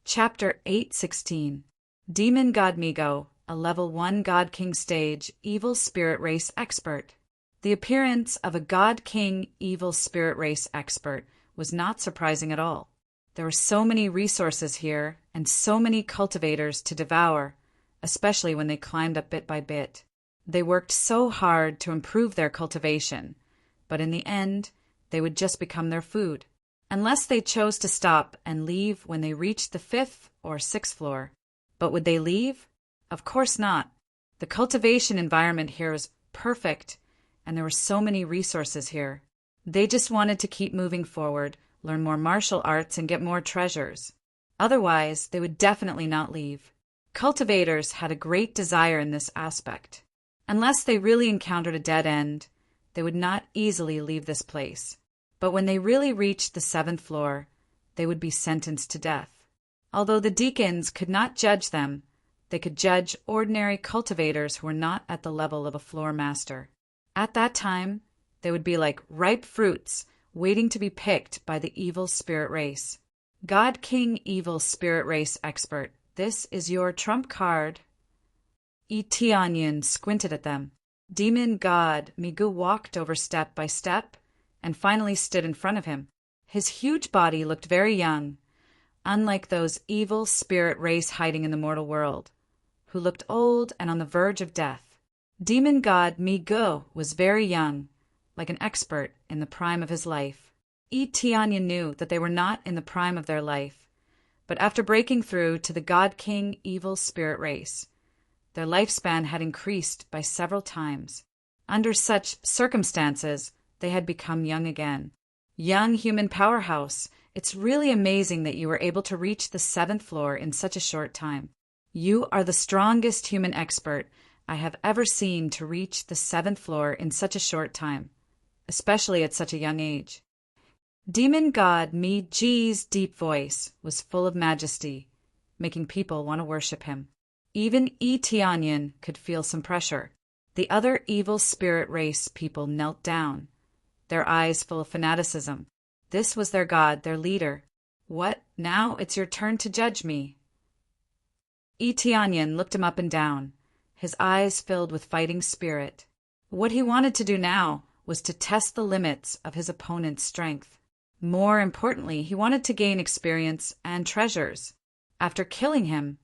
Chapter 816 Demon God Migo, a Level 1 God King Stage, Evil Spirit Race Expert. The appearance of a God King Evil Spirit Race Expert was not surprising at all. There were so many resources here and so many cultivators to devour, especially when they climbed up bit by bit. They worked so hard to improve their cultivation, but in the end, they would just become their food. Unless they chose to stop and leave when they reached the 5th or 6th floor. But would they leave? Of course not. The cultivation environment here was perfect, and there were so many resources here. They just wanted to keep moving forward, learn more martial arts, and get more treasures. Otherwise, they would definitely not leave. Cultivators had a great desire in this aspect. Unless they really encountered a dead end, they would not easily leave this place. But when they really reached the 7th floor, they would be sentenced to death. Although the deacons could not judge them, they could judge ordinary cultivators who were not at the level of a floor master. At that time, they would be like ripe fruits waiting to be picked by the evil spirit race. God King Evil Spirit Race Expert, this is your trump card. Tianyan squinted at them. Demon God Migu walked over step by step and finally stood in front of him. His huge body looked very young, unlike those evil spirit race hiding in the mortal world, who looked old and on the verge of death. Demon God Migu was very young, like an expert in the prime of his life. Tianyan knew that they were not in the prime of their life, but after breaking through to the God King Evil Spirit Race, their lifespan had increased by several times. Under such circumstances, they had become young again. Young human powerhouse, it's really amazing that you were able to reach the 7th floor in such a short time. You are the strongest human expert I have ever seen to reach the 7th floor in such a short time, especially at such a young age. Demon God Mi Ji's deep voice was full of majesty, making people want to worship him. Even Tianyan could feel some pressure. The other evil spirit race people knelt down, their eyes full of fanaticism. This was their god, their leader. What? Now it's your turn to judge me. Tianyan looked him up and down, his eyes filled with fighting spirit. What he wanted to do now was to test the limits of his opponent's strength. More importantly, he wanted to gain experience and treasures. After killing him,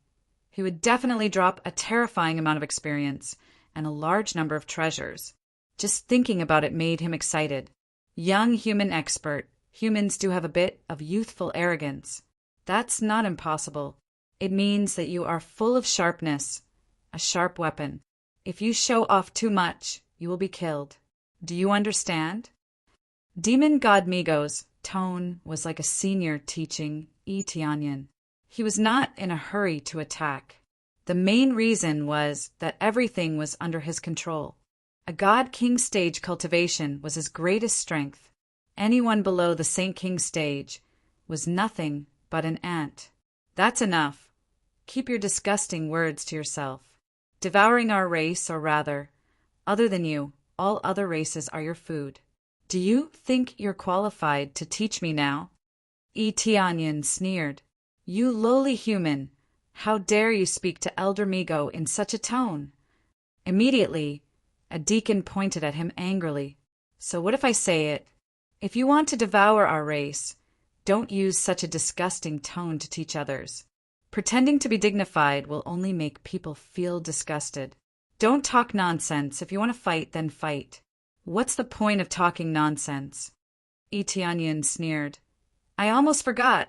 he would definitely drop a terrifying amount of experience and a large number of treasures. Just thinking about it made him excited. Young human expert, humans do have a bit of youthful arrogance. That's not impossible. It means that you are full of sharpness, a sharp weapon. If you show off too much, you will be killed. Do you understand? Demon God Migo's tone was like a senior teaching Tianyan. He was not in a hurry to attack. The main reason was that everything was under his control. A God King stage cultivation was his greatest strength. Anyone below the Saint King stage was nothing but an ant. That's enough. Keep your disgusting words to yourself. Devouring our race, or rather, other than you, all other races are your food. Do you think you're qualified to teach me now? Tianyan sneered. You lowly human, how dare you speak to Elder Migo in such a tone? Immediately, a deacon pointed at him angrily. So what if I say it? If you want to devour our race, don't use such a disgusting tone to teach others. Pretending to be dignified will only make people feel disgusted. Don't talk nonsense. If you want to fight, then fight. What's the point of talking nonsense? Tianyan sneered. I almost forgot.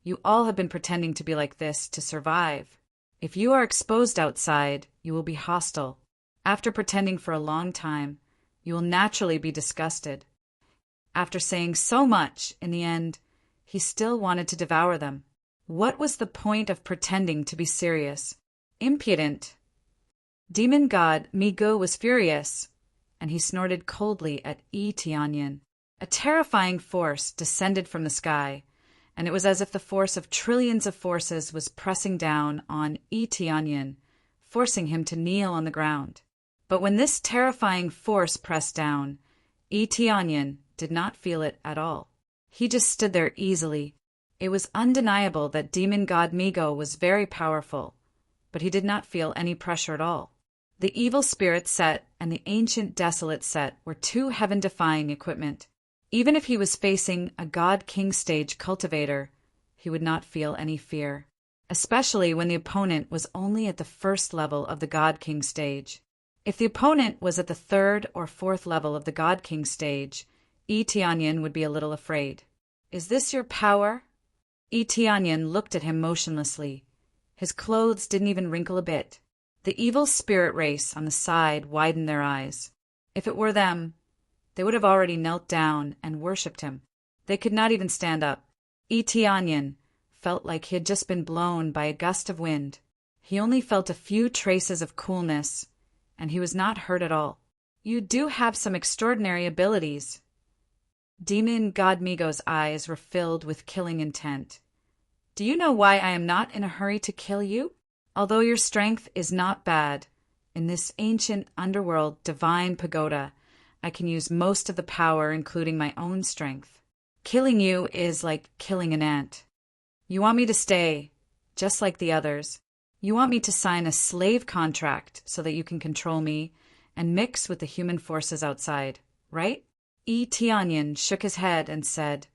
You all have been pretending to be like this to survive. If you are exposed outside, you will be hostile. After pretending for a long time, you will naturally be disgusted. After saying so much, in the end, he still wanted to devour them. What was the point of pretending to be serious? Impudent. Demon God Migu was furious, and he snorted coldly at Tianyan. A terrifying force descended from the sky, and it was as if the force of trillions of forces was pressing down on Tianyan, forcing him to kneel on the ground. But when this terrifying force pressed down, Tianyan did not feel it at all. He just stood there easily, It was undeniable that demon god Migo was very powerful, but he did not feel any pressure at all. The evil spirit set and the ancient desolate set were two heaven-defying equipment. Even if he was facing a god-king stage cultivator, he would not feel any fear, especially when the opponent was only at the first level of the god-king stage. If the opponent was at the third or fourth level of the god-king stage, Tianyan would be a little afraid. "Is this your power?" Tianyan looked at him motionlessly. His clothes didn't even wrinkle a bit. The evil spirit race on the side widened their eyes. If it were them, they would have already knelt down and worshipped him. They could not even stand up. Tianyan felt like he had just been blown by a gust of wind. He only felt a few traces of coolness, and he was not hurt at all. "You do have some extraordinary abilities." Demon god Migo's eyes were filled with killing intent. "Do you know why I am not in a hurry to kill you? Although your strength is not bad, in this ancient underworld divine pagoda, I can use most of the power, including my own strength. Killing you is like killing an ant. You want me to stay, just like the others. You want me to sign a slave contract so that you can control me and mix with the human forces outside, right?" Tianyan shook his head and said,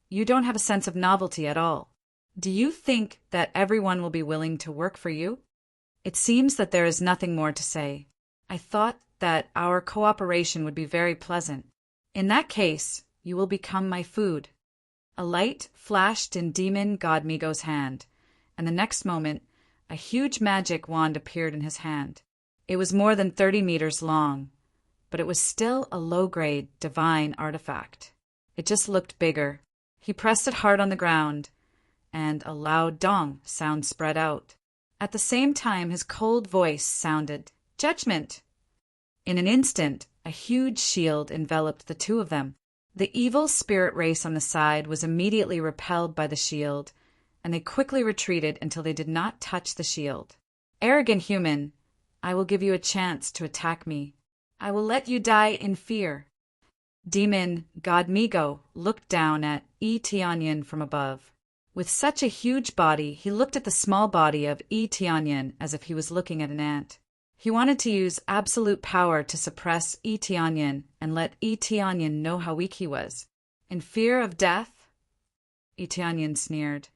"You don't have a sense of novelty at all. Do you think that everyone will be willing to work for you? It seems that there is nothing more to say. I thought that our cooperation would be very pleasant. In that case, you will become my food." A light flashed in demon god Migo's hand, and the next moment, a huge magic wand appeared in his hand. It was more than 30 meters long, but it was still a low-grade, divine artifact. It just looked bigger. He pressed it hard on the ground, and a loud dong sound spread out. At the same time, his cold voice sounded, "Judgment!" In an instant, a huge shield enveloped the two of them. The evil spirit race on the side was immediately repelled by the shield, and they quickly retreated until they did not touch the shield. "Arrogant human, I will give you a chance to attack me. I will let you die in fear." Demon god Migo looked down at Tianyan from above. With such a huge body, he looked at the small body of Tianyan as if he was looking at an ant. He wanted to use absolute power to suppress Tianyan and let Tianyan know how weak he was. "In fear of death?" Tianyan sneered.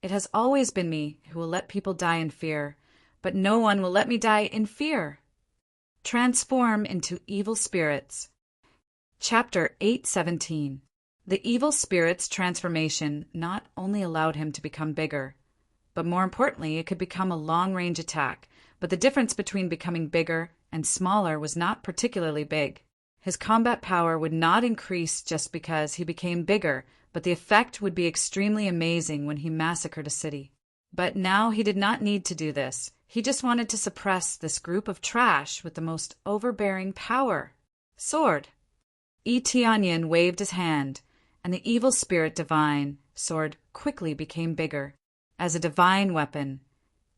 "It has always been me who will let people die in fear, but no one will let me die in fear." Transform into evil spirits. Chapter 817. The evil spirit's transformation not only allowed him to become bigger, but more importantly, it could become a long-range attack. But the difference between becoming bigger and smaller was not particularly big. His combat power would not increase just because he became bigger, but the effect would be extremely amazing when he massacred a city. But now he did not need to do this. He just wanted to suppress this group of trash with the most overbearing power. Sword. Tianyan waved his hand, and the evil spirit divine sword quickly became bigger. As a divine weapon,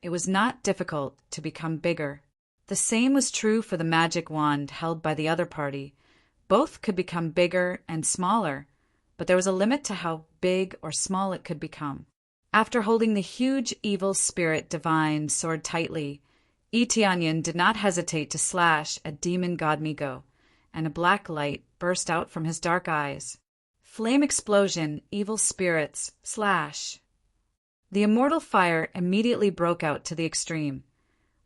it was not difficult to become bigger. The same was true for the magic wand held by the other party. Both could become bigger and smaller, but there was a limit to how big or small it could become. After holding the huge evil spirit divine sword tightly, Tianyan did not hesitate to slash at demon god Migo, and a black light burst out from his dark eyes. Flame explosion, evil spirits, slash. The immortal fire immediately broke out to the extreme,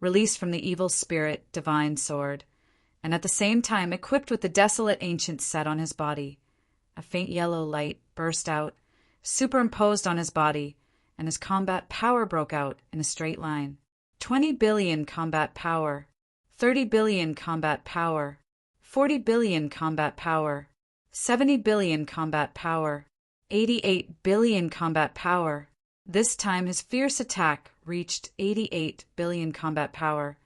released from the evil spirit divine sword, and at the same time equipped with the desolate ancient set on his body. A faint yellow light burst out, superimposed on his body, and his combat power broke out in a straight line. 20 billion combat power, 30 billion combat power, 40 billion combat power, 70 billion combat power, 88 billion combat power. This time his fierce attack reached 88 billion combat power,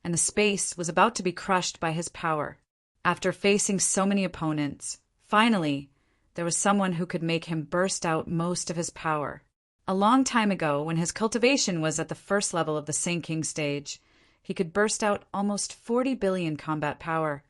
and the space was about to be crushed by his power. After facing so many opponents, finally, there was someone who could make him burst out most of his power. A long time ago, when his cultivation was at the first level of the Saint King stage, he could burst out almost 40 billion combat power,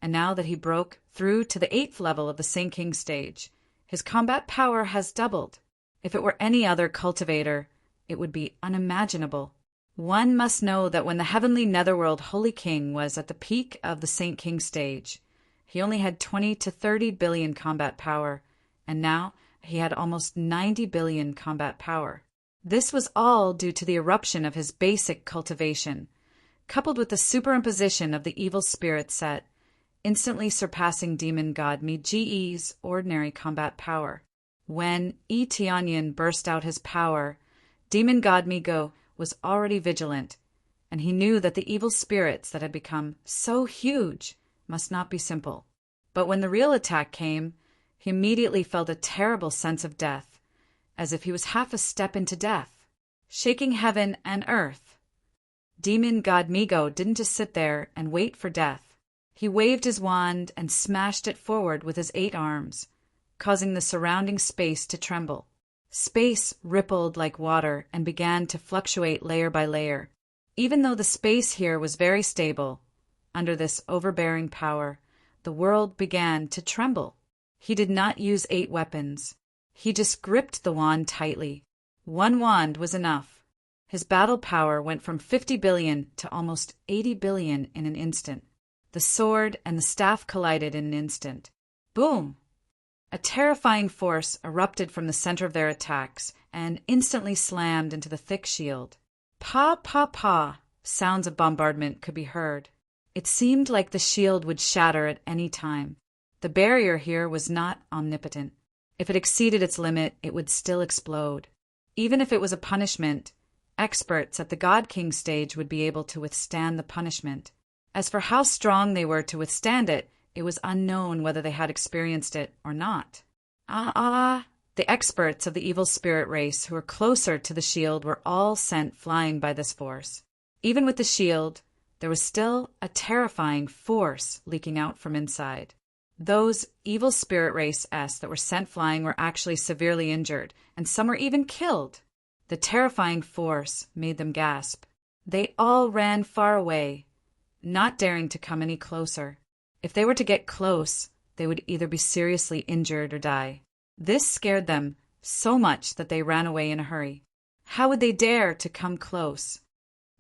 and now that he broke through to the 8th level of the Saint King stage, his combat power has doubled. If it were any other cultivator, it would be unimaginable. One must know that when the heavenly netherworld Holy King was at the peak of the Saint King stage, he only had 20 to 30 billion combat power, and now he had almost 90 billion combat power. This was all due to the eruption of his basic cultivation, coupled with the superimposition of the evil spirit set, instantly surpassing demon god Mi-Ge's ordinary combat power. When Tianyin burst out his power, demon god Mi-Go was already vigilant, and he knew that the evil spirits that had become so huge must not be simple. But when the real attack came, he immediately felt a terrible sense of death, as if he was half a step into death, shaking heaven and earth. Demon god Mi-Go didn't just sit there and wait for death. He waved his wand and smashed it forward with his 8 arms, causing the surrounding space to tremble. Space rippled like water and began to fluctuate layer by layer. Even though the space here was very stable, under this overbearing power, the world began to tremble. He did not use 8 weapons. He just gripped the wand tightly. 1 wand was enough. His battle power went from 50 billion to almost 80 billion in an instant. The sword and the staff collided in an instant. Boom! A terrifying force erupted from the center of their attacks and instantly slammed into the thick shield. Pa, pa, pa, sounds of bombardment could be heard. It seemed like the shield would shatter at any time. The barrier here was not omnipotent. If it exceeded its limit, it would still explode. Even if it was a punishment, experts at the God King stage would be able to withstand the punishment. As for how strong they were to withstand it, it was unknown whether they had experienced it or not. The experts of the evil spirit race who were closer to the shield were all sent flying by this force. Even with the shield, there was still a terrifying force leaking out from inside. Those evil spirit race-s that were sent flying were actually severely injured, and some were even killed. The terrifying force made them gasp. They all ran far away, not daring to come any closer. If they were to get close, they would either be seriously injured or die. This scared them so much that they ran away in a hurry. How would they dare to come close?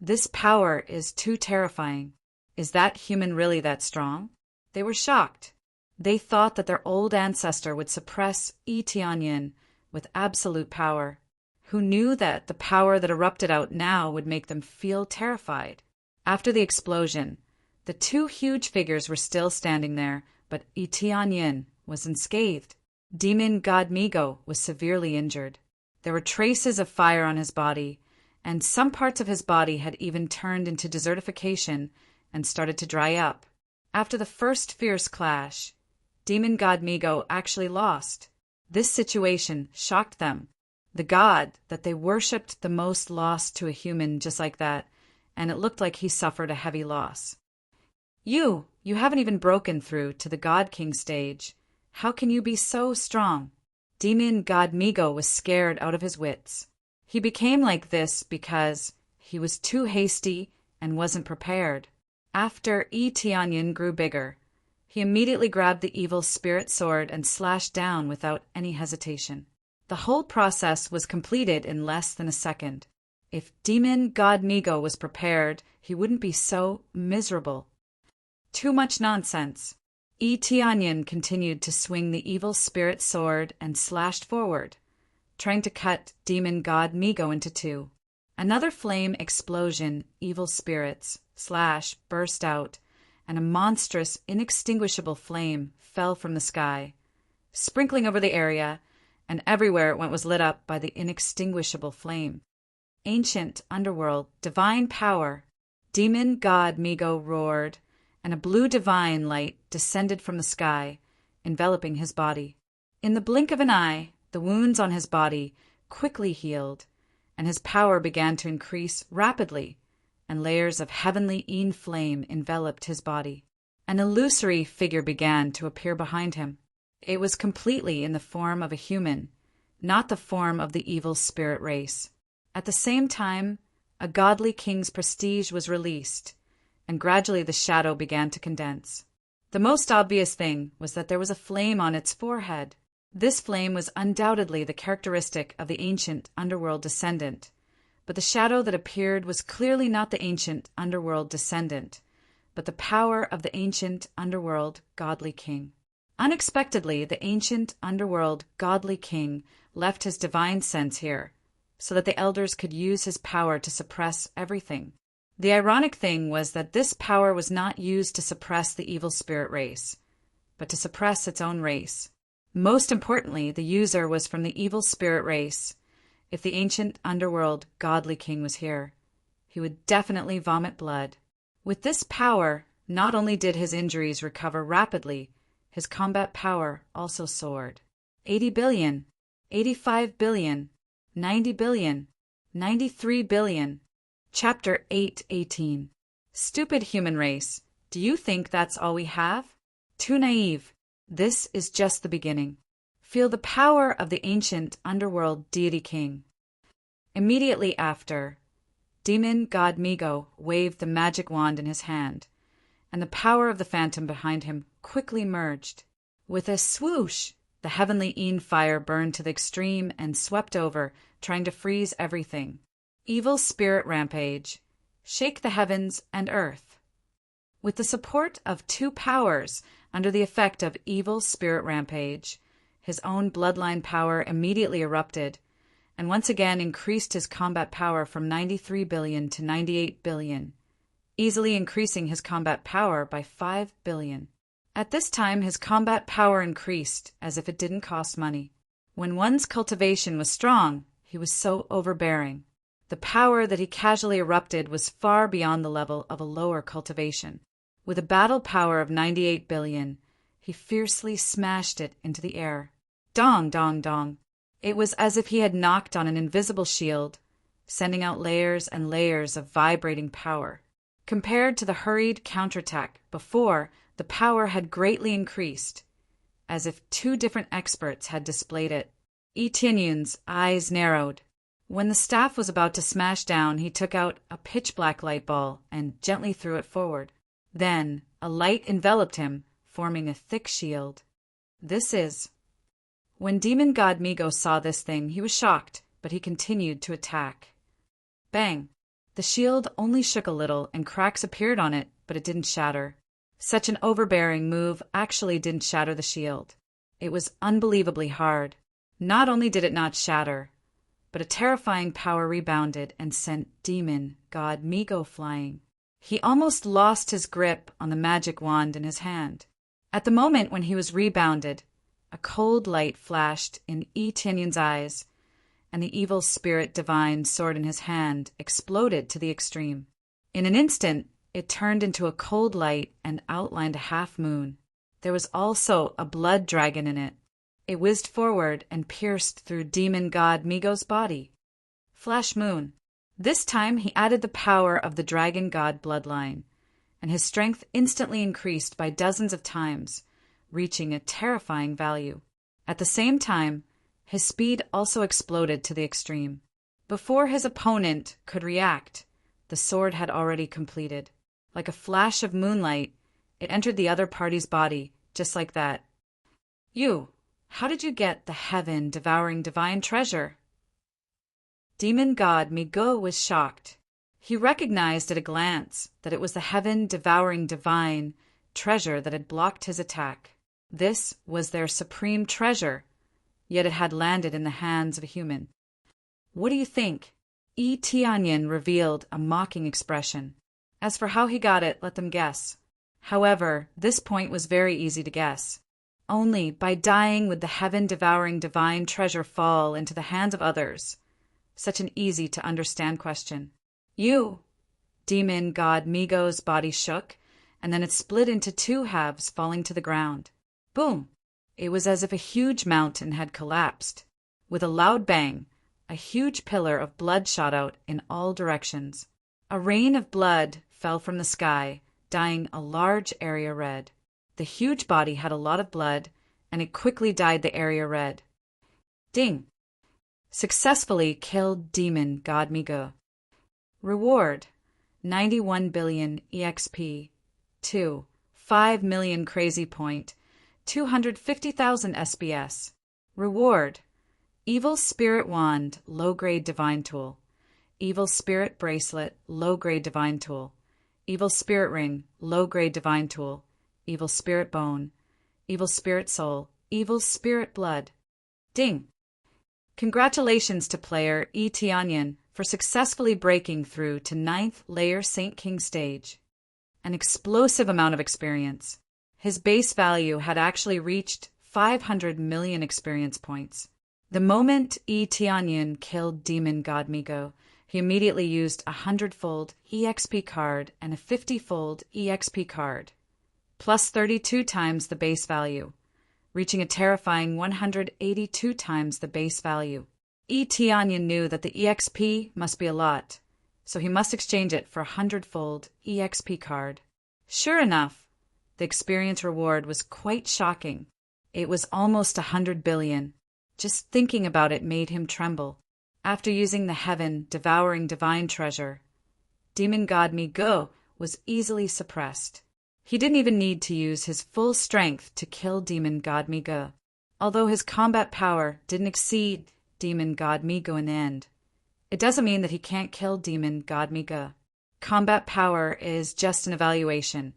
This power is too terrifying. Is that human really that strong? They were shocked. They thought that their old ancestor would suppress Tianyin with absolute power. Who knew that the power that erupted out now would make them feel terrified? After the explosion, the 2 huge figures were still standing there, but Tianyin was unscathed. Demon god Mi-Go was severely injured. There were traces of fire on his body, and some parts of his body had even turned into desertification and started to dry up. After the first fierce clash, demon god Mi-Go actually lost. This situation shocked them. The god that they worshipped the most lost to a human just like that, and it looked like he suffered a heavy loss. You haven't even broken through to the God King stage. How can you be so strong? Demon god Mi-Go was scared out of his wits. He became like this because he was too hasty and wasn't prepared. After Tianyin grew bigger, he immediately grabbed the evil spirit sword and slashed down without any hesitation. The whole process was completed in less than a second. If demon god Mi-Go was prepared, he wouldn't be so miserable. Too much nonsense. Tianyin continued to swing the evil spirit sword and slashed forward, trying to cut demon god Mi-Go into 2. Another flame explosion, evil spirits, burst out, and a monstrous, inextinguishable flame fell from the sky, sprinkling over the area, and everywhere it went was lit up by the inextinguishable flame. Ancient underworld, divine power. Demon god Mi-Go roared, and a blue divine light descended from the sky, enveloping his body. In the blink of an eye, the wounds on his body quickly healed, and his power began to increase rapidly, and layers of heavenly Een flame enveloped his body. An illusory figure began to appear behind him. It was completely in the form of a human, not the form of the evil spirit race. At the same time, a godly king's prestige was released, and gradually the shadow began to condense. The most obvious thing was that there was a flame on its forehead. This flame was undoubtedly the characteristic of the ancient underworld descendant, but the shadow that appeared was clearly not the ancient underworld descendant, but the power of the ancient underworld godly king. Unexpectedly, the ancient underworld godly king left his divine sense here, so that the elders could use his power to suppress everything. The ironic thing was that this power was not used to suppress the evil spirit race, but to suppress its own race. Most importantly, the user was from the evil spirit race. If the ancient underworld godly king was here, he would definitely vomit blood. With this power, not only did his injuries recover rapidly, his combat power also soared. 80 billion, 85 billion, 90 billion, 93 billion. Chapter 8:18. Stupid human race, do you think that's all we have? Too naive. This is just the beginning. Feel the power of the ancient underworld deity king. Immediately after, demon god Migo waved the magic wand in his hand, and the power of the phantom behind him quickly merged. With a swoosh, the heavenly Een fire burned to the extreme and swept over, trying to freeze everything. Evil spirit rampage. Shake the heavens and earth. With the support of two powers under the effect of evil spirit rampage, his own bloodline power immediately erupted, and once again increased his combat power from 93 billion to 98 billion, easily increasing his combat power by 5 billion. At this time, his combat power increased as if it didn't cost money. When one's cultivation was strong, he was so overbearing. The power that he casually erupted was far beyond the level of a lower cultivation. With a battle power of 98 billion, he fiercely smashed it into the air. Dong, dong, dong. It was as if he had knocked on an invisible shield, sending out layers and layers of vibrating power. Compared to the hurried counterattack before, the power had greatly increased, as if two different experts had displayed it. Etienne's eyes narrowed. When the staff was about to smash down, he took out a pitch-black light ball and gently threw it forward. Then a light enveloped him, forming a thick shield. This is... When demon god Migo saw this thing, he was shocked, but he continued to attack. Bang! The shield only shook a little, and cracks appeared on it, but it didn't shatter. Such an overbearing move actually didn't shatter the shield. It was unbelievably hard. Not only did it not shatter, but a terrifying power rebounded and sent demon god Migo flying. He almost lost his grip on the magic wand in his hand. At the moment when he was rebounded, a cold light flashed in Etienne's eyes, and the evil spirit divine sword in his hand exploded to the extreme. In an instant, it turned into a cold light and outlined a half-moon. There was also a blood dragon in it. It whizzed forward and pierced through demon god Migo's body. Flash moon. This time he added the power of the dragon god bloodline, and his strength instantly increased by dozens of times, reaching a terrifying value. At the same time, his speed also exploded to the extreme. Before his opponent could react, the sword had already completed. Like a flash of moonlight, it entered the other party's body, just like that. You, how did you get the heaven-devouring divine treasure? Demon god Migo was shocked. He recognized at a glance that it was the heaven-devouring divine treasure that had blocked his attack. This was their supreme treasure, yet it had landed in the hands of a human. What do you think? Etienne revealed a mocking expression. As for how he got it, let them guess. However, this point was very easy to guess. Only by dying would the heaven-devouring divine treasure fall into the hands of others. Such an easy-to-understand question. You! Demon god Migo's body shook, and then it split into two halves, falling to the ground. Boom! It was as if a huge mountain had collapsed. With a loud bang, a huge pillar of blood shot out in all directions. A rain of blood fell from the sky, dyeing a large area red. The huge body had a lot of blood, and it quickly dyed the area red. Ding! Successfully killed demon god Migo. Reward: 91 billion EXP. 5 million crazy point. 250,000 SBS. Reward: Evil Spirit Wand, low-grade Divine Tool. Evil Spirit Bracelet, low-grade Divine Tool. Evil Spirit Ring, low-grade Divine Tool. Evil Spirit Bone. Evil Spirit Soul. Evil Spirit Blood. Ding! Congratulations to player Onion for successfully breaking through to 9th layer Saint King stage. An explosive amount of experience. His base value had actually reached 500 million experience points. The moment Onion killed Demon God Migo, he immediately used a 100-fold EXP card and a 50-fold EXP card, plus 32 times the base value, reaching a terrifying 182 times the base value. Onion knew that the EXP must be a lot, so he must exchange it for a 100-fold EXP card. Sure enough, the experience reward was quite shocking. It was almost 100 billion. Just thinking about it made him tremble. After using the heaven-devouring divine treasure, Demon God Migo was easily suppressed. He didn't even need to use his full strength to kill Demon God Migo. Although his combat power didn't exceed Demon God Migo in the end, it doesn't mean that he can't kill Demon God Migo. Combat power is just an evaluation.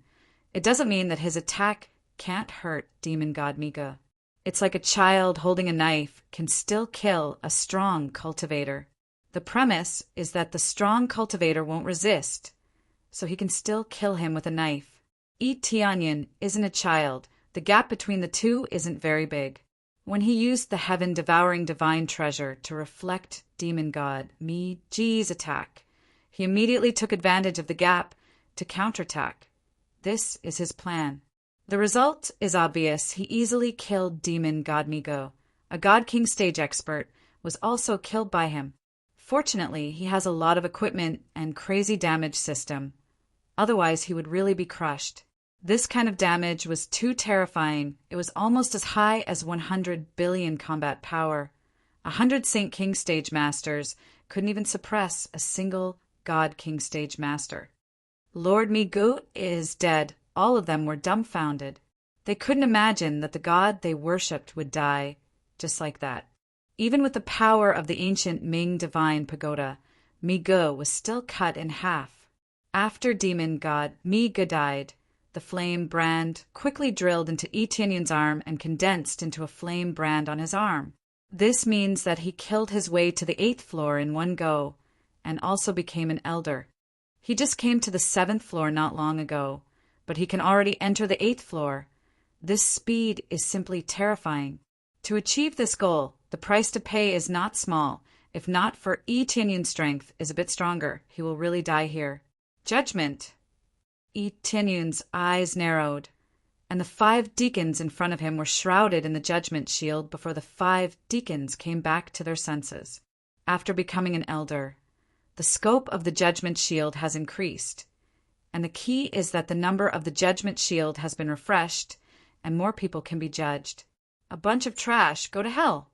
It doesn't mean that his attack can't hurt Demon God Migo. It's like a child holding a knife can still kill a strong cultivator. The premise is that the strong cultivator won't resist, so he can still kill him with a knife. Onion isn't a child. The gap between the two isn't very big. When he used the heaven-devouring divine treasure to reflect Demon God Migo's attack, he immediately took advantage of the gap to counterattack. This is his plan. The result is obvious. He easily killed Demon God Migo. A God King stage expert was also killed by him. Fortunately, he has a lot of equipment and crazy damage system. Otherwise, he would really be crushed. This kind of damage was too terrifying. It was almost as high as 100 billion combat power. 100 Saint King stage masters couldn't even suppress a single God King stage master. Lord Migo is dead. All of them were dumbfounded. They couldn't imagine that the god they worshipped would die just like that. Even with the power of the ancient Ming divine pagoda, Migo was still cut in half. After Demon God Migo died, the flame brand quickly drilled into Onion's arm and condensed into a flame brand on his arm. This means that he killed his way to the 8th floor in one go and also became an elder. He just came to the 7th floor not long ago, but he can already enter the 8th floor. This speed is simply terrifying. To achieve this goal, the price to pay is not small. If not for Onion's strength is a bit stronger, he will really die here. Judgment. Onion's eyes narrowed, and the 5 deacons in front of him were shrouded in the judgment shield before the 5 deacons came back to their senses. After becoming an elder, the scope of the judgment shield has increased, and the key is that the number of the judgment shield has been refreshed and more people can be judged. A bunch of trash, go to hell.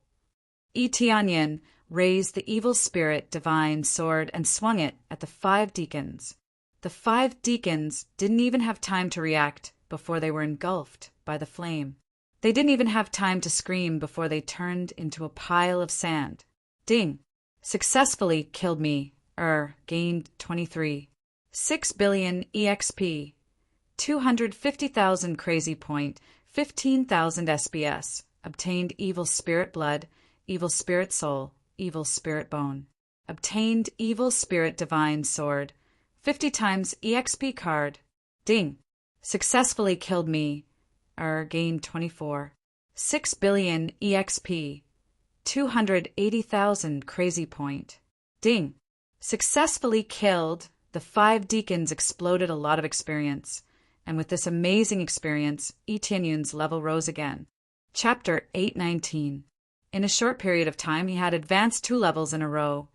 Onion raised the evil spirit divine sword and swung it at the 5 deacons. The 5 deacons didn't even have time to react before they were engulfed by the flame. They didn't even have time to scream before they turned into a pile of sand. Ding! Successfully killed me. Gained 23. 6 billion EXP. 250,000 crazy point. 15,000 SBS. Obtained evil spirit blood, evil spirit soul, evil spirit bone. Obtained evil spirit divine sword. 50 times EXP card. Ding! Successfully killed me. Gained 24. 6 billion EXP. 280,000 crazy point. Ding! Successfully killed. The 5 deacons exploded a lot of experience, and with this amazing experience, Onion's level rose again. Chapter 819. In a short period of time, he had advanced 2 levels in a row,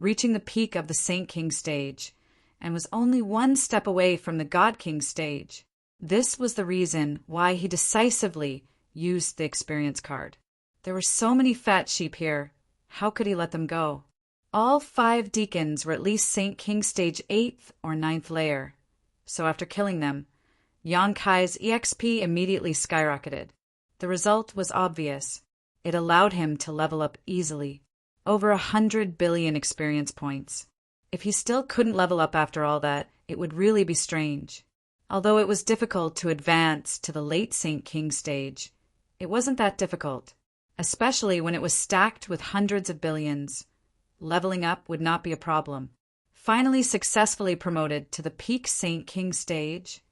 reaching the peak of the Saint King stage, and was only 1 step away from the God King stage. This was the reason why he decisively used the experience card. There were so many fat sheep here. How could he let them go? All 5 deacons were at least Saint King stage 8th or 9th layer, so after killing them, Yonkai's EXP immediately skyrocketed. The result was obvious. It allowed him to level up easily, over 100 billion experience points. If he still couldn't level up after all that, it would really be strange. Although it was difficult to advance to the late Saint King stage, it wasn't that difficult, especially when it was stacked with hundreds of billions. Leveling up would not be a problem. Finally successfully promoted to the peak Saint King stage,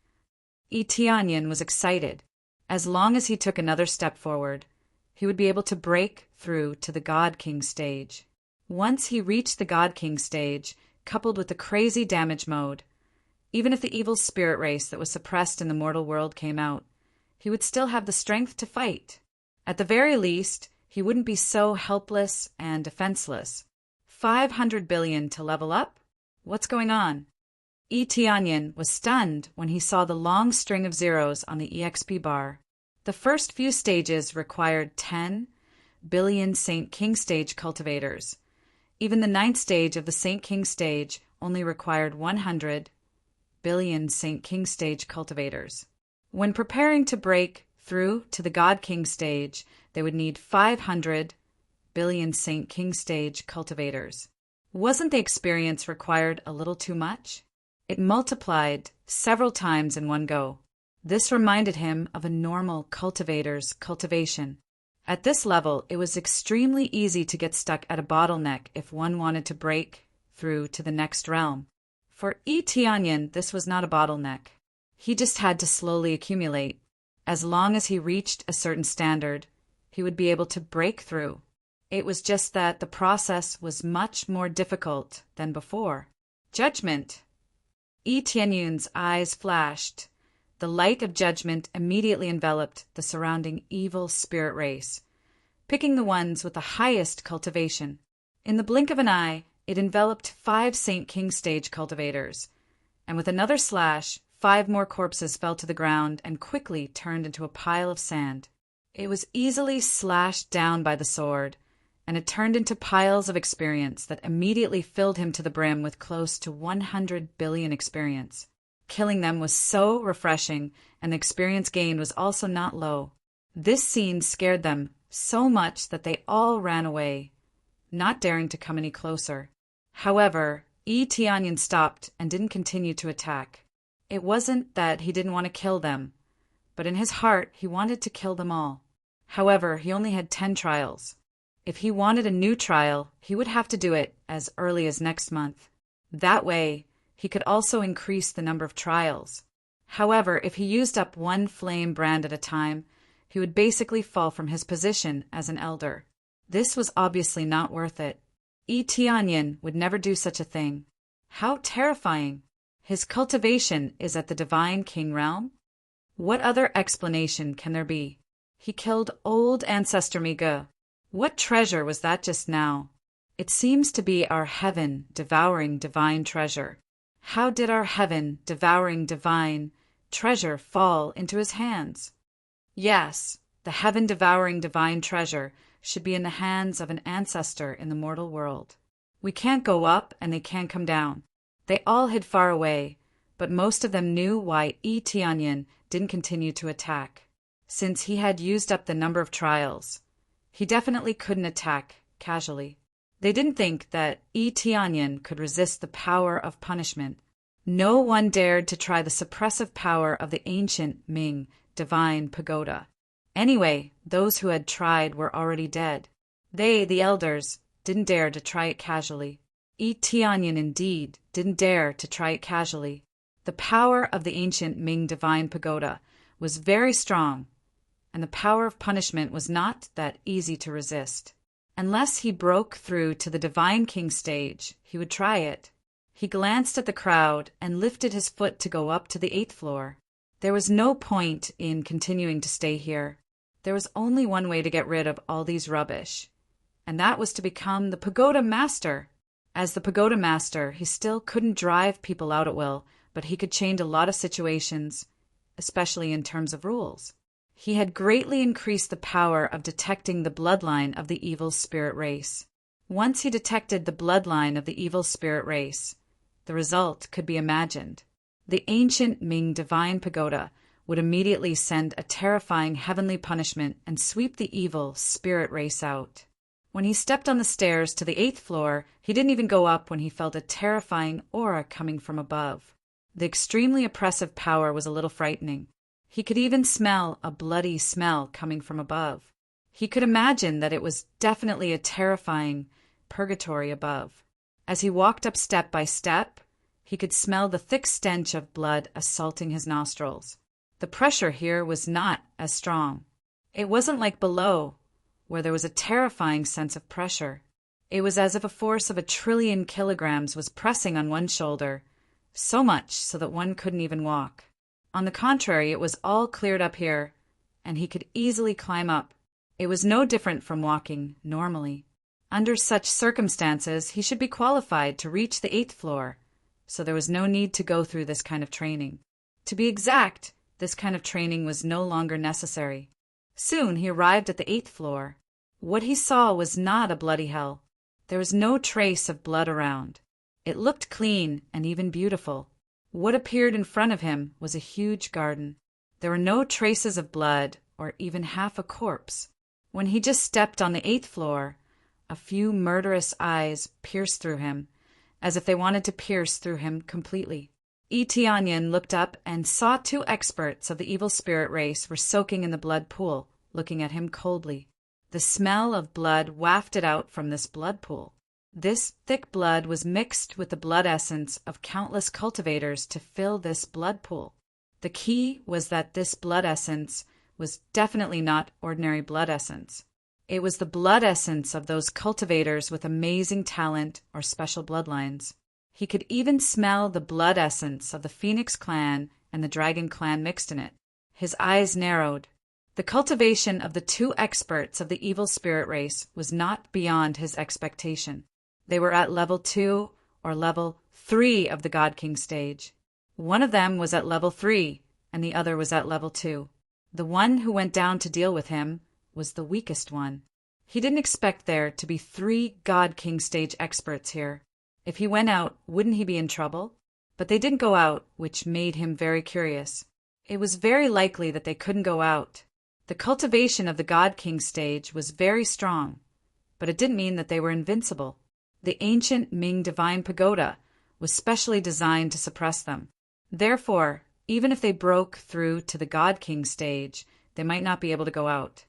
Tianyin was excited. As long as he took another step forward, he would be able to break through to the God King stage. Once he reached the God King stage, coupled with the crazy damage mode, even if the evil spirit race that was suppressed in the mortal world came out, he would still have the strength to fight. At the very least, he wouldn't be so helpless and defenseless. 500 billion to level up? What's going on? Tianyin was stunned when he saw the long string of zeros on the EXP bar. The first few stages required 10 billion Saint King stage cultivators. Even the 9th stage of the Saint King stage only required 100 billion Saint King stage cultivators. When preparing to break through to the God King stage, they would need 500 billion Saint King stage cultivators. Wasn't the experience required a little too much? It multiplied several times in one go. This reminded him of a normal cultivator's cultivation. At this level, it was extremely easy to get stuck at a bottleneck if one wanted to break through to the next realm. For Tianyin, this was not a bottleneck. He just had to slowly accumulate. As long as he reached a certain standard, he would be able to break through. It was just that the process was much more difficult than before. Judgment. Tianyin's eyes flashed. The light of judgment immediately enveloped the surrounding evil spirit race, picking the ones with the highest cultivation. In the blink of an eye, it enveloped 5 Saint King stage cultivators, and with another slash, 5 more corpses fell to the ground and quickly turned into a pile of sand. It was easily slashed down by the sword, and it turned into piles of experience that immediately filled him to the brim with close to 100 billion experience. Killing them was so refreshing, and the experience gained was also not low. This scene scared them so much that they all ran away, not daring to come any closer. However, Tianyin stopped and didn't continue to attack. It wasn't that he didn't want to kill them, but in his heart he wanted to kill them all. However, he only had 10 trials. If he wanted a new trial, he would have to do it as early as next month. That way, he could also increase the number of trials. However, if he used up one flame brand at a time, he would basically fall from his position as an elder. This was obviously not worth it. Tianyin would never do such a thing. How terrifying! His cultivation is at the Divine King realm? What other explanation can there be? He killed old ancestor Miga. What treasure was that just now? It seems to be our heaven-devouring divine treasure. How did our heaven-devouring divine treasure fall into his hands? Yes, the heaven-devouring divine treasure should be in the hands of an ancestor in the mortal world. We can't go up and they can't come down. They all hid far away, but most of them knew why Tianyin didn't continue to attack. Since he had used up the number of trials, he definitely couldn't attack casually. They didn't think that Tianyin could resist the power of punishment. No one dared to try the suppressive power of the ancient Ming divine pagoda. Anyway, those who had tried were already dead. They, the elders, didn't dare to try it casually. Tianyin indeed didn't dare to try it casually. The power of the ancient Ming divine pagoda was very strong, and the power of punishment was not that easy to resist. Unless he broke through to the Divine King stage, he would try it. He glanced at the crowd and lifted his foot to go up to the 8th floor. There was no point in continuing to stay here. There was only one way to get rid of all these rubbish, and that was to become the pagoda master. As the pagoda master, he still couldn't drive people out at will, but he could change a lot of situations, especially in terms of rules. He had greatly increased the power of detecting the bloodline of the evil spirit race. Once he detected the bloodline of the evil spirit race, the result could be imagined. The ancient Ming divine pagoda would immediately send a terrifying heavenly punishment and sweep the evil spirit race out. When he stepped on the stairs to the 8th floor, he didn't even go up when he felt a terrifying aura coming from above. The extremely oppressive power was a little frightening. He could even smell a bloody smell coming from above. He could imagine that it was definitely a terrifying purgatory above. As he walked up step by step, he could smell the thick stench of blood assaulting his nostrils. The pressure here was not as strong. It wasn't like below, where there was a terrifying sense of pressure. It was as if a force of 1 trillion kilograms was pressing on one shoulder, so much so that one couldn't even walk. On the contrary, it was all cleared up here, and he could easily climb up. It was no different from walking normally. Under such circumstances, he should be qualified to reach the 8th floor, so there was no need to go through this kind of training. To be exact, this kind of training was no longer necessary. Soon he arrived at the 8th floor. What he saw was not a bloody hell. There was no trace of blood around. It looked clean and even beautiful. What appeared in front of him was a huge garden. There were no traces of blood or even half a corpse. When he just stepped on the 8th floor, a few murderous eyes pierced through him, as if they wanted to pierce through him completely. Etianyan looked up and saw 2 experts of the evil spirit race were soaking in the blood pool, looking at him coldly. The smell of blood wafted out from this blood pool. This thick blood was mixed with the blood essence of countless cultivators to fill this blood pool. The key was that this blood essence was definitely not ordinary blood essence. It was the blood essence of those cultivators with amazing talent or special bloodlines. He could even smell the blood essence of the Phoenix clan and the Dragon clan mixed in it. His eyes narrowed. The cultivation of the 2 experts of the evil spirit race was not beyond his expectation. They were at level 2 or level 3 of the God King stage. One of them was at level 3 and the other was at level 2. The one who went down to deal with him was the weakest one. He didn't expect there to be 3 God King stage experts here. If he went out, wouldn't he be in trouble? But they didn't go out, which made him very curious. It was very likely that they couldn't go out. The cultivation of the God King stage was very strong, but it didn't mean that they were invincible. The ancient Ming Divine Pagoda was specially designed to suppress them. Therefore, even if they broke through to the God King stage, they might not be able to go out.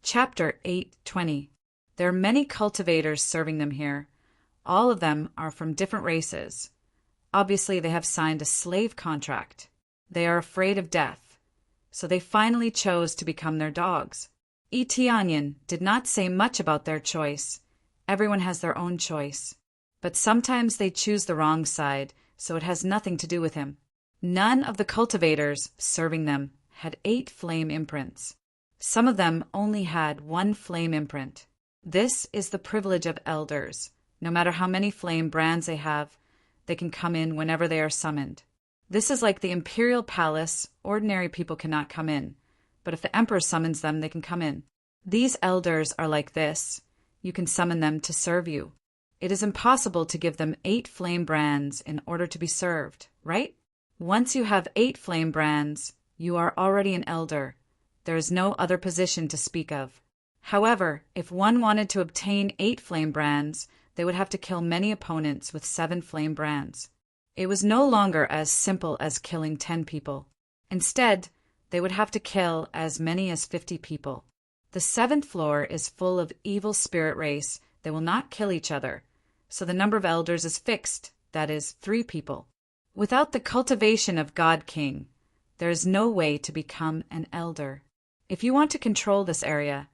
Chapter 8:20. There are many cultivators serving them here. All of them are from different races. Obviously, they have signed a slave contract. They are afraid of death, so they finally chose to become their dogs. Etianyan did not say much about their choice. Everyone has their own choice. But sometimes they choose the wrong side, so it has nothing to do with him. None of the cultivators serving them had 8 flame imprints. Some of them only had 1 flame imprint. This is the privilege of elders. No matter how many flame brands they have, they can come in whenever they are summoned. This is like the imperial palace. Ordinary people cannot come in, but if the emperor summons them, they can come in. These elders are like this. You can summon them to serve you. It is impossible to give them 8 flame brands in order to be served, right? Once you have 8 flame brands, you are already an elder. There is no other position to speak of. However, if one wanted to obtain 8 flame brands, they would have to kill many opponents with 7 flame brands. It was no longer as simple as killing 10 people. Instead, they would have to kill as many as 50 people. The 7th floor is full of evil spirit race. They will not kill each other, so the number of elders is fixed, that is, 3 people. Without the cultivation of God King, there is no way to become an elder. If you want to control this area,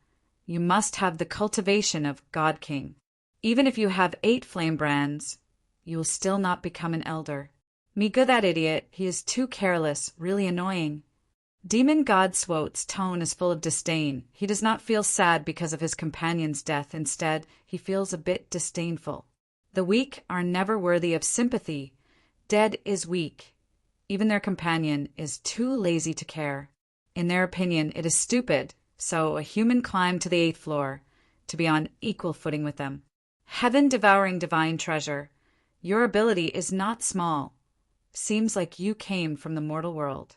you must have the cultivation of God King. Even if you have 8 flame brands, you will still not become an elder. Miga, that idiot, he is too careless, really annoying. Demon God Swote's tone is full of disdain. He does not feel sad because of his companion's death. Instead, he feels a bit disdainful. The weak are never worthy of sympathy. Dead is weak. Even their companion is too lazy to care. In their opinion, it is stupid, so a human climbed to the 8th floor to be on equal footing with them. Heaven-devouring divine treasure, your ability is not small. Seems like you came from the mortal world.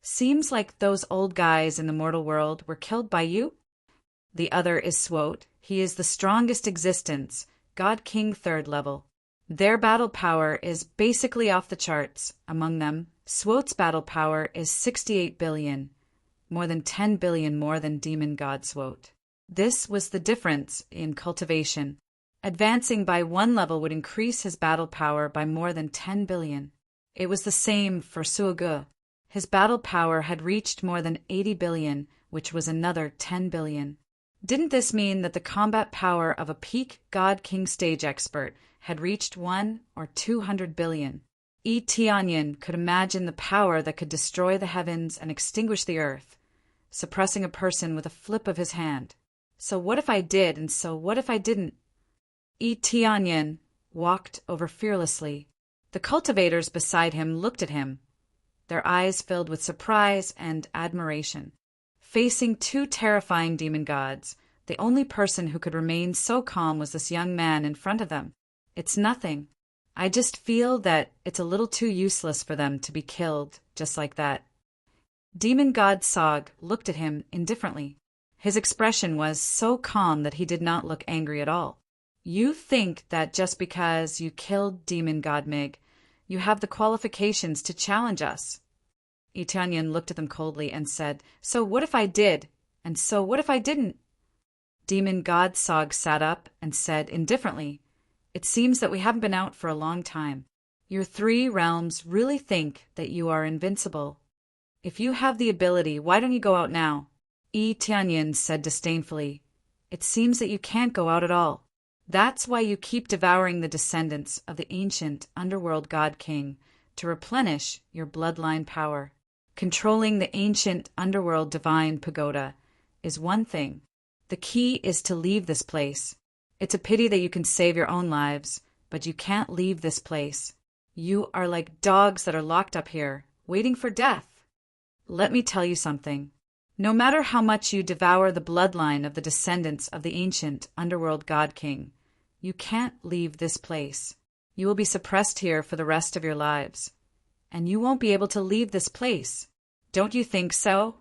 Seems like those old guys in the mortal world were killed by you? The other is Swoat. He is the strongest existence, God King 3rd level. Their battle power is basically off the charts. Among them, Swoat's battle power is 68 billion, more than 10 billion more than Demon God Swoat. This was the difference in cultivation. Advancing by 1 level would increase his battle power by more than 10 billion. It was the same for Suogu. His battle power had reached more than 80 billion, which was another 10 billion. Didn't this mean that the combat power of a peak God King stage expert had reached 1 or 200 billion? Tianyin could imagine the power that could destroy the heavens and extinguish the earth, suppressing a person with a flip of his hand. So what if I did, and so what if I didn't? Tianyin walked over fearlessly. The cultivators beside him looked at him, their eyes filled with surprise and admiration. Facing 2 terrifying demon gods, the only person who could remain so calm was this young man in front of them. It's nothing. I just feel that it's a little too useless for them to be killed just like that. Demon God Sog looked at him indifferently. His expression was so calm that he did not look angry at all. You think that just because you killed Demon God Mig, you have the qualifications to challenge us. Tianyin looked at them coldly and said, So what if I did? And so what if I didn't? Demon God Sog sat up and said indifferently, It seems that we haven't been out for a long time. Your 3 realms really think that you are invincible. If you have the ability, why don't you go out now? Tianyin said disdainfully, It seems that you can't go out at all. That's why you keep devouring the descendants of the ancient underworld God King to replenish your bloodline power. Controlling the ancient underworld divine pagoda is one thing. The key is to leave this place. It's a pity that you can save your own lives, but you can't leave this place. You are like dogs that are locked up here, waiting for death. Let me tell you something. No matter how much you devour the bloodline of the descendants of the ancient underworld God King, you can't leave this place. You will be suppressed here for the rest of your lives. And you won't be able to leave this place. Don't you think so?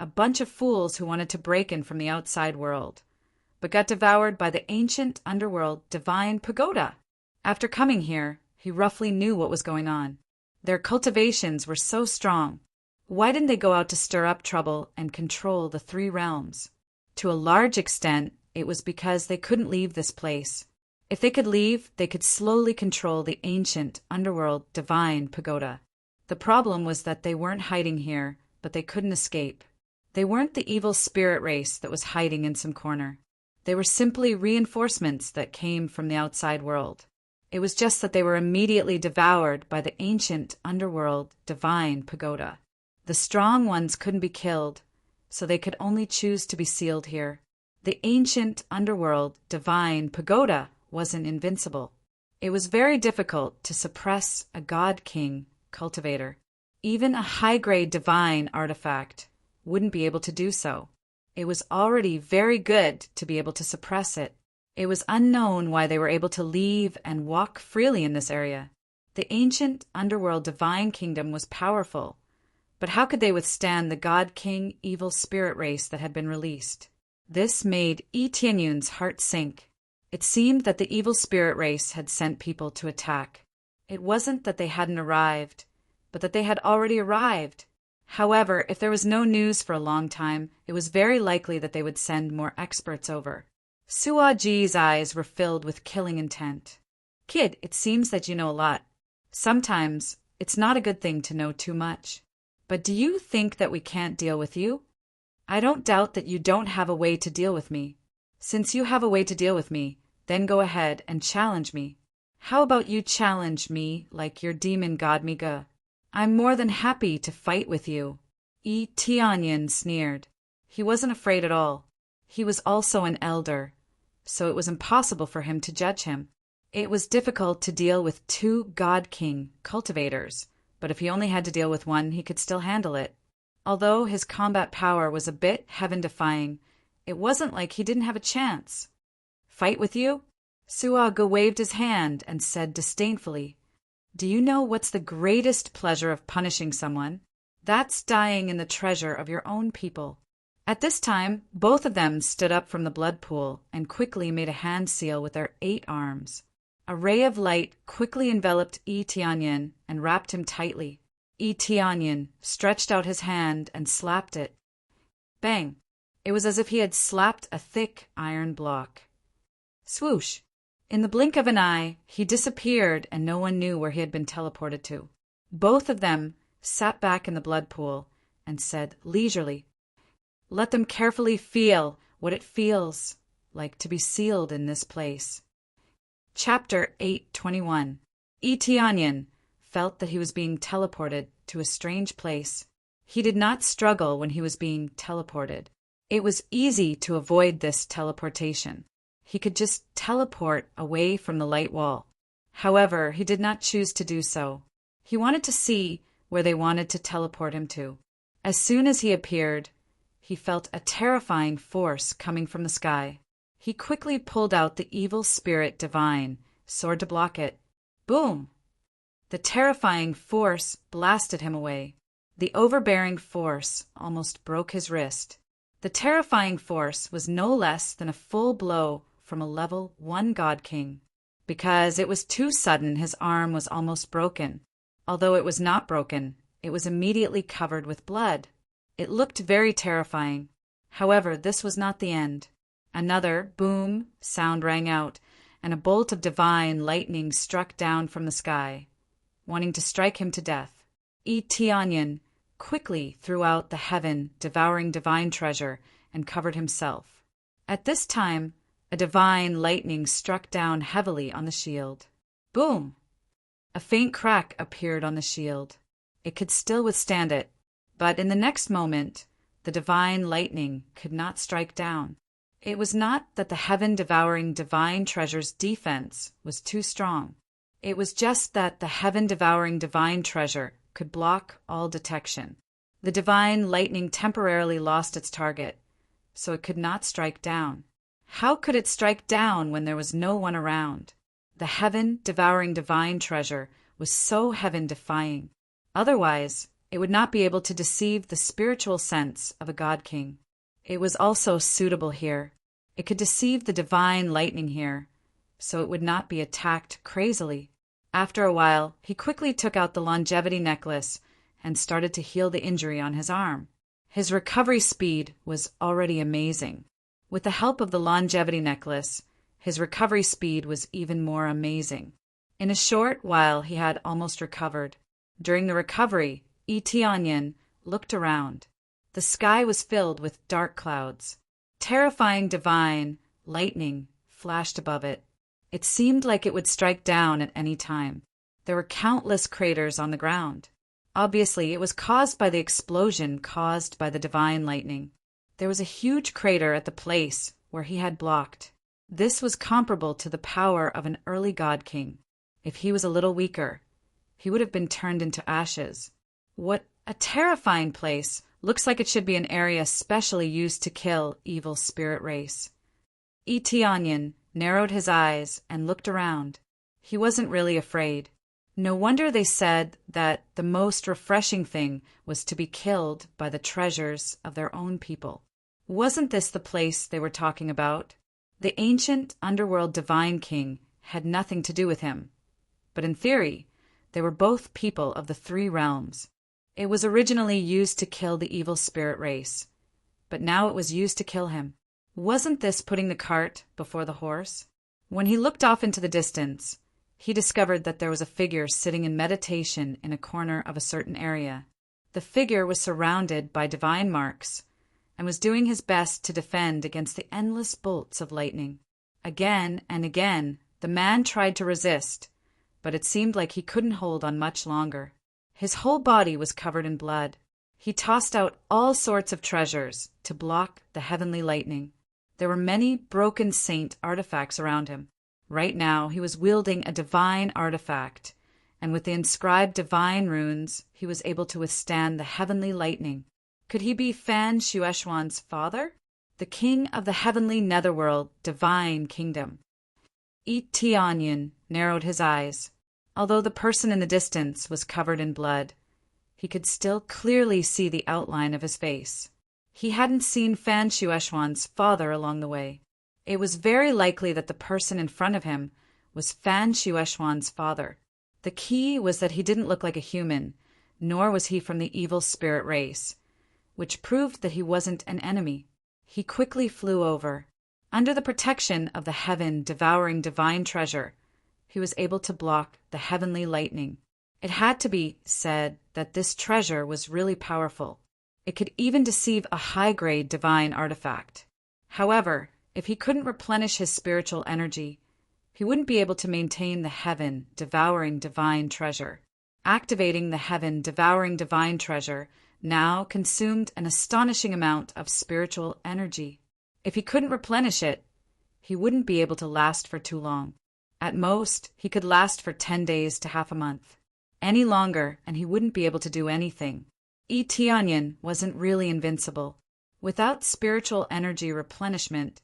A bunch of fools who wanted to break in from the outside world, but got devoured by the ancient underworld divine pagoda. After coming here, he roughly knew what was going on. Their cultivations were so strong. Why didn't they go out to stir up trouble and control the 3 realms? To a large extent, it was because they couldn't leave this place. If they could leave, they could slowly control the ancient underworld divine pagoda. The problem was that they weren't hiding here, but they couldn't escape. They weren't the evil spirit race that was hiding in some corner. They were simply reinforcements that came from the outside world. It was just that they were immediately devoured by the ancient underworld divine pagoda. The strong ones couldn't be killed, so they could only choose to be sealed here. The ancient underworld divine pagoda wasn't invincible. It was very difficult to suppress a God King cultivator. Even a high-grade divine artifact wouldn't be able to do so. It was already very good to be able to suppress it. It was unknown why they were able to leave and walk freely in this area. The ancient underworld divine kingdom was powerful, but how could they withstand the God King evil spirit race that had been released? This made Tianyun's heart sink. It seemed that the evil spirit race had sent people to attack. It wasn't that they hadn't arrived, but that they had already arrived. However, if there was no news for a long time, it was very likely that they would send more experts over. Suaji's eyes were filled with killing intent. Kid, it seems that you know a lot. Sometimes it's not a good thing to know too much. But do you think that we can't deal with you? I don't doubt that you don't have a way to deal with me. Since you have a way to deal with me, then go ahead and challenge me. How about you challenge me like your demon god Miga? I'm more than happy to fight with you. Tianyin sneered. He wasn't afraid at all. He was also an elder, so it was impossible for him to judge him. It was difficult to deal with 2 God King cultivators, but if he only had to deal with one, he could still handle it. Although his combat power was a bit heaven-defying, it wasn't like he didn't have a chance. Fight with you? Suaga waved his hand and said disdainfully, Do you know what's the greatest pleasure of punishing someone? That's dying in the treasure of your own people. At this time, both of them stood up from the blood pool and quickly made a hand seal with their 8 arms. A ray of light quickly enveloped Yi Tianyin and wrapped him tightly. Yi Tianyin stretched out his hand and slapped it. Bang! It was as if he had slapped a thick iron block. Swoosh! In the blink of an eye, he disappeared and no one knew where he had been teleported to. Both of them sat back in the blood pool and said leisurely, "Let them carefully feel what it feels like to be sealed in this place." Chapter 8:21. Yi Tianyin felt that he was being teleported to a strange place. He did not struggle when he was being teleported. It was easy to avoid this teleportation. He could just teleport away from the light wall. However, he did not choose to do so. He wanted to see where they wanted to teleport him to. As soon as he appeared, he felt a terrifying force coming from the sky. He quickly pulled out the evil spirit divine sword to block it. Boom! The terrifying force blasted him away. The overbearing force almost broke his wrist. The terrifying force was no less than a full blow from a level 1 God King. Because it was too sudden, his arm was almost broken. Although it was not broken, it was immediately covered with blood. It looked very terrifying. However, this was not the end. Another boom sound rang out, and a bolt of divine lightning struck down from the sky, wanting to strike him to death. Yi Tianyin quickly threw out the heaven-devouring divine treasure and covered himself. At this time, a divine lightning struck down heavily on the shield. Boom! A faint crack appeared on the shield. It could still withstand it, but in the next moment, the divine lightning could not strike down. It was not that the heaven-devouring divine treasure's defense was too strong. It was just that the heaven-devouring divine treasure could block all detection. The divine lightning temporarily lost its target, so it could not strike down. How could it strike down when there was no one around? The heaven-devouring divine treasure was so heaven-defying. Otherwise, it would not be able to deceive the spiritual sense of a God King. It was also suitable here. It could deceive the divine lightning here, so it would not be attacked crazily. After a while, he quickly took out the longevity necklace and started to heal the injury on his arm. His recovery speed was already amazing. With the help of the longevity necklace, his recovery speed was even more amazing. In a short while, he had almost recovered. During the recovery, Yi Tianyin looked around. The sky was filled with dark clouds. Terrifying divine lightning flashed above it. It seemed like it would strike down at any time. There were countless craters on the ground. Obviously, it was caused by the explosion caused by the divine lightning. There was a huge crater at the place where he had blocked. This was comparable to the power of an early God King. If he was a little weaker, he would have been turned into ashes. What a terrifying place! Looks like it should be an area specially used to kill evil spirit race. Yi Tianyin narrowed his eyes and looked around. He wasn't really afraid. No wonder they said that the most refreshing thing was to be killed by the treasures of their own people. Wasn't this the place they were talking about? The ancient underworld divine king had nothing to do with him. But in theory, they were both people of the 3 realms. It was originally used to kill the evil spirit race, but now it was used to kill him. Wasn't this putting the cart before the horse? When he looked off into the distance, he discovered that there was a figure sitting in meditation in a corner of a certain area. The figure was surrounded by divine marks and was doing his best to defend against the endless bolts of lightning. Again and again, the man tried to resist, but it seemed like he couldn't hold on much longer. His whole body was covered in blood. He tossed out all sorts of treasures to block the heavenly lightning. There were many broken saint artifacts around him. Right now, he was wielding a divine artifact, and with the inscribed divine runes, he was able to withstand the heavenly lightning. Could he be Fan Shueshuan's father? The king of the heavenly netherworld divine kingdom. Yi Tianyin narrowed his eyes. Although the person in the distance was covered in blood, he could still clearly see the outline of his face. He hadn't seen Fan Shueishuan's father along the way. It was very likely that the person in front of him was Fan Shueishuan's father. The key was that he didn't look like a human, nor was he from the evil spirit race, which proved that he wasn't an enemy. He quickly flew over. Under the protection of the heaven-devouring divine treasure, he was able to block the heavenly lightning. It had to be said that this treasure was really powerful. It could even deceive a high-grade divine artifact. However, if he couldn't replenish his spiritual energy, he wouldn't be able to maintain the heaven-devouring divine treasure. Activating the heaven-devouring divine treasure now consumed an astonishing amount of spiritual energy. If he couldn't replenish it, he wouldn't be able to last for too long. At most, he could last for 10 days to half a month. Any longer, and he wouldn't be able to do anything. Yi Tianyin wasn't really invincible. Without spiritual energy replenishment,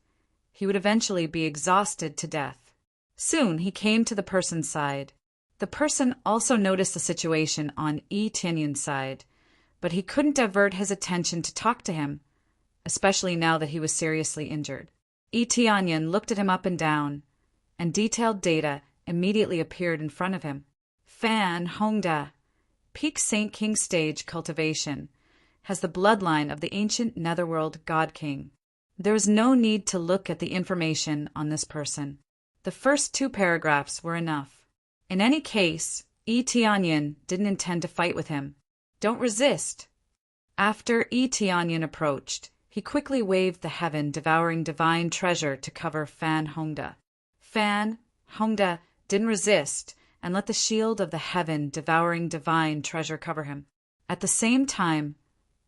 he would eventually be exhausted to death. Soon he came to the person's side. The person also noticed the situation on Yi Tianyin's side, but he couldn't divert his attention to talk to him, especially now that he was seriously injured. Yi Tianyin looked at him up and down, and detailed data immediately appeared in front of him. Fan Hongda, Peak Saint King Stage Cultivation, has the bloodline of the ancient Netherworld God King. There is no need to look at the information on this person. The first 2 paragraphs were enough. In any case, Yi Tianyin didn't intend to fight with him. Don't resist. After Yi Tianyin approached, he quickly waved the heaven-devouring divine treasure to cover Fan Hongda. Fan Hongda didn't resist and let the shield of the heaven-devouring divine treasure cover him. At the same time,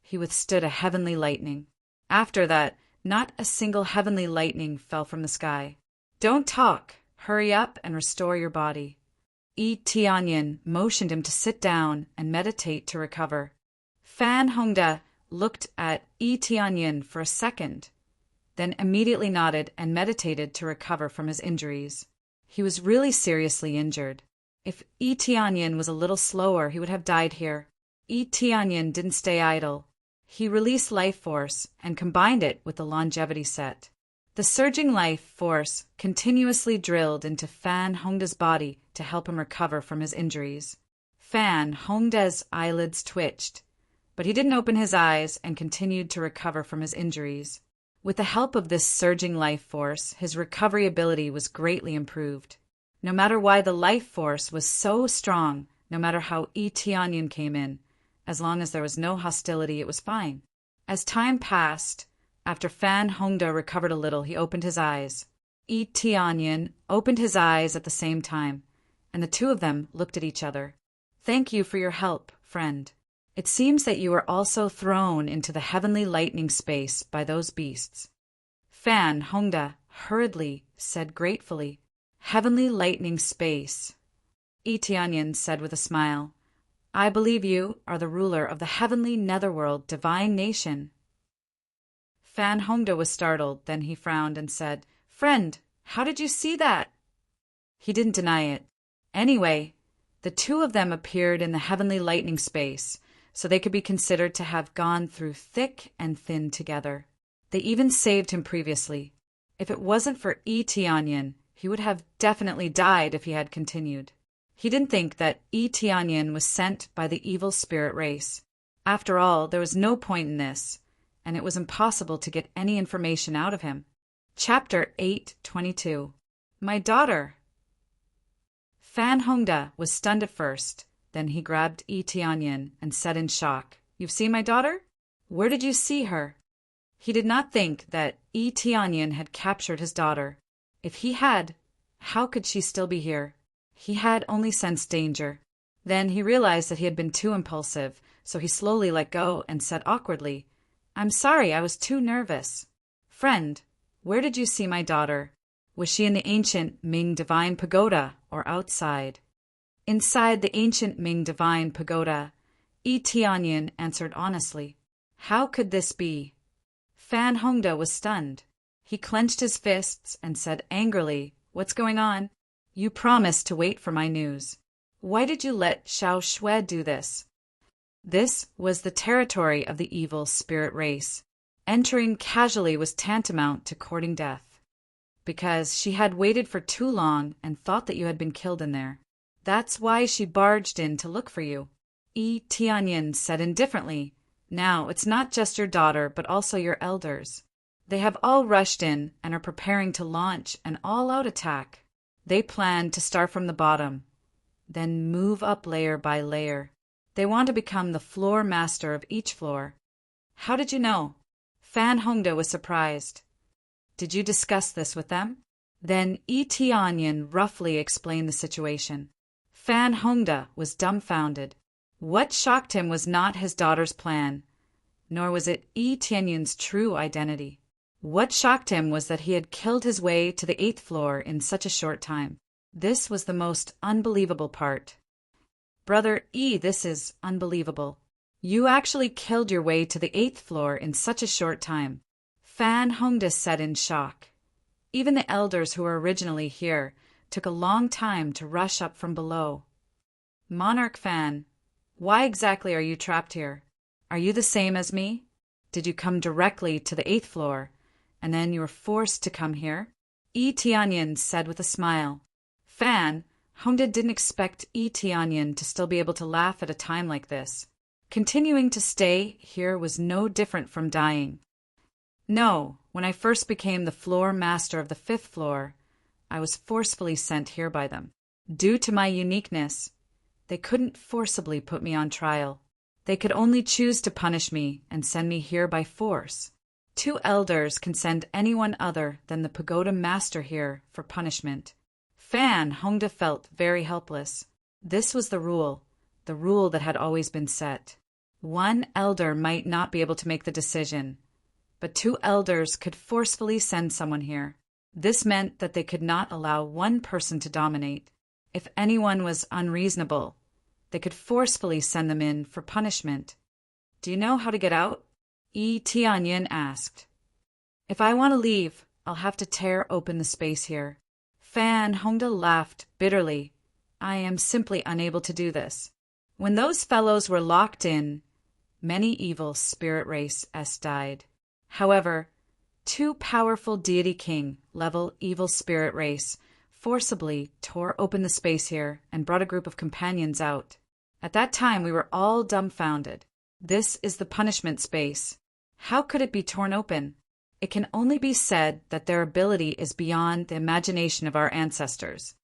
he withstood a heavenly lightning. After that, not a single heavenly lightning fell from the sky. Don't talk. Hurry up and restore your body. Yi Tianyin motioned him to sit down and meditate to recover. Fan Hongda looked at Yi Tianyin for a second, then immediately nodded and meditated to recover from his injuries. He was really seriously injured. If Yi Tianyin was a little slower, he would have died here. Yi Tianyin didn't stay idle. He released life force and combined it with the longevity set. The surging life force continuously drilled into Fan Hongda's body to help him recover from his injuries. Fan Hongda's eyelids twitched, but he didn't open his eyes and continued to recover from his injuries. With the help of this surging life force, his recovery ability was greatly improved. No matter why the life force was so strong, no matter how Yi Tianyin came in, as long as there was no hostility, it was fine. As time passed, after Fan Hongda recovered a little, he opened his eyes. Yi Tianyin opened his eyes at the same time, and the 2 of them looked at each other. Thank you for your help, friend. It seems that you were also thrown into the heavenly lightning space by those beasts. Fan Hongda hurriedly said gratefully, Heavenly lightning space. Yi Tianyin said with a smile, I believe you are the ruler of the heavenly netherworld divine nation. Fan Hongda was startled, then he frowned and said, Friend, how did you see that? He didn't deny it. Anyway, the 2 of them appeared in the heavenly lightning space, so they could be considered to have gone through thick and thin together. They even saved him previously. If it wasn't for Yi Tianyin, he would have definitely died if he had continued. He didn't think that Yi Tianyin was sent by the evil spirit race. After all, there was no point in this, and it was impossible to get any information out of him. Chapter 8:22. My daughter. Fan Hongda was stunned at first. Then he grabbed Yi Tianyin and said in shock, You've seen my daughter? Where did you see her? He did not think that Yi Tianyin had captured his daughter. If he had, how could she still be here? He had only sensed danger. Then he realized that he had been too impulsive, so he slowly let go and said awkwardly, I'm sorry, I was too nervous. Friend, where did you see my daughter? Was she in the ancient Ming Divine Pagoda or outside? Inside the ancient Ming Divine Pagoda, Yi Tianyin answered honestly. How could this be? Fan Hongda was stunned. He clenched his fists and said angrily, What's going on? You promised to wait for my news. Why did you let Xiao Shui do this? This was the territory of the evil spirit race. Entering casually was tantamount to courting death, because she had waited for too long and thought that you had been killed in there. That's why she barged in to look for you. Tianyin said indifferently, "Now, it's not just your daughter, but also your elders. They have all rushed in and are preparing to launch an all-out attack. They plan to start from the bottom, then move up layer by layer. They want to become the floor master of each floor." "How did you know?" Fan Hongda was surprised. "Did you discuss this with them?" Then Tianyin roughly explained the situation. Fan Hongda was dumbfounded. What shocked him was not his daughter's plan, nor was it Tianyin's true identity. What shocked him was that he had killed his way to the 8th floor in such a short time. This was the most unbelievable part. "Brother this is unbelievable. You actually killed your way to the 8th floor in such a short time," Fan Hongda said in shock. Even the elders who were originally here took a long time to rush up from below. "Monarch Fan, why exactly are you trapped here? Are you the same as me? Did you come directly to the 8th floor, and then you were forced to come here?" Tianyin said with a smile. Fan Hongda didn't expect Tianyin to still be able to laugh at a time like this. Continuing to stay here was no different from dying. "No, when I first became the floor master of the 5th floor, I was forcefully sent here by them. Due to my uniqueness, they couldn't forcibly put me on trial. They could only choose to punish me and send me here by force. 2 elders can send anyone other than the pagoda master here for punishment." Fan Hongda felt very helpless. This was the rule that had always been set. 1 elder might not be able to make the decision, but 2 elders could forcefully send someone here. This meant that they could not allow 1 person to dominate. If anyone was unreasonable, they could forcefully send them in for punishment. "Do you know how to get out?" Tianyin asked. "If I want to leave, I'll have to tear open the space here." Fan Hongda laughed bitterly. "I am simply unable to do this." When those fellows were locked in, many evil spirit races died. However, 2 powerful deity king level evil spirit race forcibly tore open the space here and brought a group of companions out. At that time we were all dumbfounded. This is the punishment space. How could it be torn open? It can only be said that their ability is beyond the imagination of our ancestors.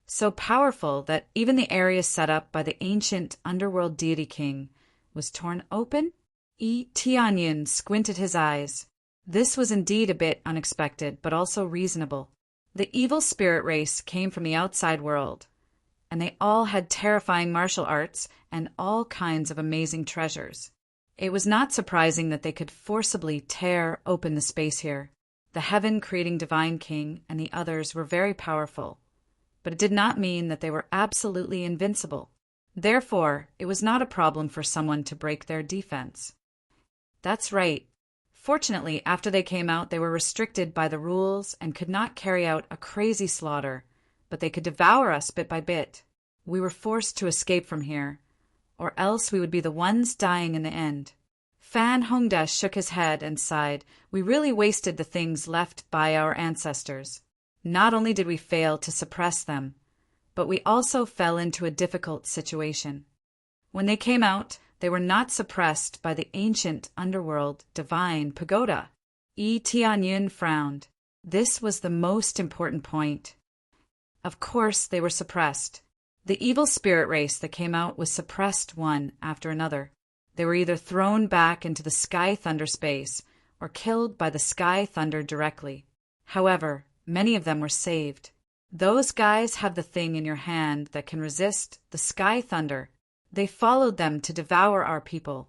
So powerful that even the area set up by the ancient underworld deity king was torn open? Tianyin squinted his eyes. This was indeed a bit unexpected, but also reasonable. The evil spirit race came from the outside world, and they all had terrifying martial arts and all kinds of amazing treasures. It was not surprising that they could forcibly tear open the space here. The heaven-creating divine king and the others were very powerful, but it did not mean that they were absolutely invincible. Therefore, it was not a problem for someone to break their defense. That's right. Fortunately, after they came out, they were restricted by the rules and could not carry out a crazy slaughter, but they could devour us bit by bit. We were forced to escape from here, or else we would be the ones dying in the end. Fan Hongda shook his head and sighed. We really wasted the things left by our ancestors. Not only did we fail to suppress them, but we also fell into a difficult situation. When they came out, they were not suppressed by the ancient underworld divine pagoda. Tianyin frowned. This was the most important point. Of course they were suppressed. The evil spirit race that came out was suppressed one after another. They were either thrown back into the sky thunder space or killed by the sky thunder directly. However, many of them were saved. Those guys have the thing in your hand that can resist the sky thunder. They followed them to devour our people,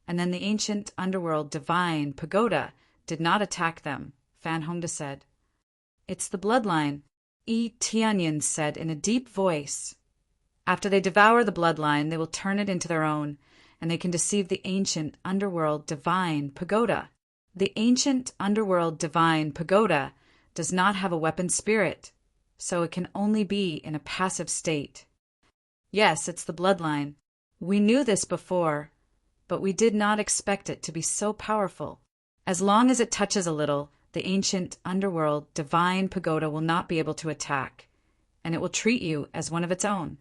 and then the ancient underworld divine pagoda did not attack them, Fan Hongda said. It's the bloodline, Tianyin said in a deep voice. After they devour the bloodline, they will turn it into their own, and they can deceive the ancient underworld divine pagoda. The ancient underworld divine pagoda does not have a weapon spirit, so it can only be in a passive state. Yes, it's the bloodline. We knew this before, but we did not expect it to be so powerful. As long as it touches a little, the ancient underworld divine pagoda will not be able to attack, and it will treat you as one of its own.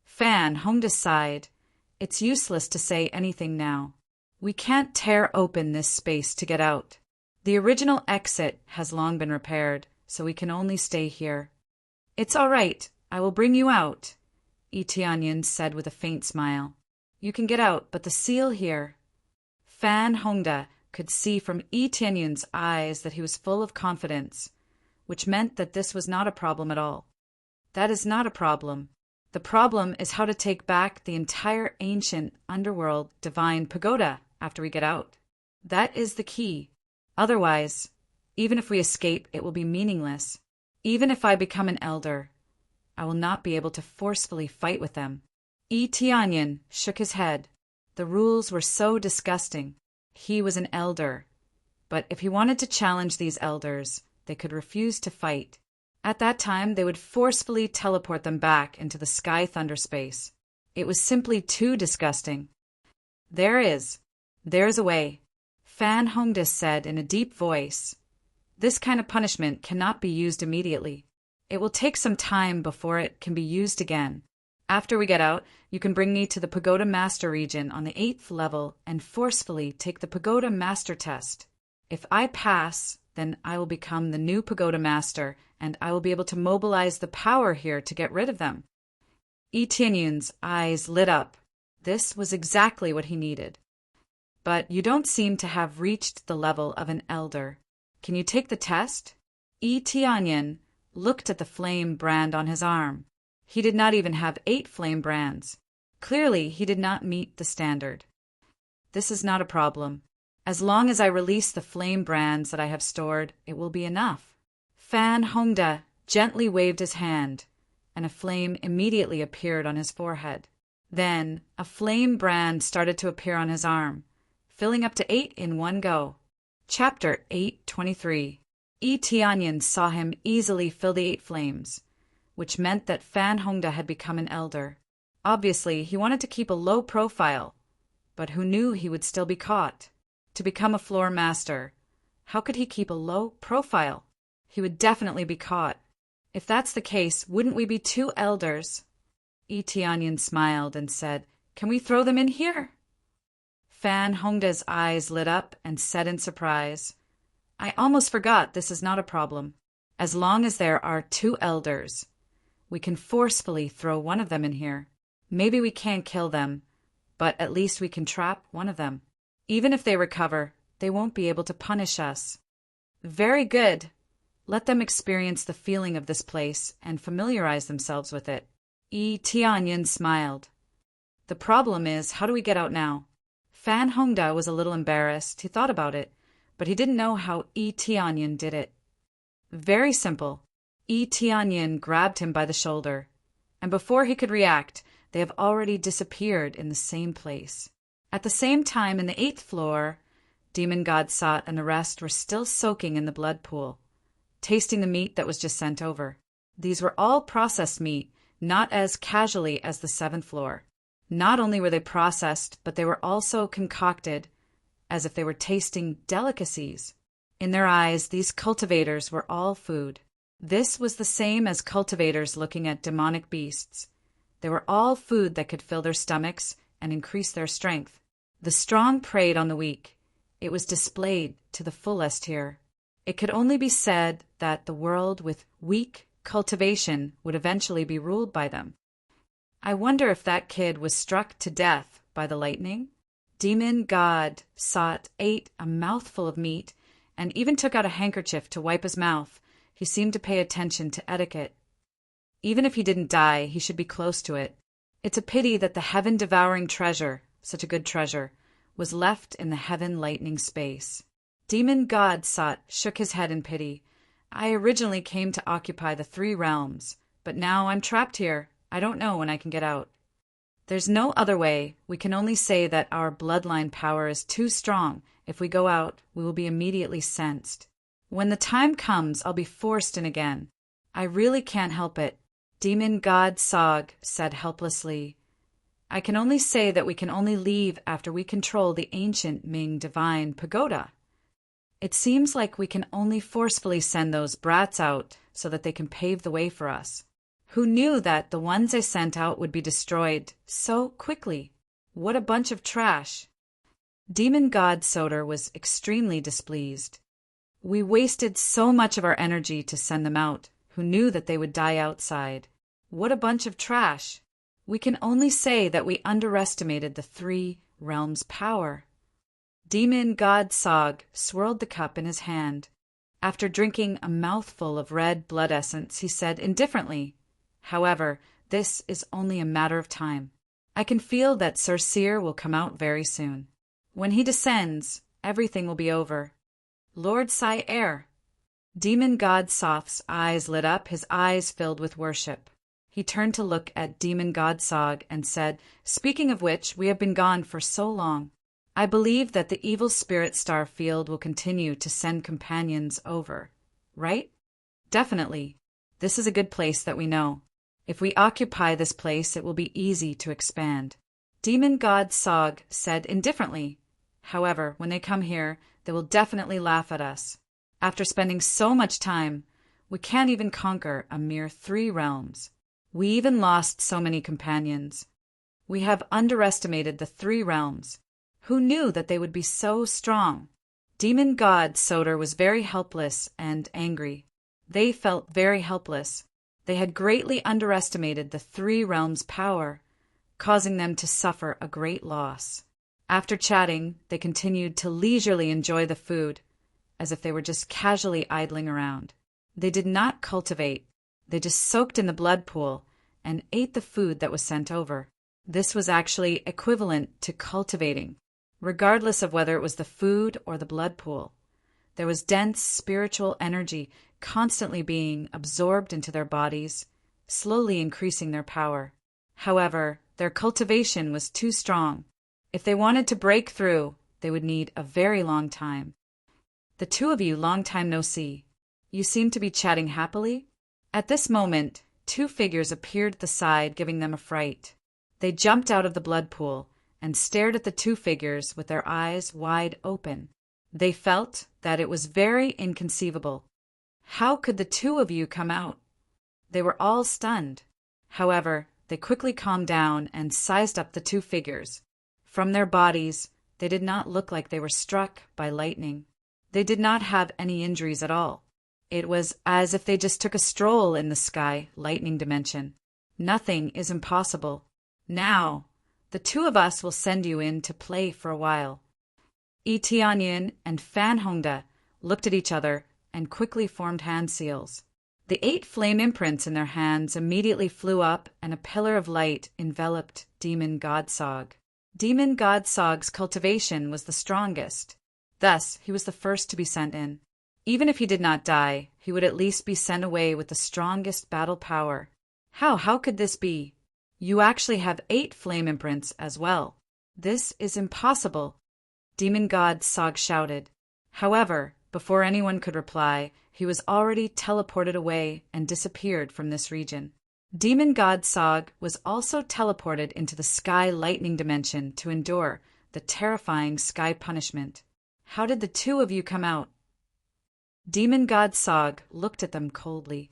Fan Hongda sighed. It's useless to say anything now. We can't tear open this space to get out. The original exit has long been repaired, so we can only stay here. It's all right. I will bring you out, Itianyan said with a faint smile. You can get out, but the seal here. Fan Hongda could see from Itianyan's eyes that he was full of confidence, which meant that this was not a problem at all. That is not a problem. The problem is how to take back the entire ancient underworld divine pagoda after we get out. That is the key. Otherwise, even if we escape, it will be meaningless. Even if I become an elder, I will not be able to forcefully fight with them. Tianyan shook his head. The rules were so disgusting. He was an elder, but if he wanted to challenge these elders, they could refuse to fight. At that time, they would forcefully teleport them back into the sky thunder space. It was simply too disgusting. There's a way, Fan Hongda said in a deep voice. This kind of punishment cannot be used immediately. It will take some time before it can be used again. After we get out, you can bring me to the Pagoda Master region on the 8th level and forcefully take the Pagoda Master test. If I pass, then I will become the new Pagoda Master, and I will be able to mobilize the power here to get rid of them. Etienne's eyes lit up. This was exactly what he needed. But you don't seem to have reached the level of an elder. Can you take the test? Etienne looked at the flame brand on his arm. He did not even have 8 flame brands. Clearly, he did not meet the standard. This is not a problem. As long as I release the flame brands that I have stored, it will be enough. Fan Hongda gently waved his hand, and a flame immediately appeared on his forehead. Then, a flame brand started to appear on his arm, filling up to 8 in one go. Chapter 823. Tianyan saw him easily fill the 8 flames, which meant that Fan Hongda had become an elder. Obviously, he wanted to keep a low profile, but who knew he would still be caught? To become a floor master, how could he keep a low profile? He would definitely be caught. If that's the case, wouldn't we be 2 elders? Itianyan smiled and said, Can we throw them in here? Fan Hongda's eyes lit up and said in surprise, I almost forgot this is not a problem. As long as there are 2 elders, we can forcefully throw one of them in here. Maybe we can't kill them, but at least we can trap one of them. Even if they recover, they won't be able to punish us. Very good. Let them experience the feeling of this place and familiarize themselves with it. Tianyan smiled. The problem is, how do we get out now? Fan Hongda was a little embarrassed. He thought about it, but he didn't know how Tianyan did it. Very simple. Tianyan grabbed him by the shoulder, and before he could react, they have already disappeared in the same place. At the same time, in the 8th floor, Demon God Sot and the rest were still soaking in the blood pool, tasting the meat that was just sent over. These were all processed meat, not as casually as the 7th floor. Not only were they processed, but they were also concocted as if they were tasting delicacies. In their eyes, these cultivators were all food. This was the same as cultivators looking at demonic beasts. They were all food that could fill their stomachs and increase their strength. The strong preyed on the weak. It was displayed to the fullest here. It could only be said that the world with weak cultivation would eventually be ruled by them. I wonder if that kid was struck to death by the lightning? Demon God Sot ate a mouthful of meat and even took out a handkerchief to wipe his mouth. He seemed to pay attention to etiquette. Even if he didn't die, he should be close to it. It's a pity that the heaven-devouring treasure, such a good treasure, was left in the heaven-lightning space. Demon God Sot shook his head in pity. I originally came to occupy the 3 realms, but now I'm trapped here. I don't know when I can get out. There's no other way. We can only say that our bloodline power is too strong. If we go out, we will be immediately sensed. When the time comes, I'll be forced in again. I really can't help it. Demon God Sog said helplessly. I can only say that we can only leave after we control the ancient Ming divine pagoda. It seems like we can only forcefully send those brats out so that they can pave the way for us. Who knew that the ones I sent out would be destroyed so quickly? What a bunch of trash. Demon God Soder was extremely displeased. We wasted so much of our energy to send them out. Who knew that they would die outside? What a bunch of trash. We can only say that we underestimated the three realms' power. Demon God Sog swirled the cup in his hand. After drinking a mouthful of red blood essence, he said indifferently, "However, this is only a matter of time. I can feel that Sir Seer will come out very soon. When he descends, everything will be over. Lord Sai Air." Demon God Soft's eyes lit up, his eyes filled with worship. He turned to look at Demon God Sog and said, "Speaking of which, we have been gone for so long. I believe that the evil spirit star field will continue to send companions over, right?" "Definitely. This is a good place that we know. If we occupy this place, it will be easy to expand." Demon God Sog said indifferently, "However, when they come here, they will definitely laugh at us. After spending so much time, we can't even conquer a mere 3 realms. We even lost so many companions. We have underestimated the 3 realms. Who knew that they would be so strong?" Demon God Soder was very helpless and angry. They felt very helpless. They had greatly underestimated the 3 realms' power, causing them to suffer a great loss. After chatting, they continued to leisurely enjoy the food, as if they were just casually idling around. They did not cultivate. They just soaked in the blood pool and ate the food that was sent over. This was actually equivalent to cultivating, regardless of whether it was the food or the blood pool. There was dense spiritual energy constantly being absorbed into their bodies, slowly increasing their power. However, their cultivation was too strong. If they wanted to break through, they would need a very long time. "The 2 of you, long time no see. You seem to be chatting happily?" At this moment, 2 figures appeared at the side, giving them a fright. They jumped out of the blood pool and stared at the 2 figures with their eyes wide open. They felt that it was very inconceivable. How could the 2 of you come out? They were all stunned. However, they quickly calmed down and sized up the 2 figures. From their bodies, they did not look like they were struck by lightning. They did not have any injuries at all. It was as if they just took a stroll in the sky lightning dimension. Nothing is impossible. Now, the 2 of us will send you in to play for a while. Tianyin and Fan Hongda looked at each other and quickly formed hand seals. The 8 flame imprints in their hands immediately flew up, and a pillar of light enveloped Demon God Sog. Demon God Sog's cultivation was the strongest. Thus, he was the first to be sent in. Even if he did not die, he would at least be sent away with the strongest battle power. How could this be? You actually have 8 flame imprints as well. This is impossible, Demon God Sog shouted. However, before anyone could reply, he was already teleported away and disappeared from this region. Demon God Sog was also teleported into the sky lightning dimension to endure the terrifying sky punishment. How did the 2 of you come out? Demon God Sog looked at them coldly.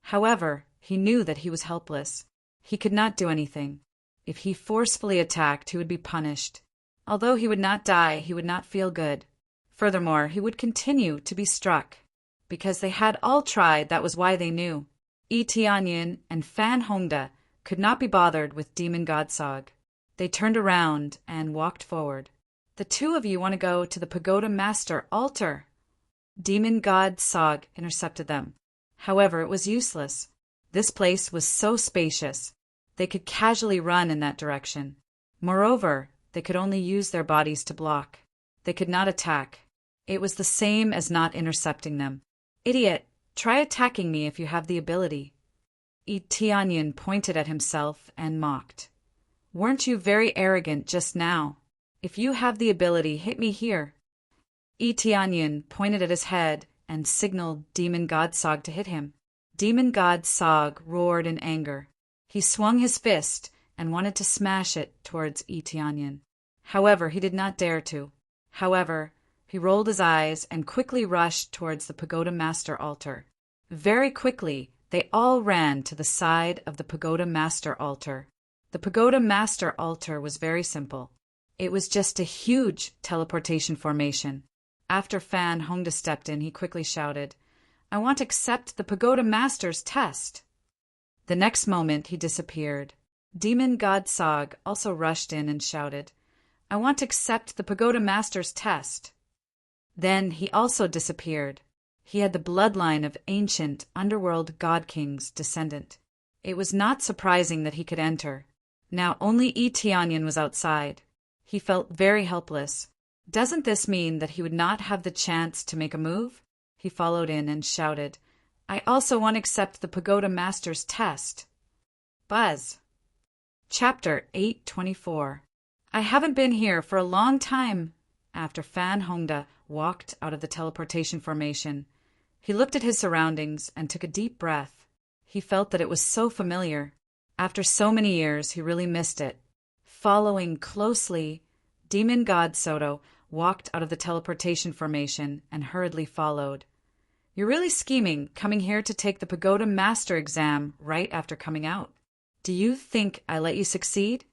However, he knew that he was helpless. He could not do anything. If he forcefully attacked, he would be punished. Although he would not die, he would not feel good. Furthermore, he would continue to be struck. Because they had all tried, that was why they knew. Tianyin and Fan Hongda could not be bothered with Demon God Sog. They turned around and walked forward. The 2 of you want to go to the Pagoda Master altar. Demon God Sog intercepted them. However, it was useless. This place was so spacious. They could casually run in that direction. Moreover, they could only use their bodies to block. They could not attack. It was the same as not intercepting them. Idiot, try attacking me if you have the ability. Tianyin pointed at himself and mocked. Weren't you very arrogant just now? If you have the ability, hit me here. Tianyin pointed at his head and signaled Demon God Sog to hit him. Demon God Sog roared in anger. He swung his fist, and wanted to smash it towards Tianyin. However, he did not dare to. However, he rolled his eyes and quickly rushed towards the Pagoda Master altar. Very quickly, they all ran to the side of the Pagoda Master altar. The Pagoda Master altar was very simple. It was just a huge teleportation formation. After Fan Hongda stepped in, he quickly shouted, "I want to accept the Pagoda Master's test." The next moment, he disappeared. Demon God Sog also rushed in and shouted, "I want to accept the Pagoda Master's test." Then he also disappeared. He had the bloodline of ancient underworld god king's descendant. It was not surprising that he could enter. Now only Tianyin was outside. He felt very helpless. Doesn't this mean that he would not have the chance to make a move? He followed in and shouted, "I also want to accept the Pagoda Master's test." Buzz. Chapter 824. I haven't been here for a long time. After Fan Hongda walked out of the teleportation formation, he looked at his surroundings and took a deep breath. He felt that it was so familiar. After so many years, he really missed it. Following closely, Demon God Soto walked out of the teleportation formation and hurriedly followed. "You're really scheming, coming here to take the Pagoda Master exam right after coming out. Do you think I let you succeed?"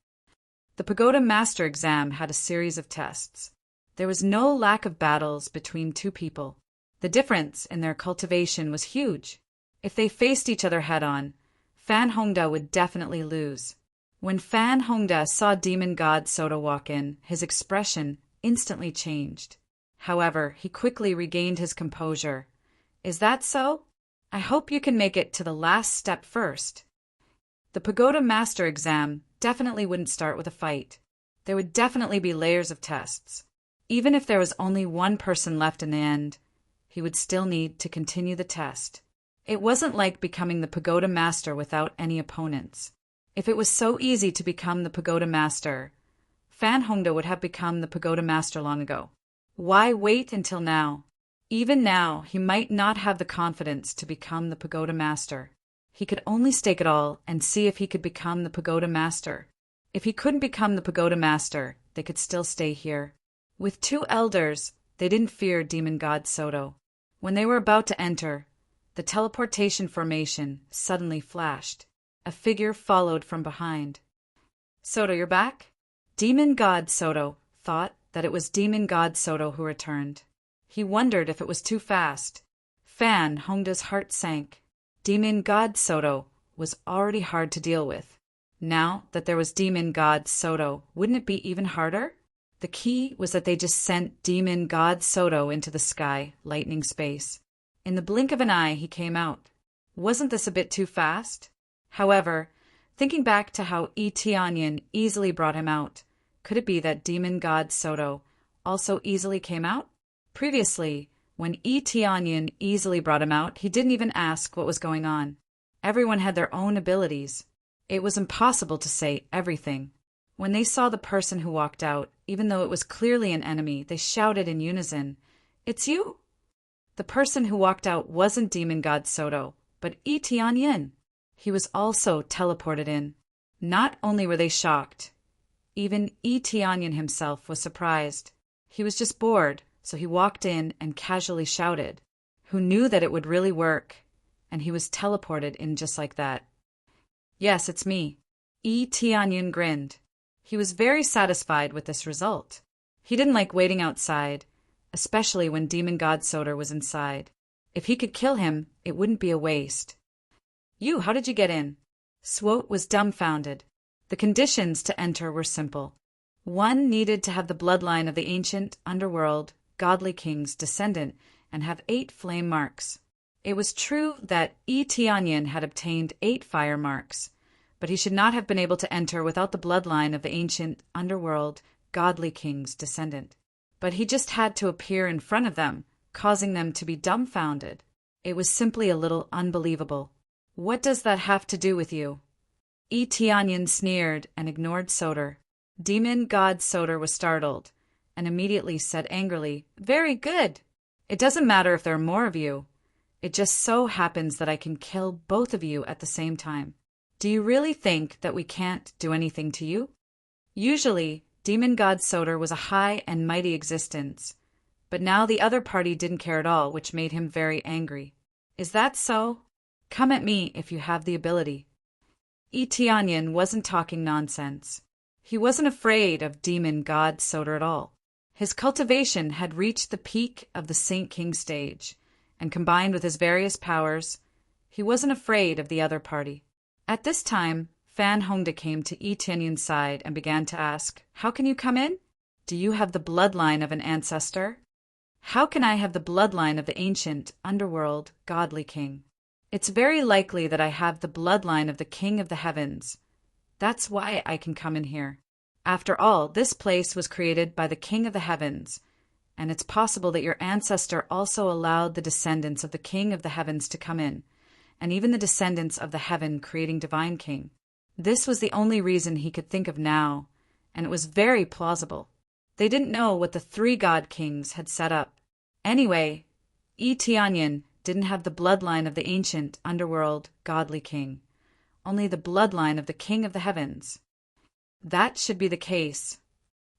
The Pagoda Master exam had a series of tests. There was no lack of battles between two people. The difference in their cultivation was huge. If they faced each other head-on, Fan Hongda would definitely lose. When Fan Hongda saw Demon God Soto walk in, his expression instantly changed. However, he quickly regained his composure. "Is that so? I hope you can make it to the last step first." The Pagoda Master exam definitely wouldn't start with a fight. There would definitely be layers of tests. Even if there was only one person left in the end, he would still need to continue the test. It wasn't like becoming the Pagoda Master without any opponents. If it was so easy to become the Pagoda Master, Fan Hongda would have become the Pagoda Master long ago. Why wait until now? Even now, he might not have the confidence to become the Pagoda Master. He could only stake it all and see if he could become the Pagoda Master. If he couldn't become the Pagoda Master, they could still stay here. With two elders, they didn't fear Demon God Soto. When they were about to enter, the teleportation formation suddenly flashed. A figure followed from behind. "Soto, you're back?" Demon God Soto thought that it was Demon God Soto who returned. He wondered if it was too fast. Fan Hongda's heart sank. Demon God Soto was already hard to deal with. Now that there was Demon God Soto, wouldn't it be even harder? The key was that they just sent Demon God Soto into the sky, lightning space. In the blink of an eye, he came out. Wasn't this a bit too fast? However, thinking back to how Tianyin easily brought him out, could it be that Demon God Soto also easily came out? Previously, when Tianyin easily brought him out, he didn't even ask what was going on. Everyone had their own abilities. It was impossible to say everything. When they saw the person who walked out, even though it was clearly an enemy, they shouted in unison, "It's you!" The person who walked out wasn't Demon God Soto, but Tianyin. He was also teleported in. Not only were they shocked, even Tianyin himself was surprised. He was just bored, so he walked in and casually shouted. Who knew that it would really work? And he was teleported in just like that. "Yes, it's me." Tianyin grinned. He was very satisfied with this result. He didn't like waiting outside, especially when Demon God Soto was inside. If he could kill him, it wouldn't be a waste. "You, how did you get in?" Swote was dumbfounded. The conditions to enter were simple. One needed to have the bloodline of the ancient underworld godly king's descendant and have 8 flame marks. It was true that Tianyin had obtained 8 fire marks, but he should not have been able to enter without the bloodline of the ancient underworld godly king's descendant. But he just had to appear in front of them, causing them to be dumbfounded. It was simply a little unbelievable. "What does that have to do with you?" Tianyin sneered and ignored Soter. Demon God Soter was startled and immediately said angrily, "Very good. It doesn't matter if there are more of you. It just so happens that I can kill both of you at the same time." Do you really think that we can't do anything to you? Usually, demon god Soter was a high and mighty existence, but now the other party didn't care at all, which made him very angry. Is that so? Come at me if you have the ability. Etianyan wasn't talking nonsense. He wasn't afraid of demon god Soter at all. His cultivation had reached the peak of the Saint King stage, and combined with his various powers, he wasn't afraid of the other party. At this time, Fan Hongda came to Etianyan's side and began to ask, "How can you come in? Do you have the bloodline of an ancestor?" "How can I have the bloodline of the ancient, underworld, godly king? It's very likely that I have the bloodline of the king of the heavens. That's why I can come in here. After all, this place was created by the king of the heavens, and it's possible that your ancestor also allowed the descendants of the king of the heavens to come in, and even the descendants of the heaven-creating divine king." This was the only reason he could think of now, and it was very plausible. They didn't know what the three god kings had set up. Anyway, Etianyan didn't have the bloodline of the ancient, underworld, godly king, only the bloodline of the king of the heavens. That should be the case.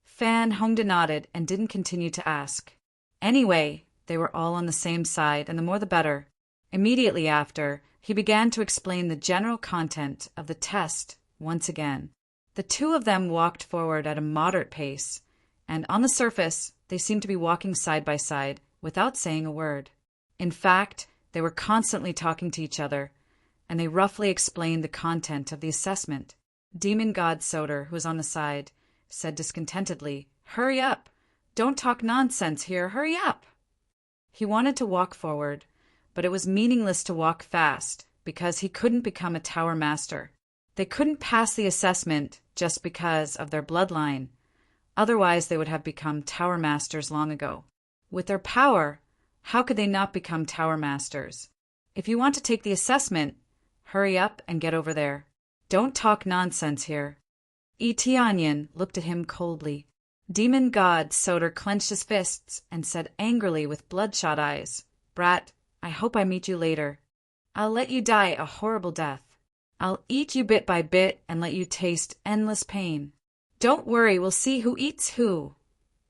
Fan Hongda nodded and didn't continue to ask. Anyway, they were all on the same side, and the more the better. Immediately after, he began to explain the general content of the test once again. The two of them walked forward at a moderate pace, and on the surface, they seemed to be walking side by side, without saying a word. In fact, they were constantly talking to each other, and they roughly explained the content of the assessment. Demon god Soter, who was on the side, said discontentedly, "Hurry up! Don't talk nonsense here, hurry up!" He wanted to walk forward, but it was meaningless to walk fast, because he couldn't become a tower master. They couldn't pass the assessment just because of their bloodline. Otherwise, they would have become tower masters long ago. With their power, how could they not become tower masters? If you want to take the assessment, hurry up and get over there. Don't talk nonsense here. Etianyan looked at him coldly. Demon god Soter clenched his fists and said angrily with bloodshot eyes, "Brat, I hope I meet you later. I'll let you die a horrible death. I'll eat you bit by bit and let you taste endless pain." "Don't worry, we'll see who eats who,"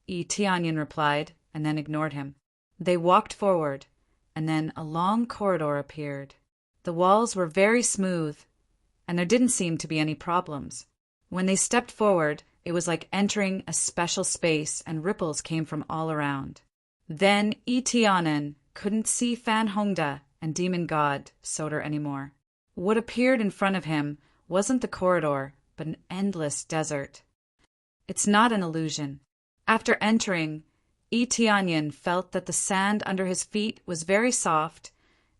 Etianyan replied, and then ignored him. They walked forward, and then a long corridor appeared. The walls were very smooth, and there didn't seem to be any problems. When they stepped forward, it was like entering a special space, and ripples came from all around. Then Etianyan couldn't see Fan Hongda and demon god Soter anymore. What appeared in front of him wasn't the corridor, but an endless desert. It's not an illusion. After entering, Etianyan felt that the sand under his feet was very soft,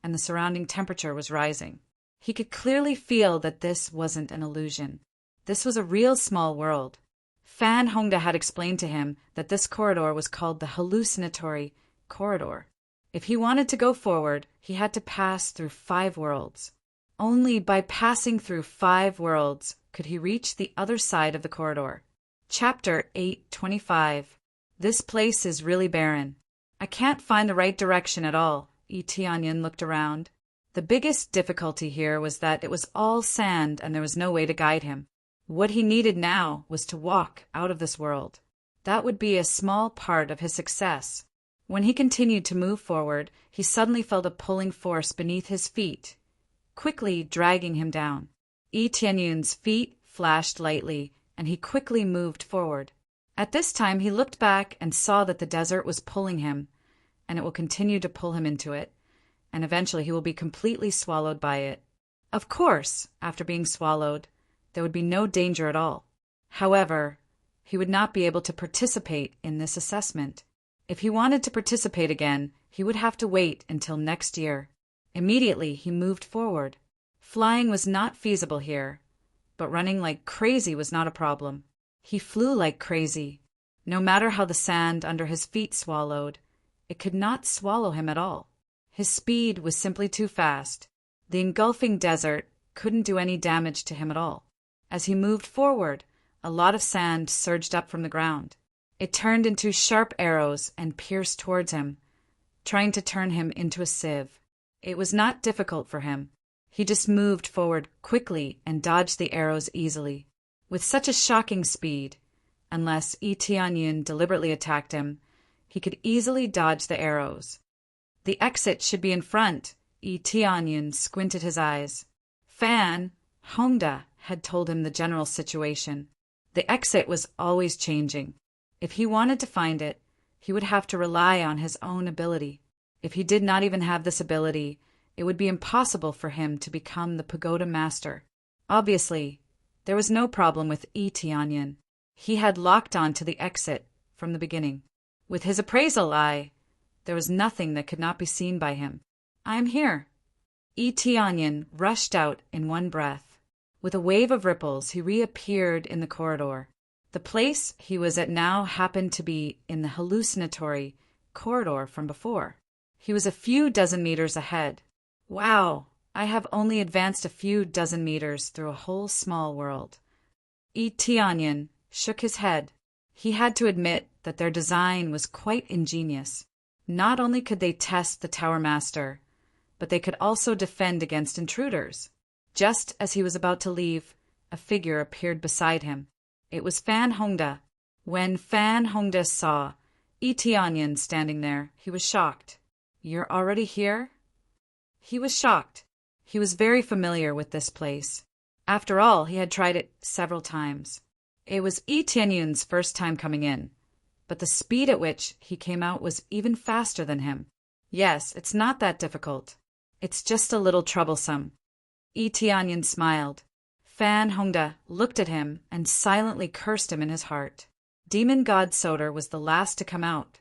and the surrounding temperature was rising. He could clearly feel that this wasn't an illusion. This was a real small world. Fan Hongda had explained to him that this corridor was called the hallucinatory corridor. If he wanted to go forward, he had to pass through 5 worlds. Only by passing through 5 worlds could he reach the other side of the corridor. Chapter 8:25. This place is really barren. I can't find the right direction at all. Etianyan looked around. The biggest difficulty here was that it was all sand and there was no way to guide him. What he needed now was to walk out of this world. That would be a small part of his success. When he continued to move forward, he suddenly felt a pulling force beneath his feet, quickly dragging him down. Etianyan's feet flashed lightly, and he quickly moved forward. At this time, he looked back and saw that the desert was pulling him, and it will continue to pull him into it, and eventually he will be completely swallowed by it. Of course, after being swallowed, there would be no danger at all. However, he would not be able to participate in this assessment. If he wanted to participate again, he would have to wait until next year. Immediately, he moved forward. Flying was not feasible here, but running like crazy was not a problem. He flew like crazy. No matter how the sand under his feet swallowed, it could not swallow him at all. His speed was simply too fast. The engulfing desert couldn't do any damage to him at all. As he moved forward, a lot of sand surged up from the ground. It turned into sharp arrows and pierced towards him, trying to turn him into a sieve. It was not difficult for him. He just moved forward quickly and dodged the arrows easily. With such a shocking speed, unless Tianyun deliberately attacked him, he could easily dodge the arrows. The exit should be in front. Tianyun squinted his eyes. Fan Hongda had told him the general situation. The exit was always changing. If he wanted to find it, he would have to rely on his own ability. If he did not even have this ability, it would be impossible for him to become the pagoda master. Obviously, there was no problem with Tianyun. He had locked on to the exit from the beginning. With his appraisal eye, there was nothing that could not be seen by him. I am here. Tianyun rushed out in one breath. With a wave of ripples, he reappeared in the corridor. The place he was at now happened to be in the hallucinatory corridor from before. He was a few dozen meters ahead. Wow, I have only advanced a few dozen meters through a whole small world. Tianyun shook his head. He had to admit that their design was quite ingenious. Not only could they test the Tower Master, but they could also defend against intruders. Just as he was about to leave, a figure appeared beside him. It was Fan Hongda. When Fan Hongda saw Tianyun standing there, he was shocked. You're already here? He was shocked. He was very familiar with this place. After all, he had tried it several times. It was Tianyun's first time coming in, but the speed at which he came out was even faster than him. Yes, it's not that difficult. It's just a little troublesome. Tianyun smiled. Fan Hongda looked at him and silently cursed him in his heart. Demon God Soder was the last to come out.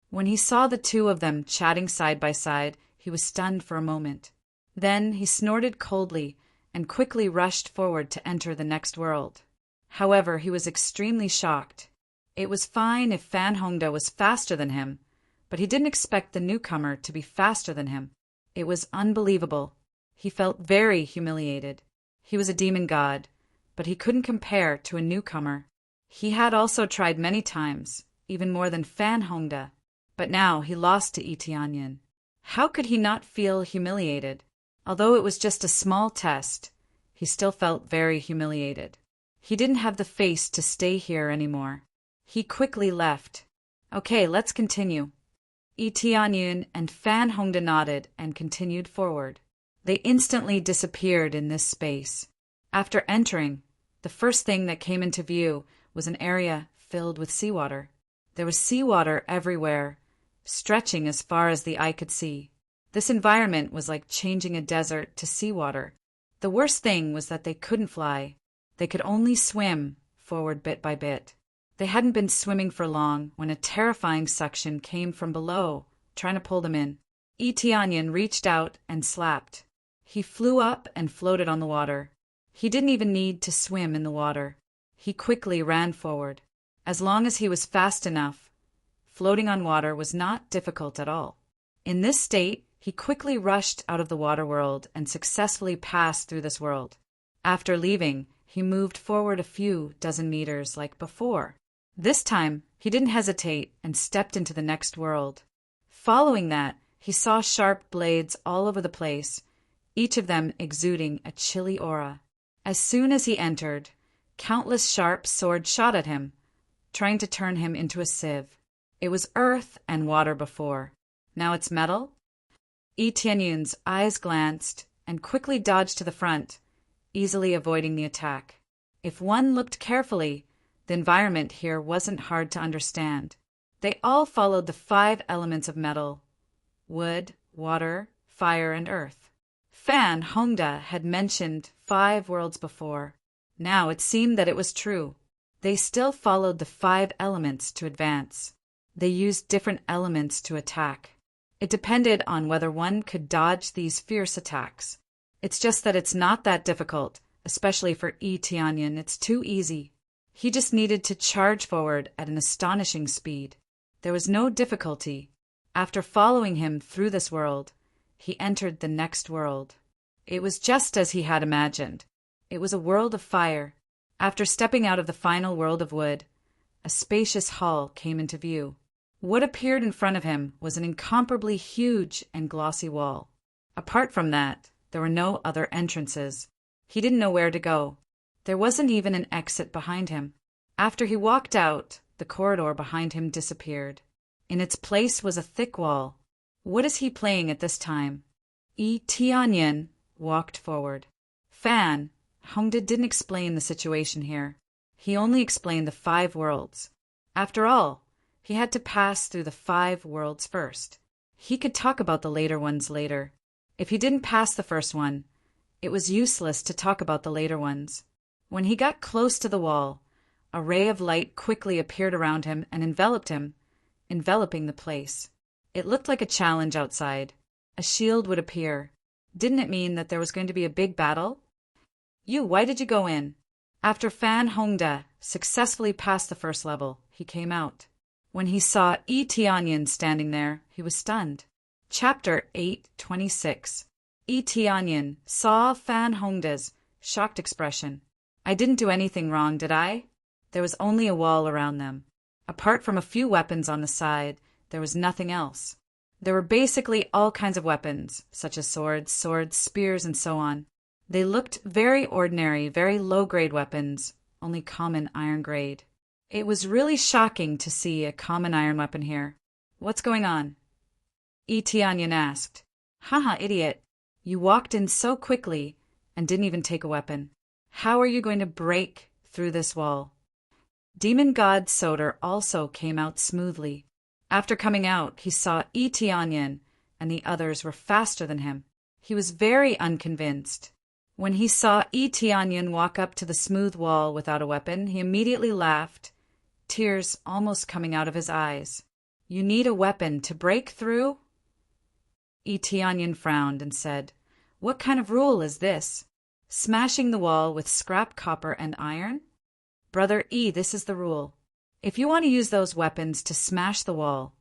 When he saw the two of them chatting side by side, he was stunned for a moment. Then he snorted coldly and quickly rushed forward to enter the next world. However, he was extremely shocked. It was fine if Fan Hongda was faster than him, but he didn't expect the newcomer to be faster than him. It was unbelievable. He felt very humiliated. He was a demon god, but he couldn't compare to a newcomer. He had also tried many times, even more than Fan Hongda, but now he lost to Tianyun. How could he not feel humiliated? Although it was just a small test, he still felt very humiliated. He didn't have the face to stay here anymore. He quickly left. Okay, let's continue. Tianyun and Fan Hongda nodded and continued forward. They instantly disappeared in this space. After entering, the first thing that came into view was an area filled with seawater. There was seawater everywhere, stretching as far as the eye could see. This environment was like changing a desert to seawater. The worst thing was that they couldn't fly. They could only swim forward bit by bit. They hadn't been swimming for long when a terrifying suction came from below, trying to pull them in. Tianyun reached out and slapped. He flew up and floated on the water. He didn't even need to swim in the water. He quickly ran forward. As long as he was fast enough, floating on water was not difficult at all. In this state, he quickly rushed out of the water world and successfully passed through this world. After leaving, he moved forward a few dozen meters like before. This time, he didn't hesitate and stepped into the next world. Following that, he saw sharp blades all over the place, each of them exuding a chilly aura. As soon as he entered, countless sharp swords shot at him, trying to turn him into a sieve. It was earth and water before. Now it's metal? Tianyun's eyes glanced and quickly dodged to the front, easily avoiding the attack. If one looked carefully, the environment here wasn't hard to understand. They all followed the 5 elements of metal: wood, water, fire, and earth. Fan Hongda had mentioned 5 worlds before. Now it seemed that it was true. They still followed the 5 elements to advance. They used different elements to attack. It depended on whether one could dodge these fierce attacks. It's just that it's not that difficult, especially for Tianyun. It's too easy. He just needed to charge forward at an astonishing speed. There was no difficulty. After following him through this world, he entered the next world. It was just as he had imagined. It was a world of fire. After stepping out of the final world of wood, a spacious hall came into view. What appeared in front of him was an incomparably huge and glossy wall. Apart from that, There were no other entrances. He didn't know where to go. There wasn't even an exit behind him. After he walked out, the corridor behind him disappeared. In its place was a thick wall. What is he playing at this time? Tianyin walked forward. Fan Hongda didn't explain the situation here. He only explained the 5 worlds. After all, he had to pass through the 5 worlds first. He could talk about the later ones later. If he didn't pass the first one, it was useless to talk about the later ones. When he got close to the wall, a ray of light quickly appeared around him and enveloped him, enveloping the place. It looked like a challenge outside. A shield would appear. Didn't it mean that there was going to be a big battle? Why did you go in? After Fan Hongda successfully passed the first level, he came out. When he saw Tianyin standing there, he was stunned. Chapter 8:26. Tianyin saw Fan Hongda's shocked expression. I didn't do anything wrong, did I? There was only a wall around them. Apart from a few weapons on the side, there was nothing else. There were basically all kinds of weapons, such as swords, spears, and so on. They looked very ordinary, very low-grade weapons, only common iron grade. It was really shocking to see a common iron weapon here. What's going on? Tianyin asked. Haha, idiot. You walked in so quickly and didn't even take a weapon. How are you going to break through this wall? Demon God Soder also came out smoothly. After coming out, he saw Tianyin and the others were faster than him. He was very unconvinced. When he saw Tianyin walk up to the smooth wall without a weapon, he immediately laughed, tears almost coming out of his eyes. You need a weapon to break through? Tianyin frowned and said, What kind of rule is this? Smashing the wall with scrap copper and iron? Brother this is the rule. If you want to use those weapons to smash the wall,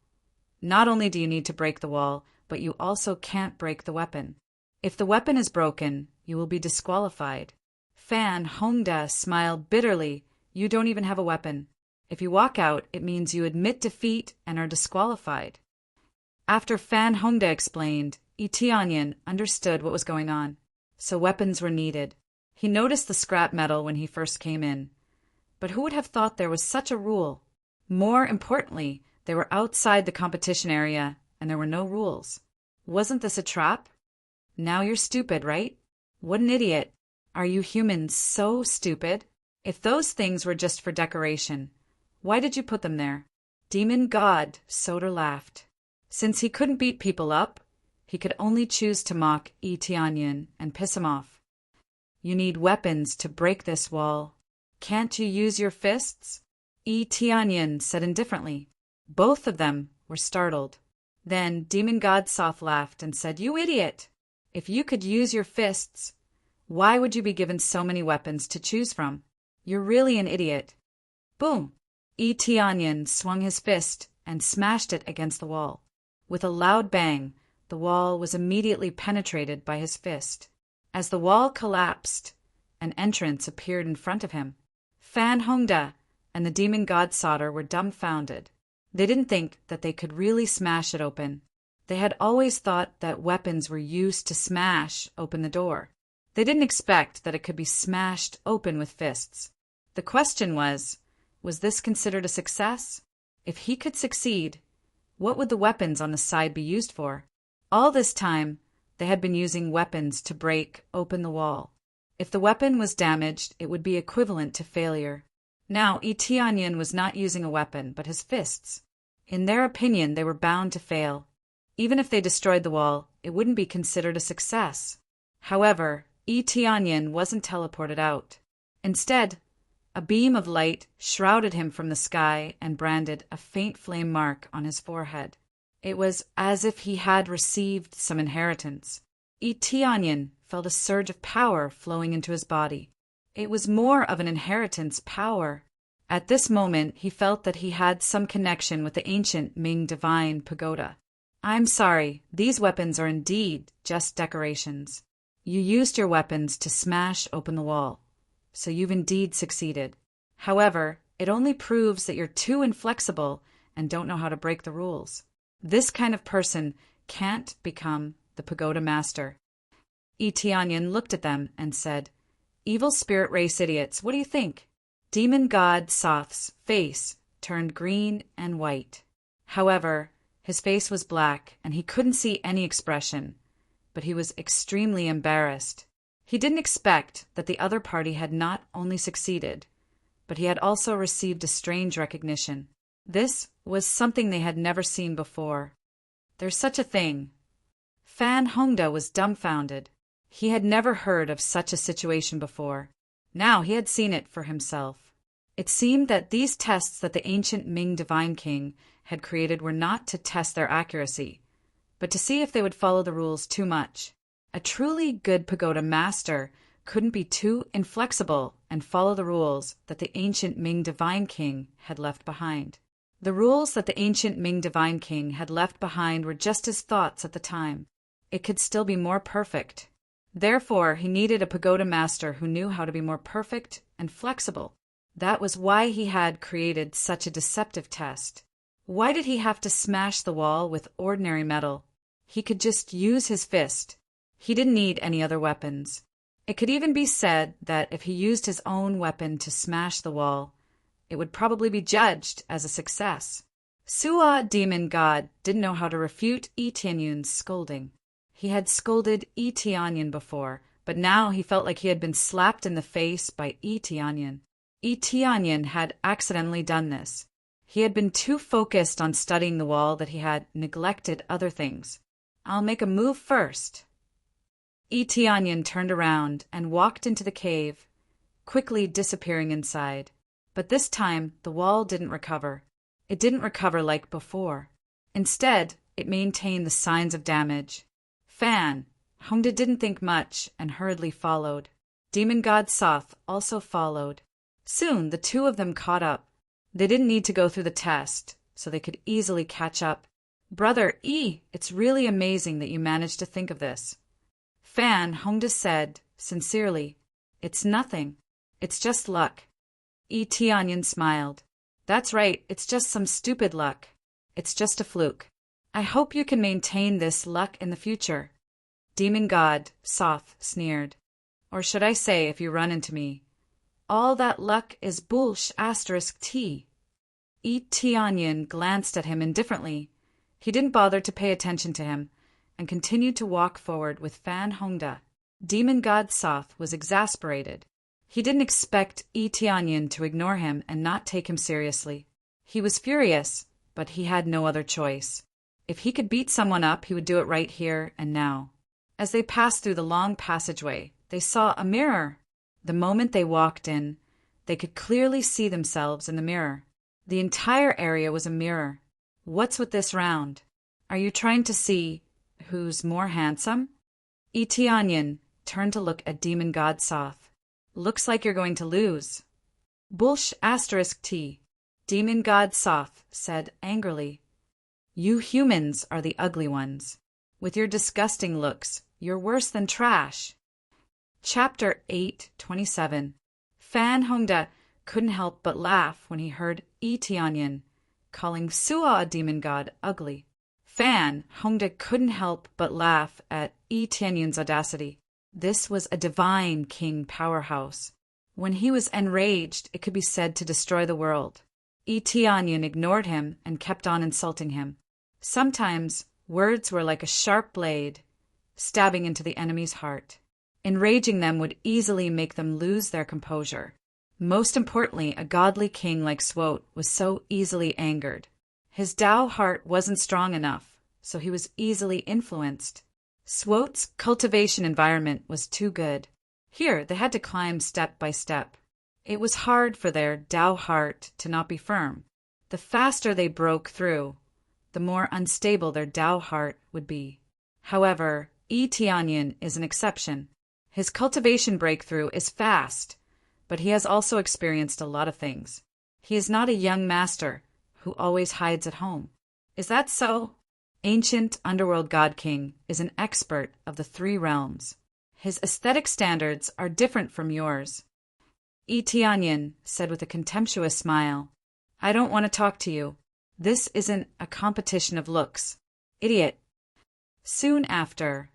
not only do you need to break the wall, but you also can't break the weapon. If the weapon is broken, you will be disqualified. Fan Hongda smiled bitterly. You don't even have a weapon. If you walk out, it means you admit defeat and are disqualified. After Fan Hongda explained, Tianyin understood what was going on. So weapons were needed. He noticed the scrap metal when he first came in. But who would have thought there was such a rule? More importantly, they were outside the competition area, and there were no rules. Wasn't this a trap? Now you're stupid, right? What an idiot. Are you humans so stupid? If those things were just for decoration, why did you put them there? Demon God Soder laughed. Since he couldn't beat people up, he could only choose to mock Tianyin and piss him off. You need weapons to break this wall. Can't you use your fists? Tianyin said indifferently. Both of them were startled. Then Demon God soft laughed and said, You idiot! If you could use your fists, why would you be given so many weapons to choose from? You're really an idiot. Boom! Tianyin swung his fist and smashed it against the wall. With a loud bang, the wall was immediately penetrated by his fist. As the wall collapsed, an entrance appeared in front of him. Fan Hongda and the Demon God Soder were dumbfounded. They didn't think that they could really smash it open. They had always thought that weapons were used to smash open the door. They didn't expect that it could be smashed open with fists. The question was this considered a success? If he could succeed, what would the weapons on the side be used for? All this time, they had been using weapons to break open the wall. If the weapon was damaged, it would be equivalent to failure. Now, Tianyin was not using a weapon, but his fists. In their opinion, they were bound to fail. Even if they destroyed the wall, it wouldn't be considered a success. However, Tianyin wasn't teleported out. Instead, a beam of light shrouded him from the sky and branded a faint flame mark on his forehead. It was as if he had received some inheritance. Tianyin felt a surge of power flowing into his body. It was more of an inheritance power. At this moment, he felt that he had some connection with the ancient Ming divine pagoda. I'm sorry, these weapons are indeed just decorations. You used your weapons to smash open the wall, so you've indeed succeeded. However, it only proves that you're too inflexible and don't know how to break the rules. This kind of person can't become the pagoda master. Eteonian looked at them and said, "Evil spirit race idiots, what do you think?" Demon god Soth's face turned green and white. However, his face was black and he couldn't see any expression, but he was extremely embarrassed. He didn't expect that the other party had not only succeeded, but he had also received a strange recognition. This was something they had never seen before. There's such a thing. Fan Hongda was dumbfounded. He had never heard of such a situation before. Now he had seen it for himself. It seemed that these tests that the ancient Ming Divine King had created were not to test their accuracy, but to see if they would follow the rules too much. A truly good pagoda master couldn't be too inflexible and follow the rules that the ancient Ming Divine King had left behind. The rules that the ancient Ming Divine King had left behind were just his thoughts at the time. It could still be more perfect. Therefore, he needed a pagoda master who knew how to be more perfect and flexible. That was why he had created such a deceptive test. Why did he have to smash the wall with ordinary metal? He could just use his fist. He didn't need any other weapons. It could even be said that if he used his own weapon to smash the wall, it would probably be judged as a success. Su'a demon god didn't know how to refute Eteonyan's scolding. He had scolded Eteonyan before, but now he felt like he had been slapped in the face by Eteonyan. Eteonyan had accidentally done this. He had been too focused on studying the wall that he had neglected other things. "I'll make a move first." Eteonyan turned around and walked into the cave, quickly disappearing inside. But this time, the wall didn't recover. It didn't recover like before. Instead, it maintained the signs of damage. Fan Hongda didn't think much and hurriedly followed. Demon god Soth also followed. Soon, the two of them caught up. They didn't need to go through the test, so they could easily catch up. "Brother it's really amazing that you managed to think of this." Fan Hongda said, sincerely, "It's nothing. It's just luck." Eteonyan smiled. "That's right, it's just some stupid luck. It's just a fluke. I hope you can maintain this luck in the future." Demon god Soth sneered. "Or should I say, if you run into me, all that luck is bullsh**. Eteonyan glanced at him indifferently. He didn't bother to pay attention to him, and continued to walk forward with Fan Hongda. Demon god Soth was exasperated. He didn't expect Eteonyan to ignore him and not take him seriously. He was furious, but he had no other choice. If he could beat someone up, he would do it right here and now. As they passed through the long passageway, they saw a mirror. The moment they walked in, they could clearly see themselves in the mirror. The entire area was a mirror. "What's with this round? Are you trying to see who's more handsome?" Eteonyan turned to look at demon god Soth. "Looks like you're going to lose." "Bullsh**. Demon god Soth said angrily. "You humans are the ugly ones. With your disgusting looks, you're worse than trash." Chapter 8:27. Fan Hongda couldn't help but laugh when he heard Eteonyan calling Su'a demon god ugly. Fan Hongda couldn't help but laugh at Eteonyan's audacity. This was a divine king powerhouse. When he was enraged, it could be said to destroy the world. Eteonyan ignored him and kept on insulting him. Sometimes words were like a sharp blade, stabbing into the enemy's heart. Enraging them would easily make them lose their composure. Most importantly, a godly king like Swote was so easily angered. His Tao heart wasn't strong enough, so he was easily influenced. Swote's cultivation environment was too good. Here, they had to climb step by step. It was hard for their Tao heart to not be firm. The faster they broke through, the more unstable their Tao heart would be. However, Eteonyan is an exception. His cultivation breakthrough is fast, but he has also experienced a lot of things. He is not a young master who always hides at home. Is that so? Ancient Underworld God King is an expert of the 3 realms. His aesthetic standards are different from yours. Eteonyan said with a contemptuous smile, "I don't want to talk to you. This isn't a competition of looks. Idiot." Soon after,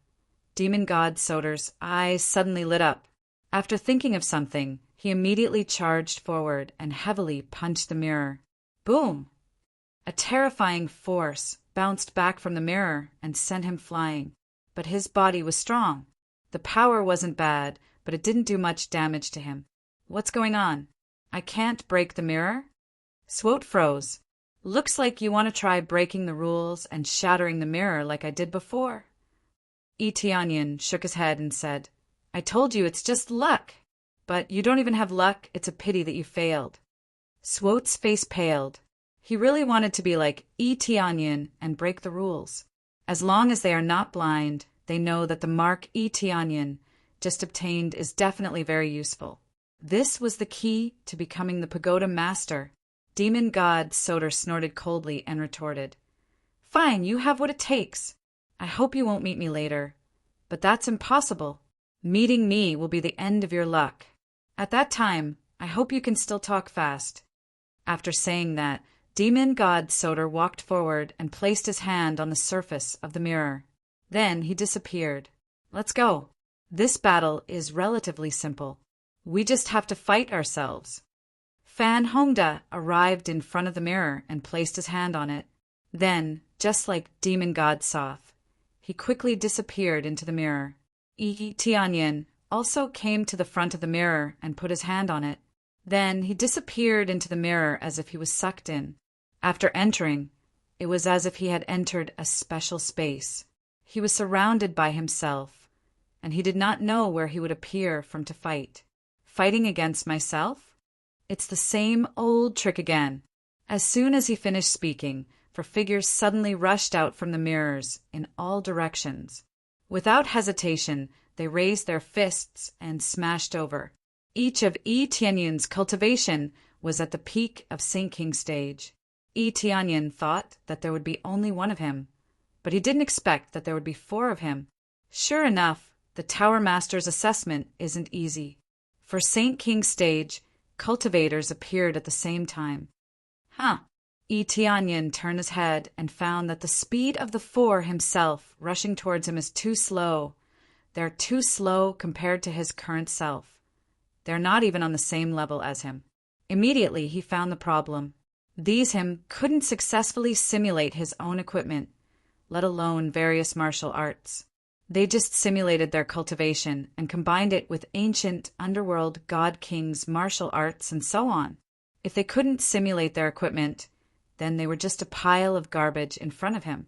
Demon God Soder's eyes suddenly lit up. After thinking of something, he immediately charged forward and heavily punched the mirror. Boom! A terrifying force bounced back from the mirror and sent him flying. But his body was strong. The power wasn't bad, but it didn't do much damage to him. What's going on? I can't break the mirror? Swote froze. Looks like you want to try breaking the rules and shattering the mirror like I did before. Eteonian shook his head and said, I told you it's just luck. But you don't even have luck, it's a pity that you failed. Swote's face paled. He really wanted to be like Eteonian and break the rules. As long as they are not blind, they know that the mark Eteonian just obtained is definitely very useful. This was the key to becoming the pagoda master. Demon God Soder snorted coldly and retorted, Fine, you have what it takes. I hope you won't meet me later. But that's impossible. Meeting me will be the end of your luck. At that time, I hope you can still talk fast. After saying that, Demon God Soder walked forward and placed his hand on the surface of the mirror. Then he disappeared. Let's go. This battle is relatively simple. We just have to fight ourselves. Fan Hongda arrived in front of the mirror and placed his hand on it. Then, just like Demon God Soth, he quickly disappeared into the mirror. Tianyin also came to the front of the mirror and put his hand on it. Then he disappeared into the mirror as if he was sucked in. After entering, it was as if he had entered a special space. He was surrounded by himself, and he did not know where he would appear from to fight. Fighting against myself? It's the same old trick again. As soon as he finished speaking, for figures suddenly rushed out from the mirrors in all directions. Without hesitation, they raised their fists and smashed over. Each of Tianyin's cultivation was at the peak of Saint King stage. Tianyin thought that there would be only one of him, but he didn't expect that there would be 4 of him. Sure enough, the Tower Master's assessment isn't easy. For Saint King stage, cultivators appeared at the same time. Tianyin turned his head and found that the speed of the 4 himself rushing towards him is too slow. They're too slow compared to his current self. They're not even on the same level as him. Immediately he found the problem. These him couldn't successfully simulate his own equipment, let alone various martial arts. They just simulated their cultivation and combined it with ancient underworld god kings' martial arts and so on. If they couldn't simulate their equipment, then they were just a pile of garbage in front of him.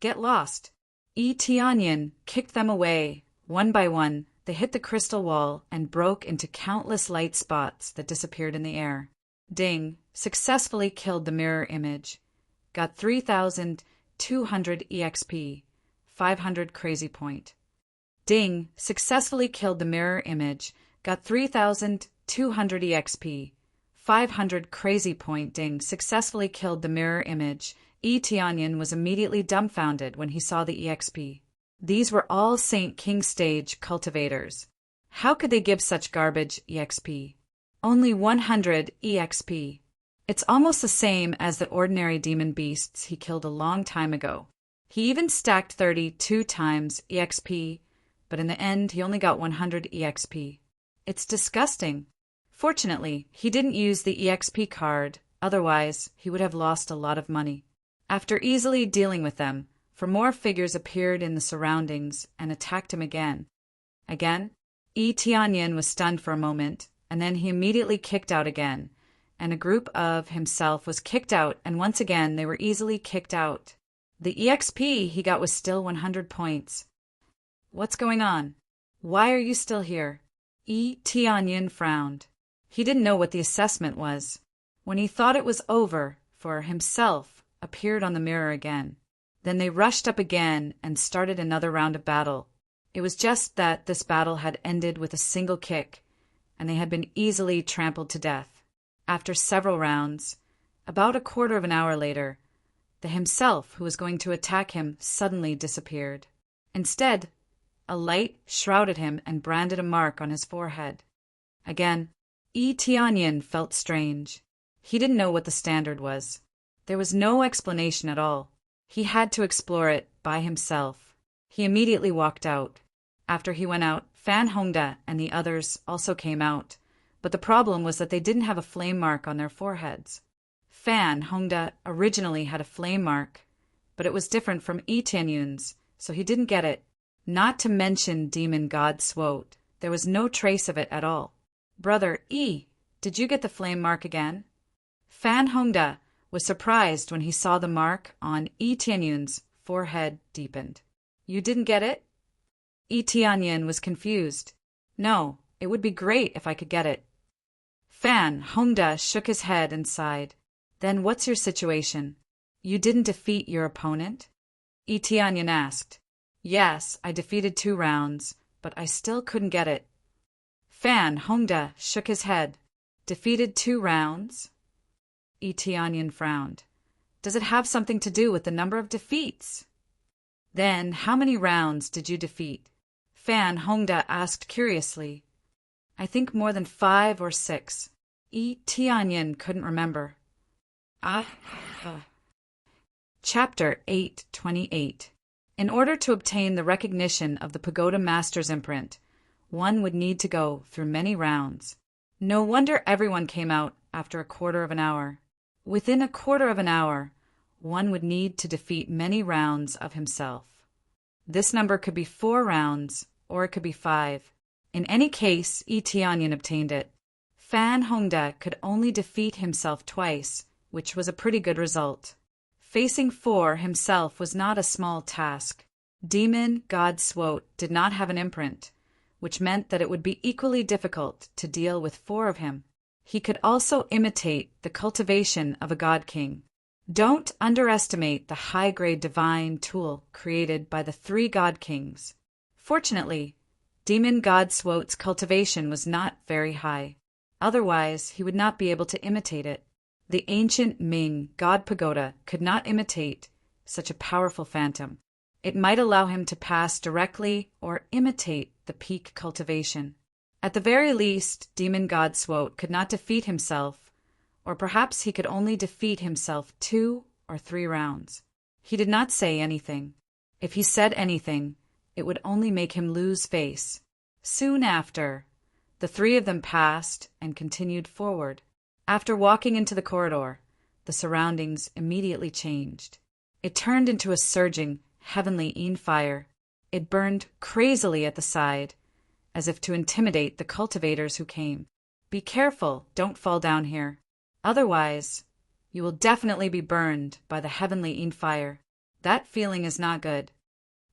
Get lost. Tianyin kicked them away. One by one, they hit the crystal wall and broke into countless light spots that disappeared in the air. Ding successfully killed the mirror image. Got 3,200 EXP. 500 crazy point. Ding successfully killed the mirror image. Got 3,200 EXP. 500 crazy point. Ding successfully killed the mirror image. Tianyin was immediately dumbfounded when he saw the EXP. These were all Saint King stage cultivators. How could they give such garbage EXP? Only 100 EXP. It's almost the same as the ordinary demon beasts he killed a long time ago. He even stacked 32 times EXP, but in the end he only got 100 EXP. It's disgusting. Fortunately, he didn't use the EXP card, otherwise he would have lost a lot of money. After easily dealing with them, 4 more figures appeared in the surroundings and attacked him again. Tianyin was stunned for a moment, and then he immediately kicked out again, and a group of himself was kicked out, and once again they were easily kicked out. The EXP he got was still 100 points. What's going on? Why are you still here? Tianyin frowned. He didn't know what the assessment was. When he thought it was over, for himself appeared on the mirror again. Then they rushed up again and started another round of battle. It was just that this battle had ended with a single kick, and they had been easily trampled to death. After several rounds, about a quarter of an hour later, the himself who was going to attack him suddenly disappeared. Instead, a light shrouded him and branded a mark on his forehead. Again, Tianyin felt strange. He didn't know what the standard was. There was no explanation at all. He had to explore it by himself. He immediately walked out. After he went out, Fan Hongda and the others also came out, but the problem was that they didn't have a flame mark on their foreheads. Fan Hongda originally had a flame mark, but it was different from Yi Tianyun's, so he didn't get it. Not to mention Demon God Swote, there was no trace of it at all. Brother Yi, did you get the flame mark again? Fan Hongda was surprised when he saw the mark on Yi Tianyun's forehead deepened. You didn't get it? Yi Tianyun was confused. No, it would be great if I could get it. Fan Hongda shook his head and sighed. Then what's your situation? You didn't defeat your opponent? Yi Tianyun asked. Yes, I defeated 2 rounds, but I still couldn't get it. Fan Hongda shook his head. Defeated 2 rounds? Yi Tianyun frowned. Does it have something to do with the number of defeats? Then, how many rounds did you defeat? Fan Hongda asked curiously. I think more than 5 or 6. Yi Tianyun couldn't remember. Chapter 828. In order to obtain the recognition of the Pagoda Master's imprint, one would need to go through many rounds. No wonder everyone came out after a quarter of an hour. Within a quarter of an hour, one would need to defeat many rounds of himself. This number could be 4 rounds, or it could be 5. In any case, Yi Tianyun obtained it. Fan Hongda could only defeat himself twice, which was a pretty good result. Facing 4 himself was not a small task. Demon God Swote did not have an imprint, which meant that it would be equally difficult to deal with 4 of him. He could also imitate the cultivation of a God King. Don't underestimate the high-grade divine tool created by the 3 God Kings. Fortunately, Demon God Swote's cultivation was not very high. Otherwise, he would not be able to imitate it. The ancient Ming God Pagoda could not imitate such a powerful phantom. It might allow him to pass directly or imitate the peak cultivation. At the very least, Demon God Swote could not defeat himself, or perhaps he could only defeat himself 2 or 3 rounds. He did not say anything. If he said anything, it would only make him lose face. Soon after, the 3 of them passed and continued forward. After walking into the corridor, the surroundings immediately changed. It turned into a surging, heavenly Yin fire. It burned crazily at the side, as if to intimidate the cultivators who came. Be careful, don't fall down here. Otherwise, you will definitely be burned by the heavenly Yin fire. That feeling is not good.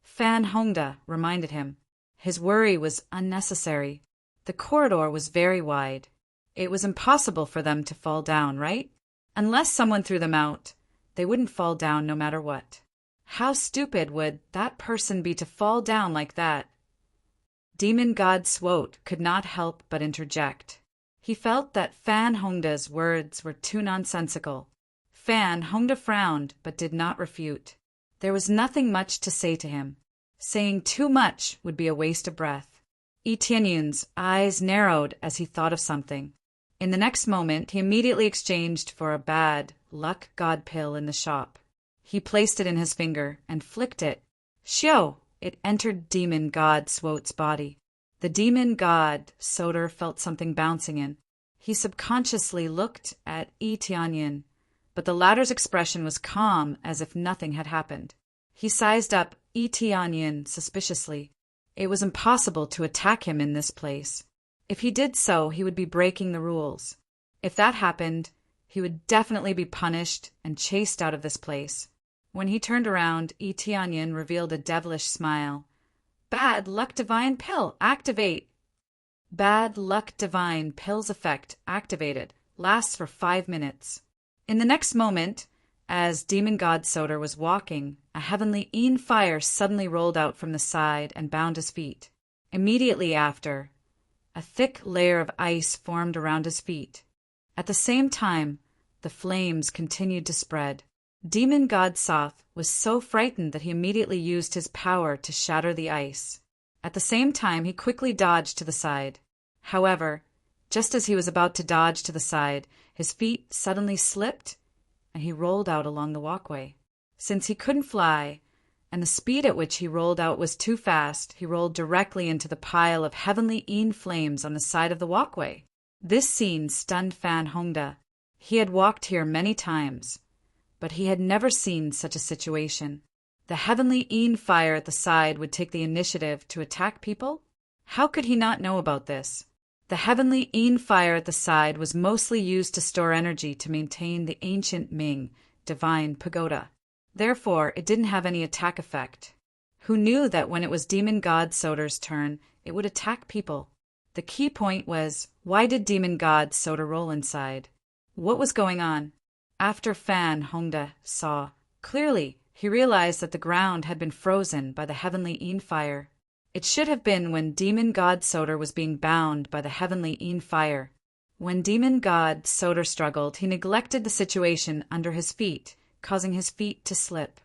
Fan Hongda reminded him. His worry was unnecessary. The corridor was very wide. It was impossible for them to fall down, right? Unless someone threw them out, they wouldn't fall down no matter what. How stupid would that person be to fall down like that? Demon God Swote could not help but interject. He felt that Fan Hongda's words were too nonsensical. Fan Hongda frowned but did not refute. There was nothing much to say to him. Saying too much would be a waste of breath. Yi Tianyun's eyes narrowed as he thought of something. In the next moment, he immediately exchanged for a bad luck god pill in the shop. He placed it in his finger and flicked it. Shio! It entered Demon God Swote's body. The Demon God Soter felt something bouncing in. He subconsciously looked at Yi Tianyun, but the latter's expression was calm as if nothing had happened. He sized up Yi Tianyun suspiciously. It was impossible to attack him in this place. If he did so, he would be breaking the rules. If that happened, he would definitely be punished and chased out of this place. When he turned around, Yi Tianyun revealed a devilish smile. Bad Luck Divine Pill, activate! Bad Luck Divine Pill's effect activated, lasts for 5 minutes. In the next moment, as Demon God Soter was walking, a heavenly Yin fire suddenly rolled out from the side and bound his feet. Immediately after, a thick layer of ice formed around his feet. At the same time, the flames continued to spread. Demon God Soth was so frightened that he immediately used his power to shatter the ice. At the same time, he quickly dodged to the side. However, just as he was about to dodge to the side, his feet suddenly slipped, and he rolled out along the walkway. Since he couldn't fly, and the speed at which he rolled out was too fast. He rolled directly into the pile of heavenly flames on the side of the walkway. This scene stunned Fan Hongda. He had walked here many times, but he had never seen such a situation. The heavenly fire at the side would take the initiative to attack people? How could he not know about this? The heavenly fire at the side was mostly used to store energy to maintain the ancient Ming divine pagoda. Therefore, it didn't have any attack effect. Who knew that when it was Demon God Soder's turn, it would attack people? The key point was, why did Demon God Soder roll inside? What was going on? After Fan Hongda saw clearly, he realized that the ground had been frozen by the heavenly fire. It should have been when Demon God Soder was being bound by the heavenly fire. When Demon God Soder struggled, he neglected the situation under his feet, causing his feet to slip.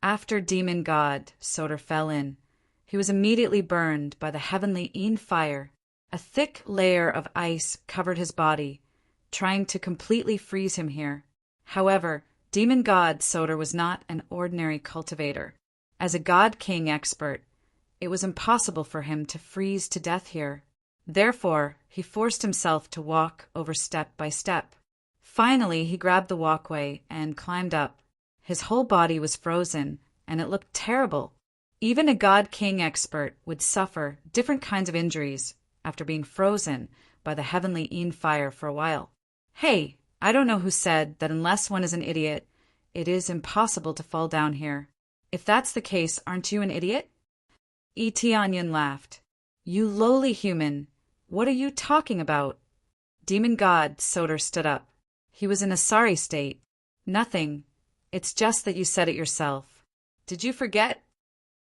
After Demon God Soder fell in, he was immediately burned by the heavenly fire. A thick layer of ice covered his body, trying to completely freeze him here. However, Demon God Soder was not an ordinary cultivator. As a God King expert, it was impossible for him to freeze to death here. Therefore, he forced himself to walk over step by step. Finally, he grabbed the walkway and climbed up. His whole body was frozen, and it looked terrible. Even a God King expert would suffer different kinds of injuries after being frozen by the heavenly fire for a while. Hey, I don't know who said that unless one is an idiot, it is impossible to fall down here. If that's the case, aren't you an idiot? Tianyan laughed. You lowly human, what are you talking about? Demon God Soder stood up. He was in a sorry state. Nothing. It's just that you said it yourself. Did you forget?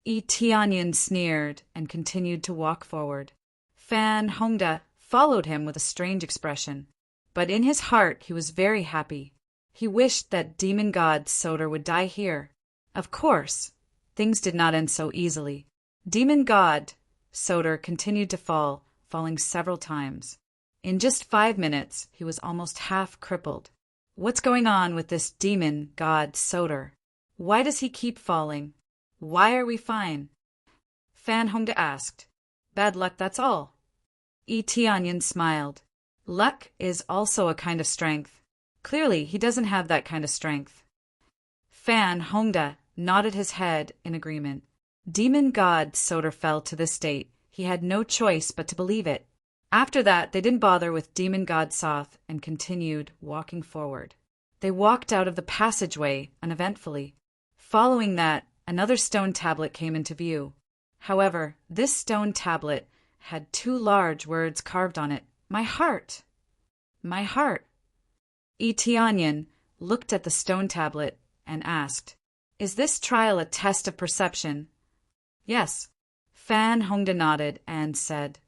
Tianyan sneered and continued to walk forward. Fan Hongda followed him with a strange expression. But in his heart he was very happy. He wished that Demon God Soder would die here. Of course, things did not end so easily. Demon God Soder continued to fall, falling several times. In just 5 minutes, he was almost half crippled. What's going on with this Demon God Soder? Why does he keep falling? Why are we fine? Fan Hongda asked. Bad luck, that's all. Tianyan smiled. Luck is also a kind of strength. Clearly, he doesn't have that kind of strength. Fan Hongda nodded his head in agreement. Demon God Soder fell to this state. He had no choice but to believe it. After that, they didn't bother with Demon God Soth and continued walking forward. They walked out of the passageway uneventfully. Following that, another stone tablet came into view. However, this stone tablet had 2 large words carved on it. My heart. My heart. Tianyan looked at the stone tablet and asked, Is this trial a test of perception? Yes. Fan Hongda nodded and said,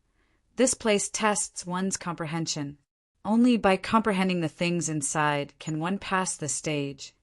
This place tests one's comprehension. Only by comprehending the things inside can one pass this stage.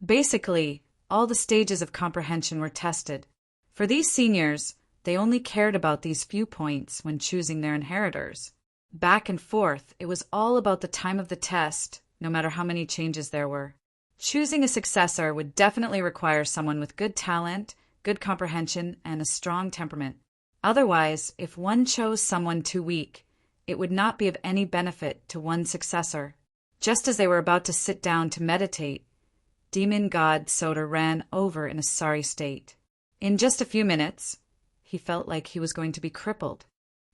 Basically, all the stages of comprehension were tested. For these seniors, they only cared about these few points when choosing their inheritors. Back and forth, it was all about the time of the test, no matter how many changes there were. Choosing a successor would definitely require someone with good talent, good comprehension, and a strong temperament. Otherwise, if one chose someone too weak, it would not be of any benefit to one's successor. Just as they were about to sit down to meditate, Demon God Soder ran over in a sorry state. In just a few minutes, he felt like he was going to be crippled.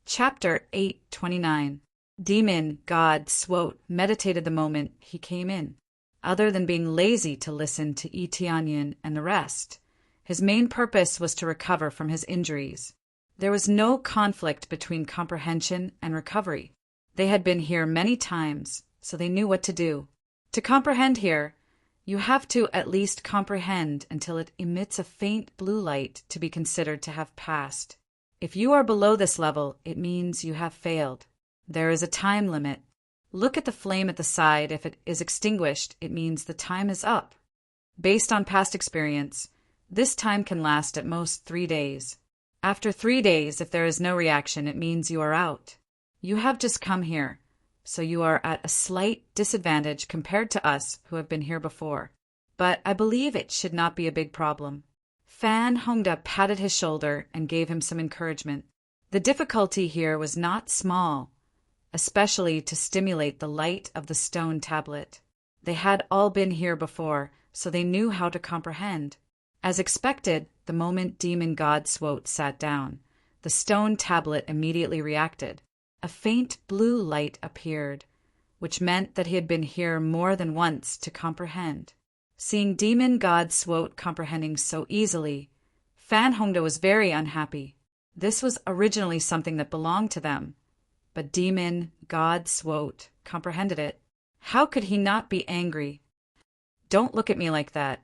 Chapter 829. Demon God Swot meditated the moment he came in. Other than being lazy to listen to Tianyan and the rest, his main purpose was to recover from his injuries. There was no conflict between comprehension and recovery. They had been here many times, so they knew what to do. To comprehend here, you have to at least comprehend until it emits a faint blue light to be considered to have passed. If you are below this level, it means you have failed. There is a time limit. Look at the flame at the side. If it is extinguished, it means the time is up. Based on past experience, this time can last at most 3 days. After 3 days, if there is no reaction, it means you are out. You have just come here, so you are at a slight disadvantage compared to us who have been here before. But I believe it should not be a big problem. Fan Hongda patted his shoulder and gave him some encouragement. The difficulty here was not small, especially to stimulate the light of the stone tablet. They had all been here before, so they knew how to comprehend. As expected, the moment Demon God Swote sat down, the stone tablet immediately reacted. A faint blue light appeared, which meant that he had been here more than once to comprehend. Seeing Demon God Swote comprehending so easily, Fan Hongda was very unhappy. This was originally something that belonged to them, but Demon God Swote comprehended it. How could he not be angry? Don't look at me like that.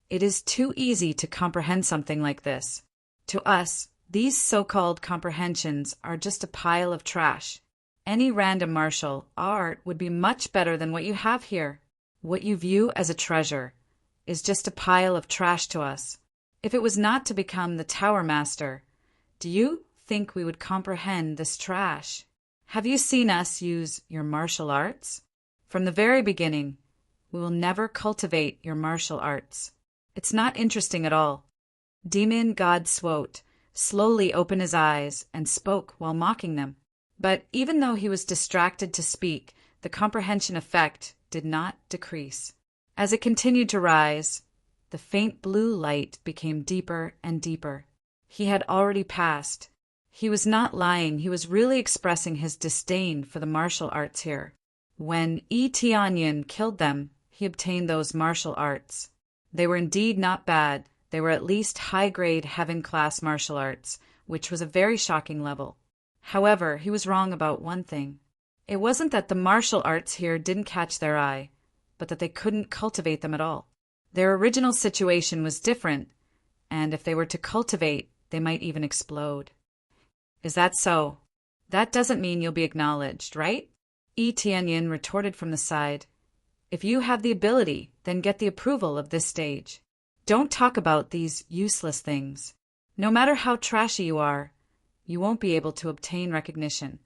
It is too easy to comprehend something like this. To us, these so-called comprehensions are just a pile of trash. Any random martial art would be much better than what you have here. What you view as a treasure is just a pile of trash to us. If it was not to become the Tower Master, do you think we would comprehend this trash? Have you seen us use your martial arts? From the very beginning, we will never cultivate your martial arts. It's not interesting at all. Demon God Swote slowly opened his eyes and spoke while mocking them. But even though he was distracted to speak, the comprehension effect did not decrease. As it continued to rise, the faint blue light became deeper and deeper. He had already passed. He was not lying, he was really expressing his disdain for the martial arts here. When Yi Tianyin killed them, he obtained those martial arts. They were indeed not bad. They were at least high-grade heaven-class martial arts, which was a very shocking level. However, he was wrong about one thing. It wasn't that the martial arts here didn't catch their eye, but that they couldn't cultivate them at all. Their original situation was different, and if they were to cultivate, they might even explode. Is that so? That doesn't mean you'll be acknowledged, right? Yi Tianyin retorted from the side. If you have the ability, then get the approval of this stage. Don't talk about these useless things. No matter how trashy you are, you won't be able to obtain recognition.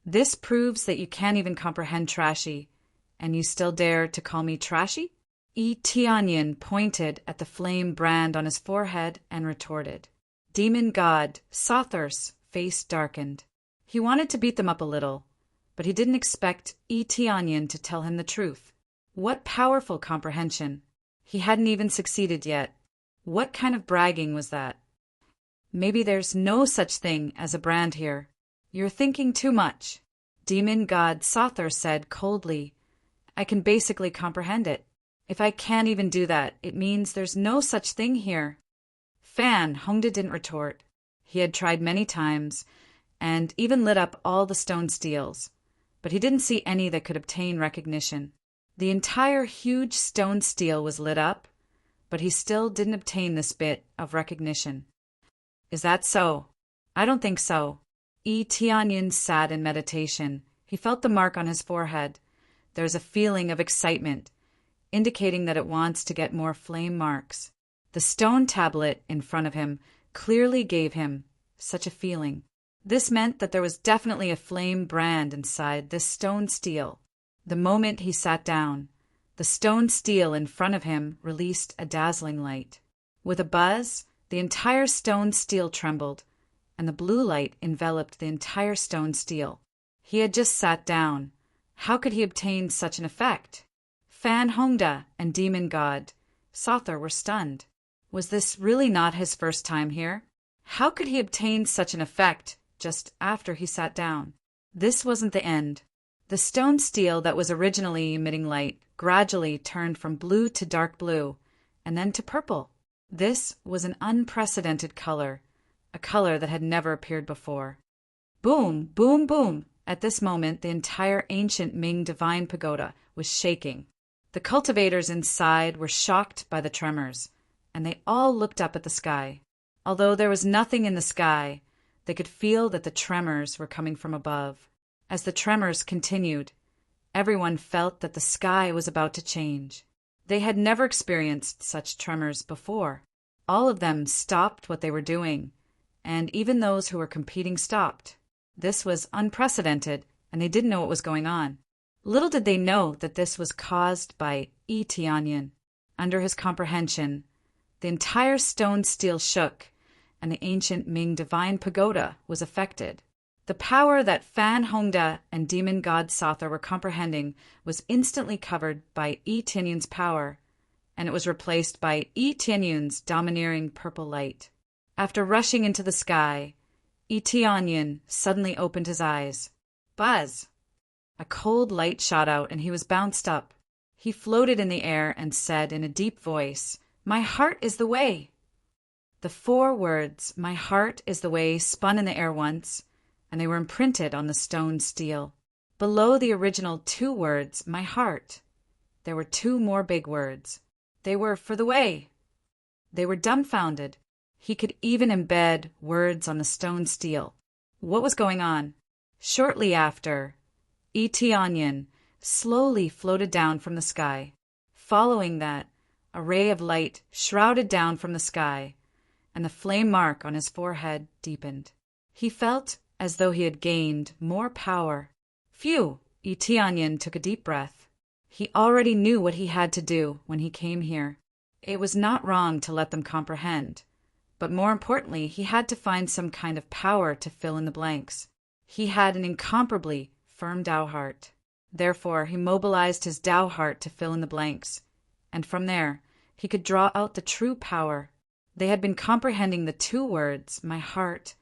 This proves that you can't even comprehend trashy, and you still dare to call me trashy? Yi Tianyin pointed at the flame brand on his forehead and retorted. Demon God Sother's face darkened. He wanted to beat them up a little, but he didn't expect Yi Tianyin to tell him the truth. What powerful comprehension! He hadn't even succeeded yet. What kind of bragging was that? Maybe there's no such thing as a brand here. You're thinking too much. Demon God Sother said coldly. I can basically comprehend it. If I can't even do that, it means there's no such thing here. Fan Hongda didn't retort. He had tried many times, and even lit up all the stone steels, but he didn't see any that could obtain recognition. The entire huge stone steel was lit up, but he still didn't obtain this bit of recognition. Is that so? I don't think so. Yi Tianyin sat in meditation. He felt the mark on his forehead. There's a feeling of excitement, indicating that it wants to get more flame marks. The stone tablet in front of him clearly gave him such a feeling. This meant that there was definitely a flame brand inside this stone steel. The moment he sat down, the stone steel in front of him released a dazzling light. With a buzz, the entire stone steel trembled, and the blue light enveloped the entire stone steel. He had just sat down. How could he obtain such an effect? Fan Hongda and Demon God Sother were stunned. Was this really not his first time here? How could he obtain such an effect just after he sat down? This wasn't the end. The stone steel that was originally emitting light gradually turned from blue to dark blue, and then to purple. This was an unprecedented color, a color that had never appeared before. Boom, boom, boom! At this moment, the entire ancient Ming divine pagoda was shaking. The cultivators inside were shocked by the tremors, and they all looked up at the sky. Although there was nothing in the sky, they could feel that the tremors were coming from above. As the tremors continued, everyone felt that the sky was about to change. They had never experienced such tremors before. All of them stopped what they were doing, and even those who were competing stopped. This was unprecedented, and they didn't know what was going on. Little did they know that this was caused by Yi Tianyin. Under his comprehension, the The entire stone steel shook, and the ancient Ming divine pagoda was affected. The power that Fan Hongda and demon god Sotha were comprehending was instantly covered by Yi Tianyun's power, and it was replaced by Yi Tianyun's domineering purple light. After rushing into the sky, Yi Tianyun suddenly opened his eyes. Buzz! A cold light shot out, and he was bounced up. He floated in the air and said in a deep voice, "My heart is the way." The 4 words, "My heart is the way," spun in the air once, and they were imprinted on the stone steel. Below the original 2 words, "My heart," there were 2 more big words. They were for the way. They were dumbfounded. He could even embed words on the stone steel. What was going on? Shortly after, Yi Tianyun slowly floated down from the sky. Following that, a ray of light shrouded down from the sky, and the flame mark on his forehead deepened. He felt as though he had gained more power. Phew! Yi Tianyun took a deep breath. He already knew what he had to do when he came here. It was not wrong to let them comprehend, but more importantly, he had to find some kind of power to fill in the blanks. He had an incomparably firm Tao heart. Therefore, he mobilized his Tao heart to fill in the blanks, and from there, he could draw out the true power. They had been comprehending the 2 words, "my heart,"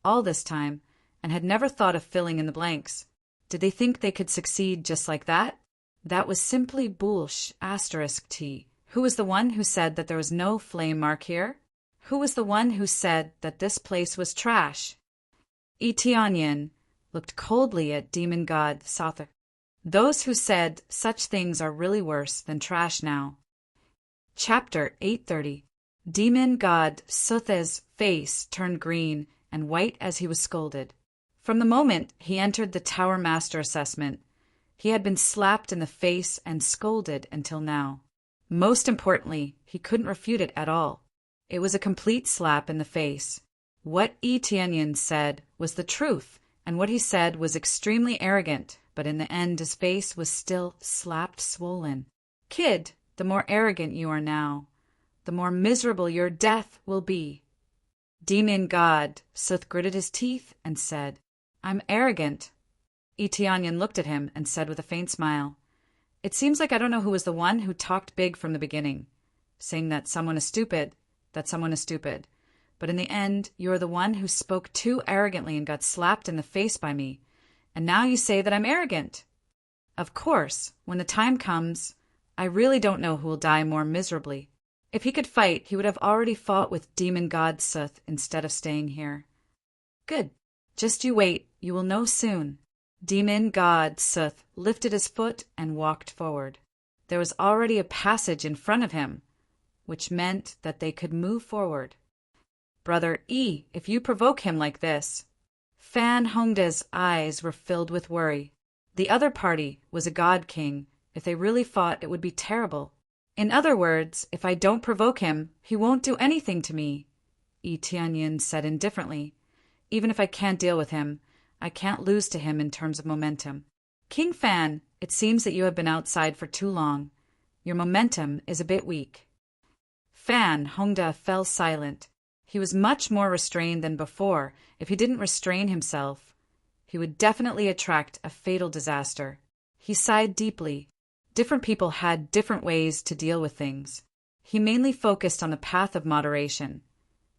all this time, and had never thought of filling in the blanks. Did they think they could succeed just like that? That was simply bullsh**. Who was the one who said that there was no flame mark here? Who was the one who said that this place was trash? Yi Tianyun looked coldly at demon god Sotha. Those who said such things are really worse than trash now. Chapter 830. Demon god Sotha's face turned green and white as he was scolded. From the moment he entered the Tower Master assessment, he had been slapped in the face and scolded until now. Most importantly, he couldn't refute it at all. It was a complete slap in the face. What Yi Tianyun said was the truth, and what he said was extremely arrogant, but in the end his face was still slapped swollen. Kid, the more arrogant you are now, the more miserable your death will be. Demon god Sotha gritted his teeth and said, "I'm arrogant." Yi Tianyun looked at him and said with a faint smile, "It seems like I don't know who was the one who talked big from the beginning, saying that someone is stupid, but in the end you are the one who spoke too arrogantly and got slapped in the face by me, and now you say that I'm arrogant. Of course, when the time comes, I really don't know who will die more miserably. If he could fight, he would have already fought with demon god Sotha instead of staying here." "Good. Just you wait, you will know soon." Demon god Sotha lifted his foot and walked forward. There was already a passage in front of him, which meant that they could move forward. "Brother E, if you provoke him like this..." Fan Hongda's eyes were filled with worry. The other party was a god king. If they really fought, it would be terrible. "In other words, if I don't provoke him, he won't do anything to me," Yi Tianyun said indifferently. "Even if I can't deal with him, I can't lose to him in terms of momentum. King Fan, it seems that you have been outside for too long. Your momentum is a bit weak." Fan Hongda fell silent. He was much more restrained than before. If he didn't restrain himself, he would definitely attract a fatal disaster. He sighed deeply. Different people had different ways to deal with things. He mainly focused on the path of moderation,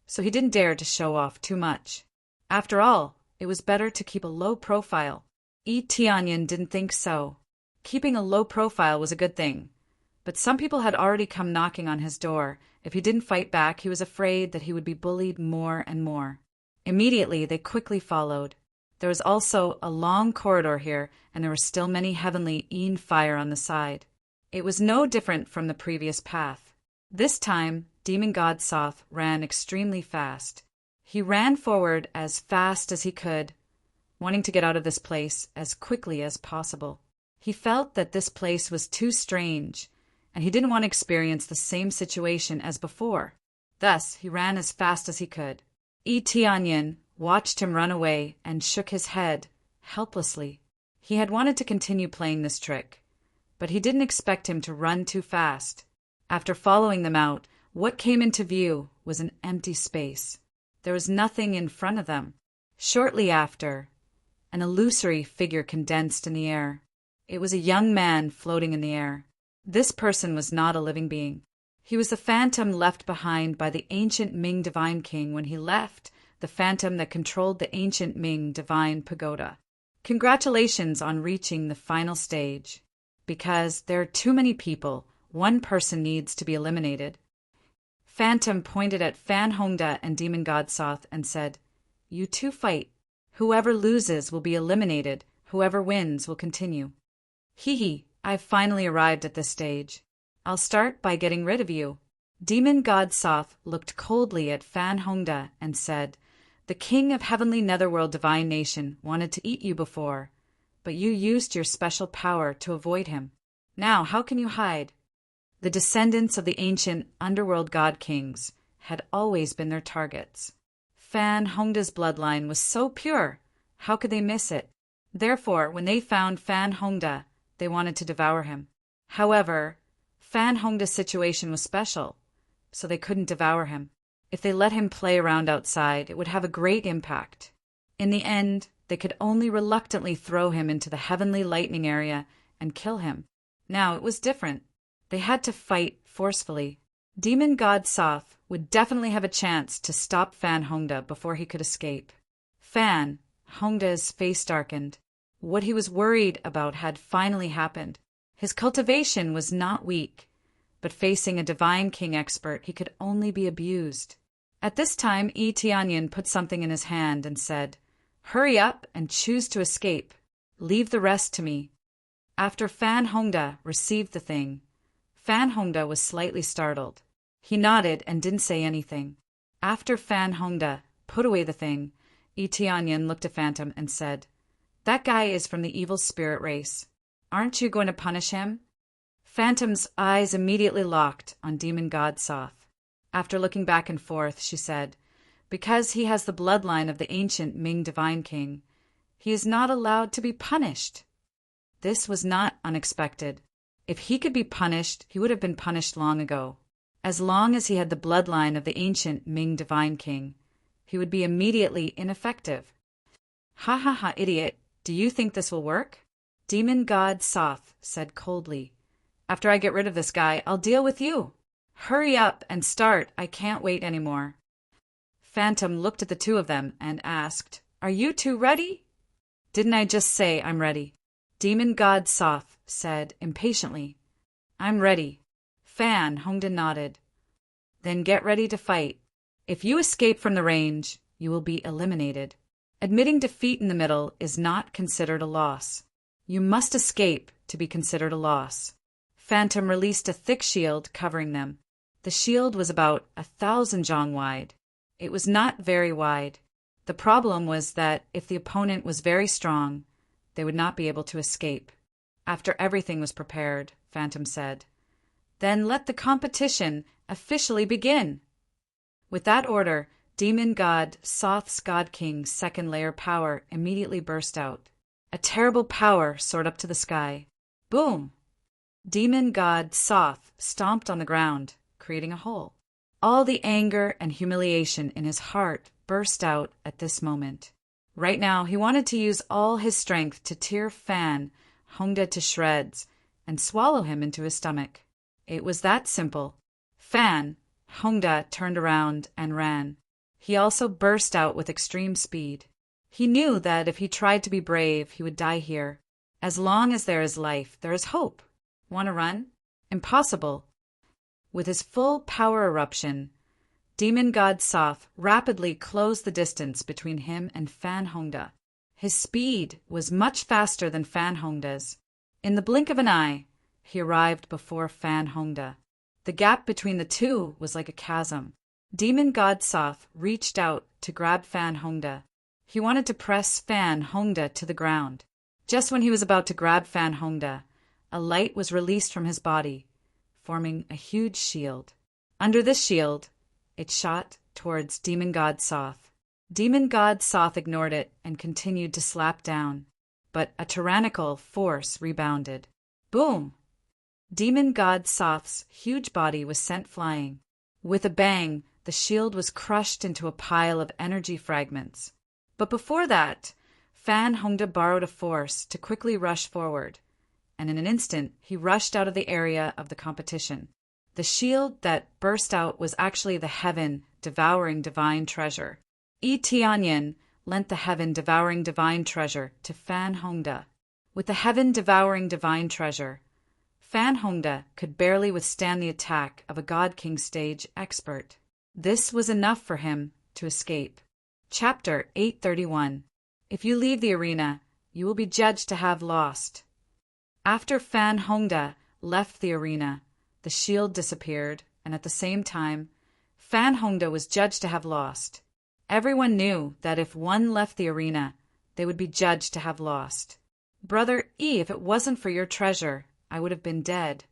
so he didn't dare to show off too much. After all, it was better to keep a low profile. Yi Tianyun didn't think so. Keeping a low profile was a good thing, but some people had already come knocking on his door. If he didn't fight back, he was afraid that he would be bullied more and more. Immediately, they quickly followed. There was also a long corridor here, and there were still many heavenly Een fire on the side. It was no different from the previous path. This time, demon god Sotha ran extremely fast. He ran forward as fast as he could, wanting to get out of this place as quickly as possible. He felt that this place was too strange, and he didn't want to experience the same situation as before. Thus, he ran as fast as he could. Yi Tianyun watched him run away and shook his head helplessly. He had wanted to continue playing this trick, but he didn't expect him to run too fast. After following them out, What came into view was an empty space. There was nothing in front of them. Shortly after, an illusory figure condensed in the air. It was a young man floating in the air. This person was not a living being. He was the phantom left behind by the ancient Ming Divine King when he left, the phantom that controlled the ancient Ming Divine Pagoda. Congratulations on reaching the final stage. Because there are too many people, one person needs to be eliminated. Phantom pointed at Fan Hongda and Demon God Soth and said, "You two fight. Whoever loses will be eliminated. Whoever wins will continue." Hee, I've finally arrived at this stage. I'll start by getting rid of you. Demon God Soth looked coldly at Fan Hongda and said, "The king of heavenly netherworld divine nation wanted to eat you before, but you used your special power to avoid him. Now how can you hide?" The descendants of the ancient underworld god kings had always been their targets. Fan Hongda's bloodline was so pure, how could they miss it? Therefore, when they found Fan Hongda, they wanted to devour him. However, Fan Hongda's situation was special, so they couldn't devour him. If they let him play around outside, it would have a great impact. In the end, they could only reluctantly throw him into the heavenly lightning area and kill him. Now it was different. They had to fight forcefully. Demon God Soth would definitely have a chance to stop Fan Hongda before he could escape. Fan Hongda's face darkened. What he was worried about had finally happened. His cultivation was not weak, but facing a divine king expert, he could only be abused. At this time, Yi Tianyan put something in his hand and said, "Hurry up and choose to escape. Leave the rest to me." After Fan Hongda received the thing, Fan Hongda was slightly startled. He nodded and didn't say anything. After Fan Hongda put away the thing, Yi Tianyan looked at Phantom and said, "That guy is from the evil spirit race. Aren't you going to punish him?" Phantom's eyes immediately locked on Demon God Soth. After looking back and forth, she said, "Because he has the bloodline of the ancient Ming Divine King, he is not allowed to be punished." This was not unexpected. If he could be punished, he would have been punished long ago. As long as he had the bloodline of the ancient Ming Divine King, he would be immediately ineffective. "Ha ha ha, idiot. Do you think this will work?" Demon God Soth said coldly, "After I get rid of this guy, I'll deal with you. Hurry up and start. I can't wait anymore." Phantom looked at the two of them and asked, "Are you two ready?" "Didn't I just say I'm ready?" Demon God Soth said impatiently, "I'm ready." Fan Hongda nodded. "Then get ready to fight. If you escape from the range, you will be eliminated. Admitting defeat in the middle is not considered a loss. You must escape to be considered a loss." Phantom released a thick shield covering them. The shield was about 1,000 zhang wide. It was not very wide. The problem was that if the opponent was very strong, they would not be able to escape. After everything was prepared, Phantom said, "Then let the competition officially begin." With that order, Demon God Soth's God King's second layer power immediately burst out. A terrible power soared up to the sky. Boom! Demon God Soth stomped on the ground, creating a hole. All the anger and humiliation in his heart burst out at this moment. Right now, he wanted to use all his strength to tear Fan Hongda to shreds and swallow him into his stomach. It was that simple. Fan Hongda turned around and ran. He also burst out with extreme speed. He knew that if he tried to be brave, he would die here. As long as there is life, there is hope. Want to run? Impossible. With his full power eruption, Demon God Soth rapidly closed the distance between him and Fan Hongda. His speed was much faster than Fan Hongda's. In the blink of an eye, he arrived before Fan Hongda. The gap between the two was like a chasm. Demon God Soth reached out to grab Fan Hongda. He wanted to press Fan Hongda to the ground. Just when he was about to grab Fan Hongda, a light was released from his body, forming a huge shield. Under this shield, it shot towards Demon God Soth. Demon God Soth ignored it and continued to slap down, but a tyrannical force rebounded. Boom! Demon God Soth's huge body was sent flying. With a bang, the shield was crushed into a pile of energy fragments. But before that, Fan Hongda borrowed a force to quickly rush forward, and in an instant he rushed out of the area of the competition. The shield that burst out was actually the heaven-devouring divine treasure. Yi Tianyin lent the heaven-devouring divine treasure to Fan Hongda. With the heaven-devouring divine treasure, Fan Hongda could barely withstand the attack of a God King stage expert. This was enough for him to escape. Chapter 831. If you leave the arena, you will be judged to have lost. After Fan Hongda left the arena, the shield disappeared, and at the same time, Fan Hongda was judged to have lost. Everyone knew that if one left the arena, they would be judged to have lost. Brother Yi, if it wasn't for your treasure, I would have been dead.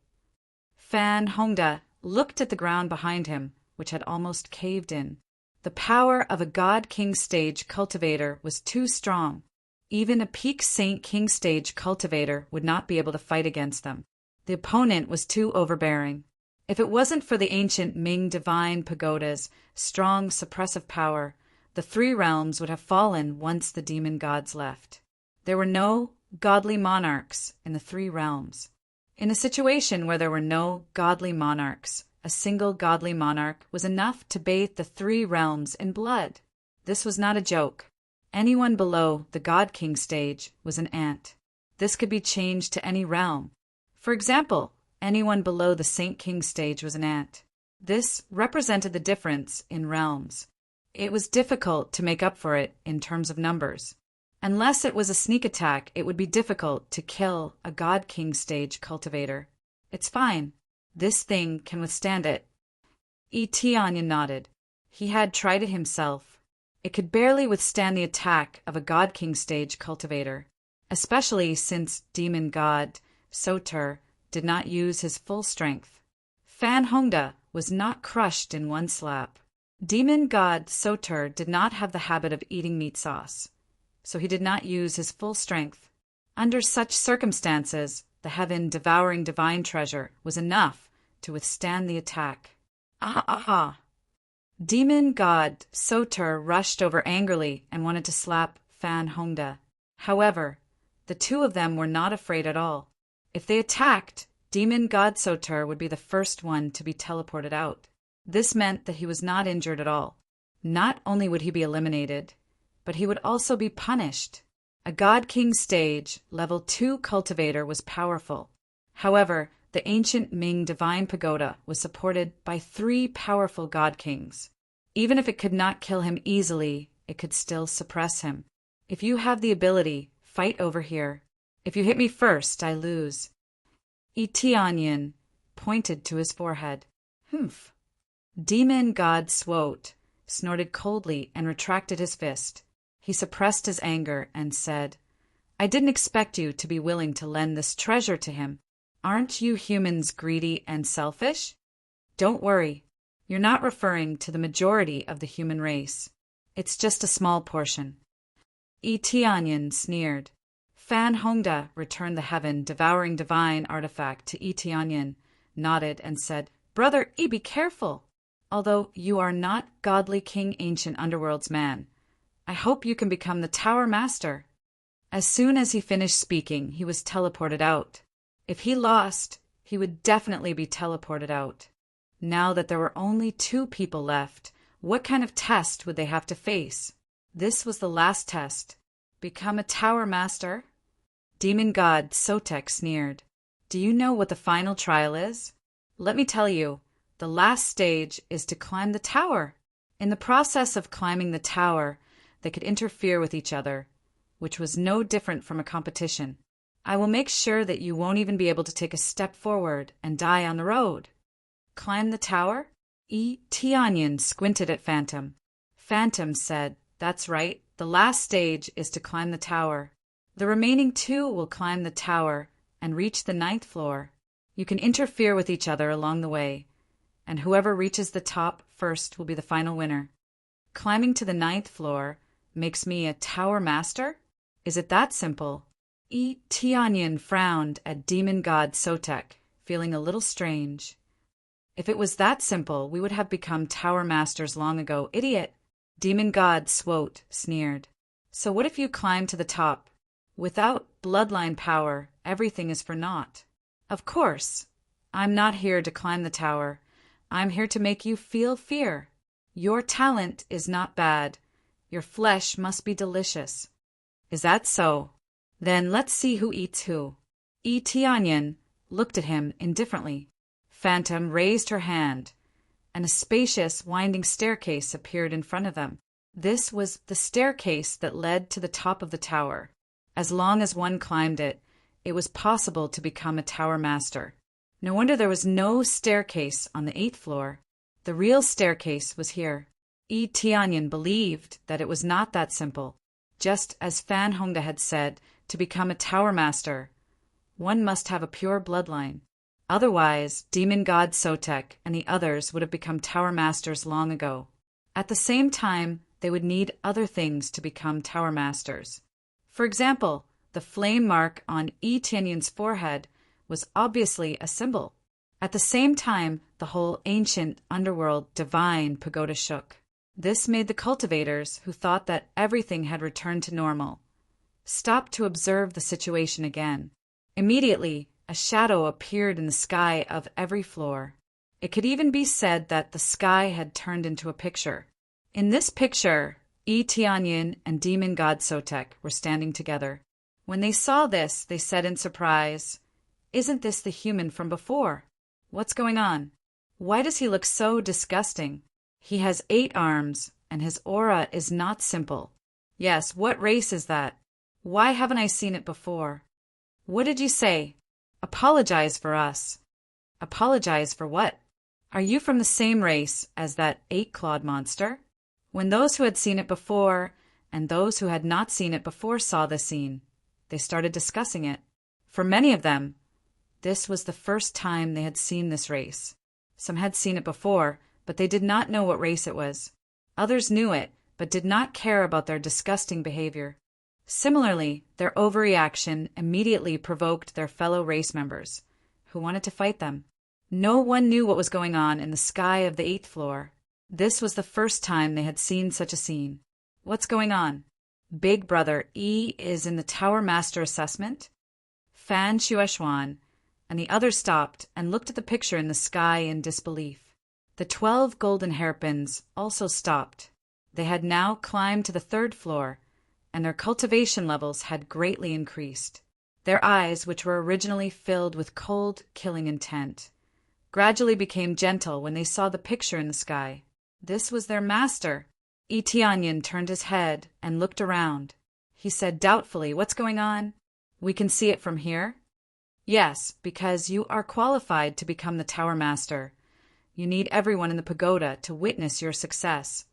Fan Hongda looked at the ground behind him, which had almost caved in. The power of a God King stage cultivator was too strong. Even a peak Saint King stage cultivator would not be able to fight against them. The opponent was too overbearing. If it wasn't for the ancient Ming divine pagoda's strong suppressive power, the three realms would have fallen once the demon gods left. There were no godly monarchs in the three realms. In a situation where there were no godly monarchs, a single godly monarch was enough to bathe the three realms in blood. This was not a joke. Anyone below the God King stage was an ant. This could be changed to any realm. For example, anyone below the Saint King stage was an ant. This represented the difference in realms. It was difficult to make up for it in terms of numbers. Unless it was a sneak attack, it would be difficult to kill a God King stage cultivator. It's fine. This thing can withstand it. Yi Tianyin nodded. He had tried it himself. It could barely withstand the attack of a God King stage cultivator, especially since Demon God Soter did not use his full strength. Fan Hongda was not crushed in one slap. Demon God Soter did not have the habit of eating meat sauce, so he did not use his full strength. Under such circumstances, the heaven-devouring divine treasure was enough to withstand the attack. Ah! Demon God Soter rushed over angrily and wanted to slap Fan Hongda. However, the two of them were not afraid at all. If they attacked, Demon God Soter would be the first one to be teleported out. This meant that he was not injured at all. Not only would he be eliminated, but he would also be punished. A God King stage, level 2 cultivator was powerful. However, the ancient Ming divine pagoda was supported by 3 powerful God Kings. Even if it could not kill him easily, it could still suppress him. If you have the ability, fight over here. If you hit me first, I lose. Yi Tianyin pointed to his forehead. Humph. Demon God Swote snorted coldly and retracted his fist. He suppressed his anger and said, I didn't expect you to be willing to lend this treasure to him. Aren't you humans greedy and selfish? Don't worry. You're not referring to the majority of the human race. It's just a small portion. Yi Tianyin sneered. Fan Hongda returned the heaven-devouring divine artifact to Yi Tianyin, nodded, and said, Brother Yi, be careful. Although you are not godly King Ancient Underworld's man, I hope you can become the Tower Master. As soon as he finished speaking, he was teleported out. If he lost, he would definitely be teleported out. Now that there were only 2 people left, what kind of test would they have to face? This was the last test. Become a Tower Master? Demon God Sotek sneered. Do you know what the final trial is? Let me tell you, the last stage is to climb the tower. In the process of climbing the tower, they could interfere with each other, which was no different from a competition. I will make sure that you won't even be able to take a step forward and die on the road. Climb the tower? Yi Tianyin squinted at Phantom. Phantom said, That's right, the last stage is to climb the tower. The remaining 2 will climb the tower and reach the 9th floor. You can interfere with each other along the way, and whoever reaches the top first will be the final winner. Climbing to the 9th floor makes me a Tower Master? Is it that simple? Yi Tianyin frowned at Demon God Sotek, feeling a little strange. If it was that simple, we would have become tower masters long ago, idiot. Demon God Swote sneered. So what if you climb to the top? Without bloodline power, everything is for naught. Of course. I'm not here to climb the tower. I'm here to make you feel fear. Your talent is not bad. Your flesh must be delicious. Is that so? Then let's see who eats who. Tianyan looked at him indifferently. Phantom raised her hand, and a spacious, winding staircase appeared in front of them. This was the staircase that led to the top of the tower. As long as one climbed it, it was possible to become a tower master. No wonder there was no staircase on the 8th floor. The real staircase was here. Tianyan believed that it was not that simple. Just as Fan Hongda had said, to become a tower master, one must have a pure bloodline. Otherwise, Demon God Sotek and the others would have become tower masters long ago. At the same time, they would need other things to become tower masters. For example, the flame mark on Tianyan's forehead was obviously a symbol. At the same time, the whole ancient underworld divine pagoda shook. This made the cultivators, who thought that everything had returned to normal, stop to observe the situation again. Immediately, a shadow appeared in the sky of every floor. It could even be said that the sky had turned into a picture. In this picture, Tianyan and Demon God Sotek were standing together. When they saw this, they said in surprise, "Isn't this the human from before? What's going on? Why does he look so disgusting? He has 8 arms, and his aura is not simple. Yes, what race is that? Why haven't I seen it before? What did you say? Apologize for us." Apologize for what? Are you from the same race as that 8-clawed monster? When those who had seen it before and those who had not seen it before saw the scene, they started discussing it. For many of them, this was the first time they had seen this race. Some had seen it before, but they did not know what race it was. Others knew it, but did not care about their disgusting behavior. Similarly, their overreaction immediately provoked their fellow race members, who wanted to fight them. No one knew what was going on in the sky of the 8th floor. This was the first time they had seen such a scene. What's going on? Big Brother E is in the Tower Master assessment? Fan Shueshuan and the others stopped and looked at the picture in the sky in disbelief. The 12 golden hairpins also stopped. They had now climbed to the 3rd floor, and their cultivation levels had greatly increased. Their eyes, which were originally filled with cold, killing intent, gradually became gentle when they saw the picture in the sky. This was their master. Tianyan turned his head and looked around. He said doubtfully, "What's going on? We can see it from here?" "Yes, because you are qualified to become the Tower Master. You need everyone in the pagoda to witness your success,"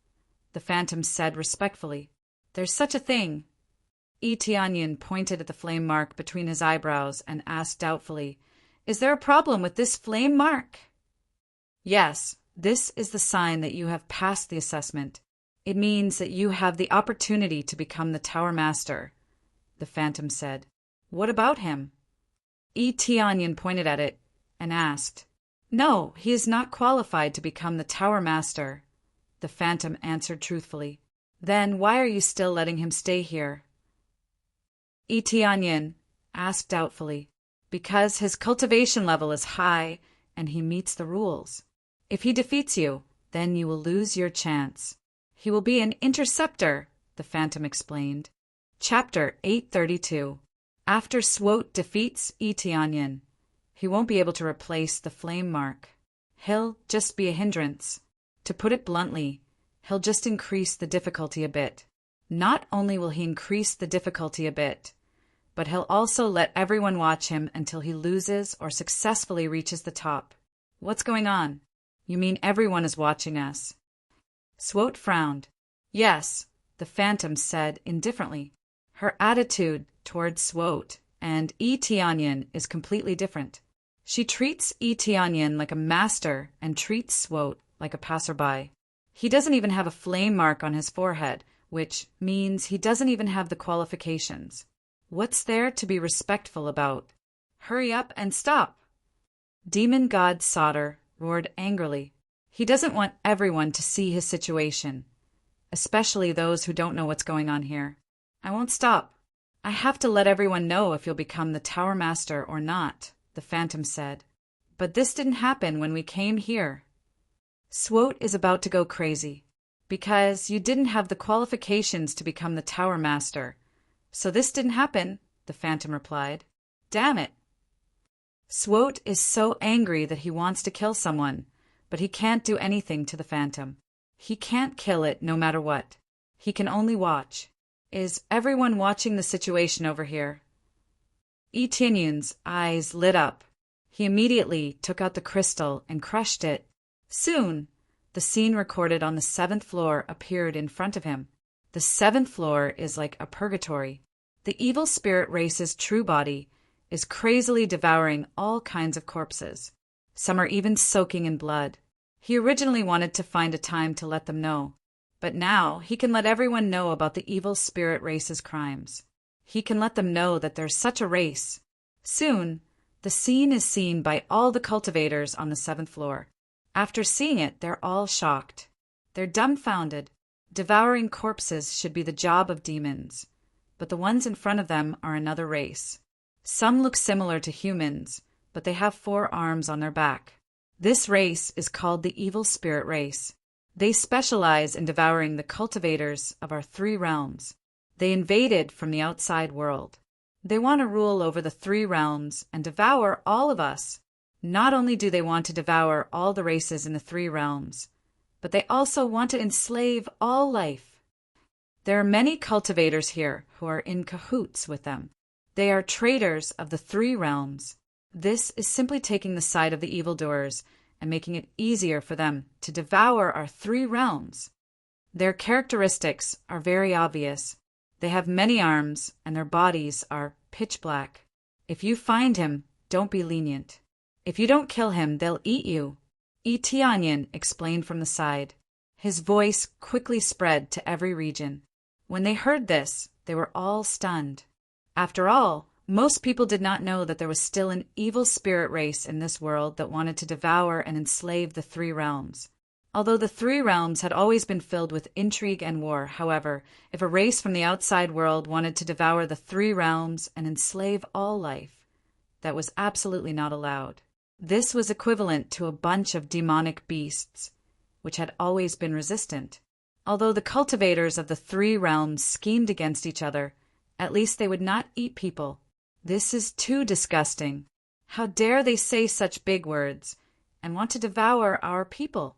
the Phantom said respectfully. "There's such a thing." Tianyan pointed at the flame mark between his eyebrows and asked doubtfully, "Is there a problem with this flame mark?" "Yes, this is the sign that you have passed the assessment. It means that you have the opportunity to become the Tower Master," the Phantom said. "What about him?" Tianyan pointed at it and asked. "No, he is not qualified to become the Tower Master," the Phantom answered truthfully. "Then why are you still letting him stay here?" Tianyan asked doubtfully. "Because his cultivation level is high and he meets the rules. If he defeats you, then you will lose your chance. He will be an interceptor," the Phantom explained. Chapter 832. After Swote defeats Tianyan, he won't be able to replace the flame mark. He'll just be a hindrance. To put it bluntly, he'll just increase the difficulty a bit. Not only will he increase the difficulty a bit, but he'll also let everyone watch him until he loses or successfully reaches the top. What's going on? You mean everyone is watching us? Swote frowned. Yes, the Phantom said indifferently. Her attitude towards Swote and Tianyan is completely different. She treats Tianyan like a master and treats Swote like a passerby. He doesn't even have a flame mark on his forehead, which means he doesn't even have the qualifications. What's there to be respectful about? Hurry up and stop! Demon God Solder roared angrily. He doesn't want everyone to see his situation, especially those who don't know what's going on here. I won't stop. I have to let everyone know if you'll become the Tower Master or not, the Phantom said. But this didn't happen when we came here. Swote is about to go crazy, because you didn't have the qualifications to become the Tower Master. So this didn't happen, the Phantom replied. Damn it. Swote is so angry that he wants to kill someone, but he can't do anything to the Phantom. He can't kill it no matter what. He can only watch. Is everyone watching the situation over here? Etienne's eyes lit up. He immediately took out the crystal and crushed it. Soon, the scene recorded on the 7th floor appeared in front of him. The 7th floor is like a purgatory. The evil spirit race's true body is crazily devouring all kinds of corpses. Some are even soaking in blood. He originally wanted to find a time to let them know, but now he can let everyone know about the evil spirit race's crimes. He can let them know that there's such a race. Soon, the scene is seen by all the cultivators on the 7th floor. After seeing it, they're all shocked. They're dumbfounded. Devouring corpses should be the job of demons, but the ones in front of them are another race. Some look similar to humans, but they have 4 arms on their back. This race is called the evil spirit race. They specialize in devouring the cultivators of our 3 realms. They invaded from the outside world. They want to rule over the 3 realms and devour all of us. Not only do they want to devour all the races in the 3 realms, but they also want to enslave all life. There are many cultivators here who are in cahoots with them. They are traitors of the 3 realms. This is simply taking the side of the evildoers and making it easier for them to devour our 3 realms. Their characteristics are very obvious. They have many arms, and their bodies are pitch black. If you find him, don't be lenient. If you don't kill him, they'll eat you. Etienne explained from the side. His voice quickly spread to every region. When they heard this, they were all stunned. After all, most people did not know that there was still an evil spirit race in this world that wanted to devour and enslave the 3 realms. Although the 3 realms had always been filled with intrigue and war, however, if a race from the outside world wanted to devour the 3 realms and enslave all life, that was absolutely not allowed. This was equivalent to a bunch of demonic beasts, which had always been resistant. Although the cultivators of the 3 realms schemed against each other, at least they would not eat people. This is too disgusting. How dare they say such big words and want to devour our people?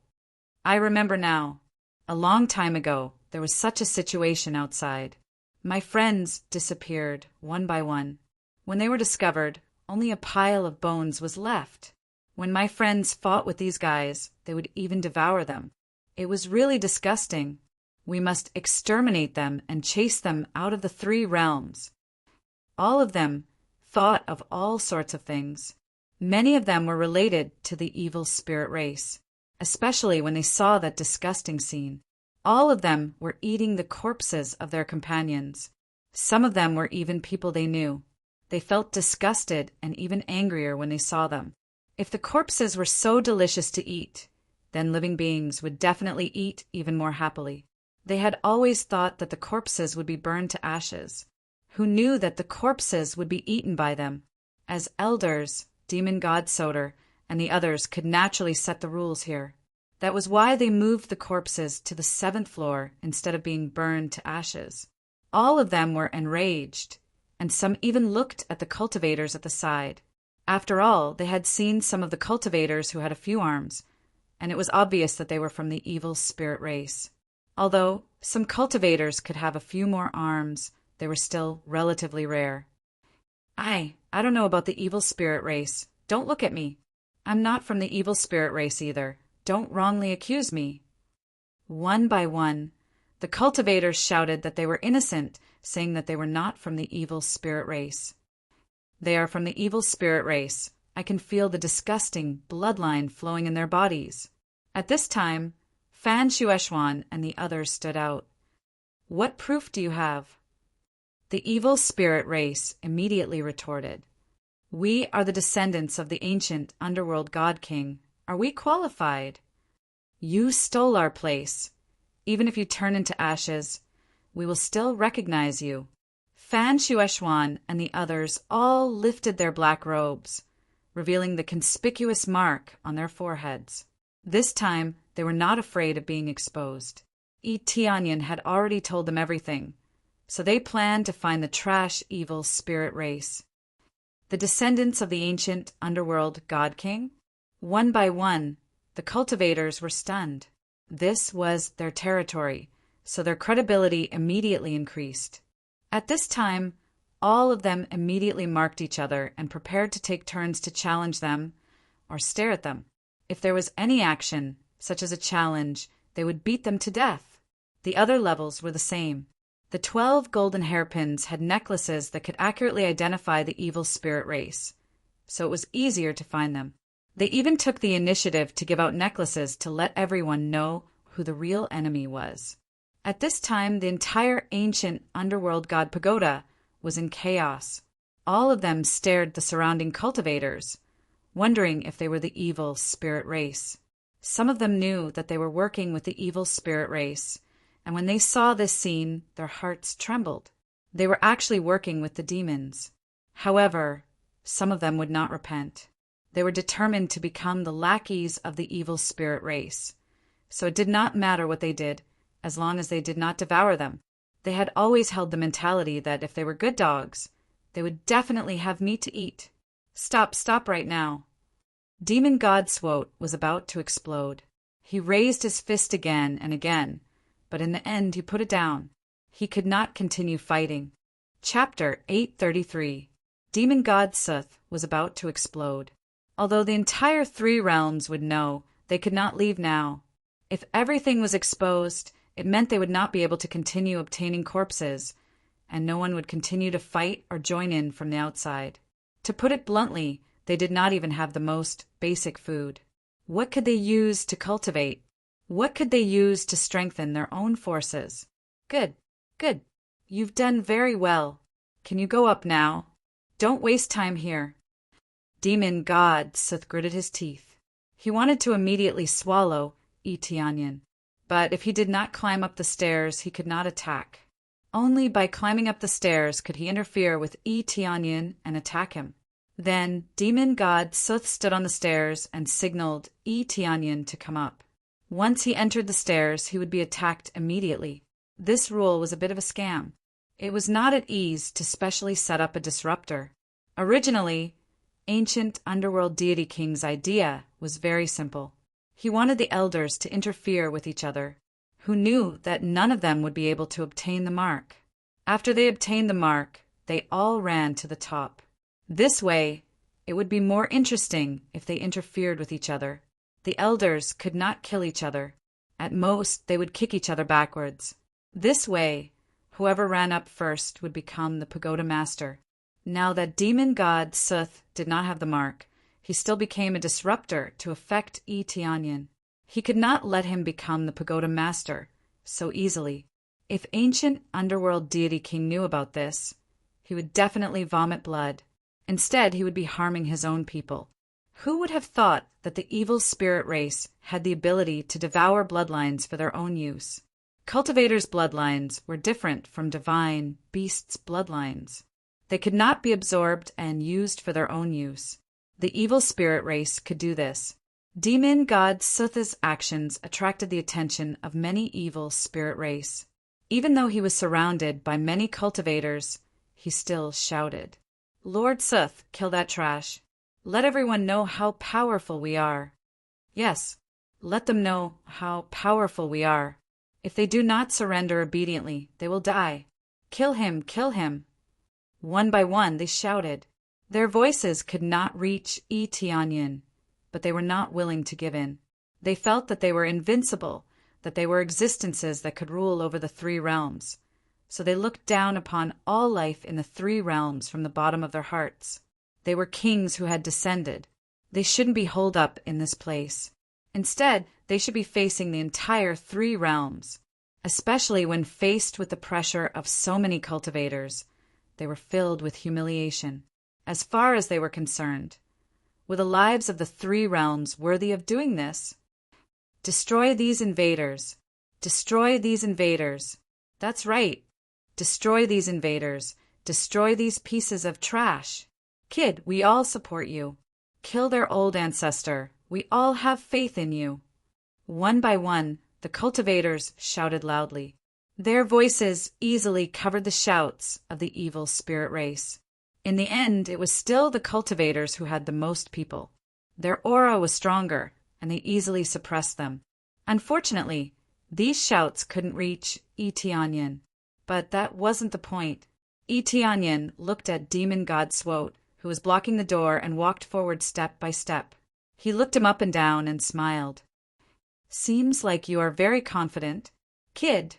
I remember now. A long time ago, there was such a situation outside. My friends disappeared one by one. When they were discovered, only a pile of bones was left. When my friends fought with these guys, they would even devour them. It was really disgusting. We must exterminate them and chase them out of the 3 realms. All of them thought of all sorts of things. Many of them were related to the evil spirit race, especially when they saw that disgusting scene. All of them were eating the corpses of their companions. Some of them were even people they knew. They felt disgusted and even angrier when they saw them. If the corpses were so delicious to eat, then living beings would definitely eat even more happily. They had always thought that the corpses would be burned to ashes. Who knew that the corpses would be eaten by them? As elders, Demon God Soder and the others could naturally set the rules here. That was why they moved the corpses to the 7th floor instead of being burned to ashes. All of them were enraged, and some even looked at the cultivators at the side. After all, they had seen some of the cultivators who had a few arms, and it was obvious that they were from the evil spirit race. Although some cultivators could have a few more arms, they were still relatively rare. I don't know about the evil spirit race. Don't look at me. I'm not from the evil spirit race either. Don't wrongly accuse me. One by one, the cultivators shouted that they were innocent, saying that they were not from the evil spirit race. They are from the evil spirit race. I can feel the disgusting bloodline flowing in their bodies. At this time, Fan Shueshwan and the others stood out. What proof do you have? The evil spirit race immediately retorted. We are the descendants of the ancient underworld god king. Are we qualified? You stole our place. Even if you turn into ashes, we will still recognize you. Fan Shueshwan and the others all lifted their black robes, revealing the conspicuous mark on their foreheads. This time, they were not afraid of being exposed. Yi Tianyan had already told them everything, so they planned to find the trash evil spirit race. The descendants of the ancient underworld God King? One by one, the cultivators were stunned. This was their territory, so their credibility immediately increased. At this time, all of them immediately marked each other and prepared to take turns to challenge them or stare at them. If there was any action, such as a challenge, they would beat them to death. The other levels were the same. The 12 golden hairpins had necklaces that could accurately identify the evil spirit race, so it was easier to find them. They even took the initiative to give out necklaces to let everyone know who the real enemy was. At this time, the entire ancient underworld god pagoda was in chaos. All of them stared the surrounding cultivators, wondering if they were the evil spirit race. Some of them knew that they were working with the evil spirit race, and when they saw this scene, their hearts trembled. They were actually working with the demons. However, some of them would not repent. They were determined to become the lackeys of the evil spirit race, so it did not matter what they did, as long as they did not devour them. They had always held the mentality that if they were good dogs, they would definitely have meat to eat. Stop right now. Demon God Swoat was about to explode. He raised his fist again and again, but in the end he put it down. He could not continue fighting. Chapter 833. Demon God Suth was about to explode. Although the entire 3 realms would know, they could not leave now. If everything was exposed, it meant they would not be able to continue obtaining corpses, and no one would continue to fight or join in from the outside. To put it bluntly, they did not even have the most basic food. What could they use to cultivate? What could they use to strengthen their own forces? Good. You've done very well. Can you go up now? Don't waste time here. Demon God Sith gritted his teeth. He wanted to immediately swallow Yi Tianyan, but if he did not climb up the stairs, he could not attack. Only by climbing up the stairs could he interfere with Yi Tianyan and attack him. Then Demon God Sith stood on the stairs and signaled Yi Tianyan to come up. Once he entered the stairs, he would be attacked immediately. This rule was a bit of a scam. It was not at ease to specially set up a disruptor. Originally, ancient underworld deity king's idea was very simple. He wanted the elders to interfere with each other, who knew that none of them would be able to obtain the mark. After they obtained the mark, they all ran to the top. This way, it would be more interesting if they interfered with each other. The elders could not kill each other. At most, they would kick each other backwards. This way, whoever ran up first would become the pagoda master. Now that demon god Suth did not have the mark, he still became a disruptor to affect Yi Tianyan. He could not let him become the pagoda master so easily. If ancient underworld deity king knew about this, he would definitely vomit blood. Instead, he would be harming his own people. Who would have thought that the evil spirit race had the ability to devour bloodlines for their own use? Cultivators' bloodlines were different from divine beasts' bloodlines. They could not be absorbed and used for their own use. The evil spirit race could do this. Demon god Suth's actions attracted the attention of many evil spirit race. Even though he was surrounded by many cultivators, he still shouted, "Lord Suth, kill that trash. Let everyone know how powerful we are." Yes, let them know how powerful we are. If they do not surrender obediently, they will die. Kill him, kill him. One by one, they shouted. Their voices could not reach Yi Tianyan, but they were not willing to give in. They felt that they were invincible, that they were existences that could rule over the 3 realms. So they looked down upon all life in the 3 realms from the bottom of their hearts. They were kings who had descended. They shouldn't be holed up in this place. Instead, they should be facing the entire 3 realms. Especially when faced with the pressure of so many cultivators, they were filled with humiliation. As far as they were concerned, Were the lives of the three realms worthy of doing this? Destroy these invaders. Destroy these invaders. That's right. Destroy these invaders. Destroy these pieces of trash. Kid, we all support you. Kill their old ancestor. We all have faith in you. One by one, the cultivators shouted loudly. Their voices easily covered the shouts of the evil spirit race. In the end, it was still the cultivators who had the most people. Their aura was stronger, and they easily suppressed them. Unfortunately, these shouts couldn't reach Etianyan. But that wasn't the point. Etianyan looked at Demon God Swote, who was blocking the door, and walked forward step by step. He looked him up and down and smiled. Seems like you are very confident. Kid,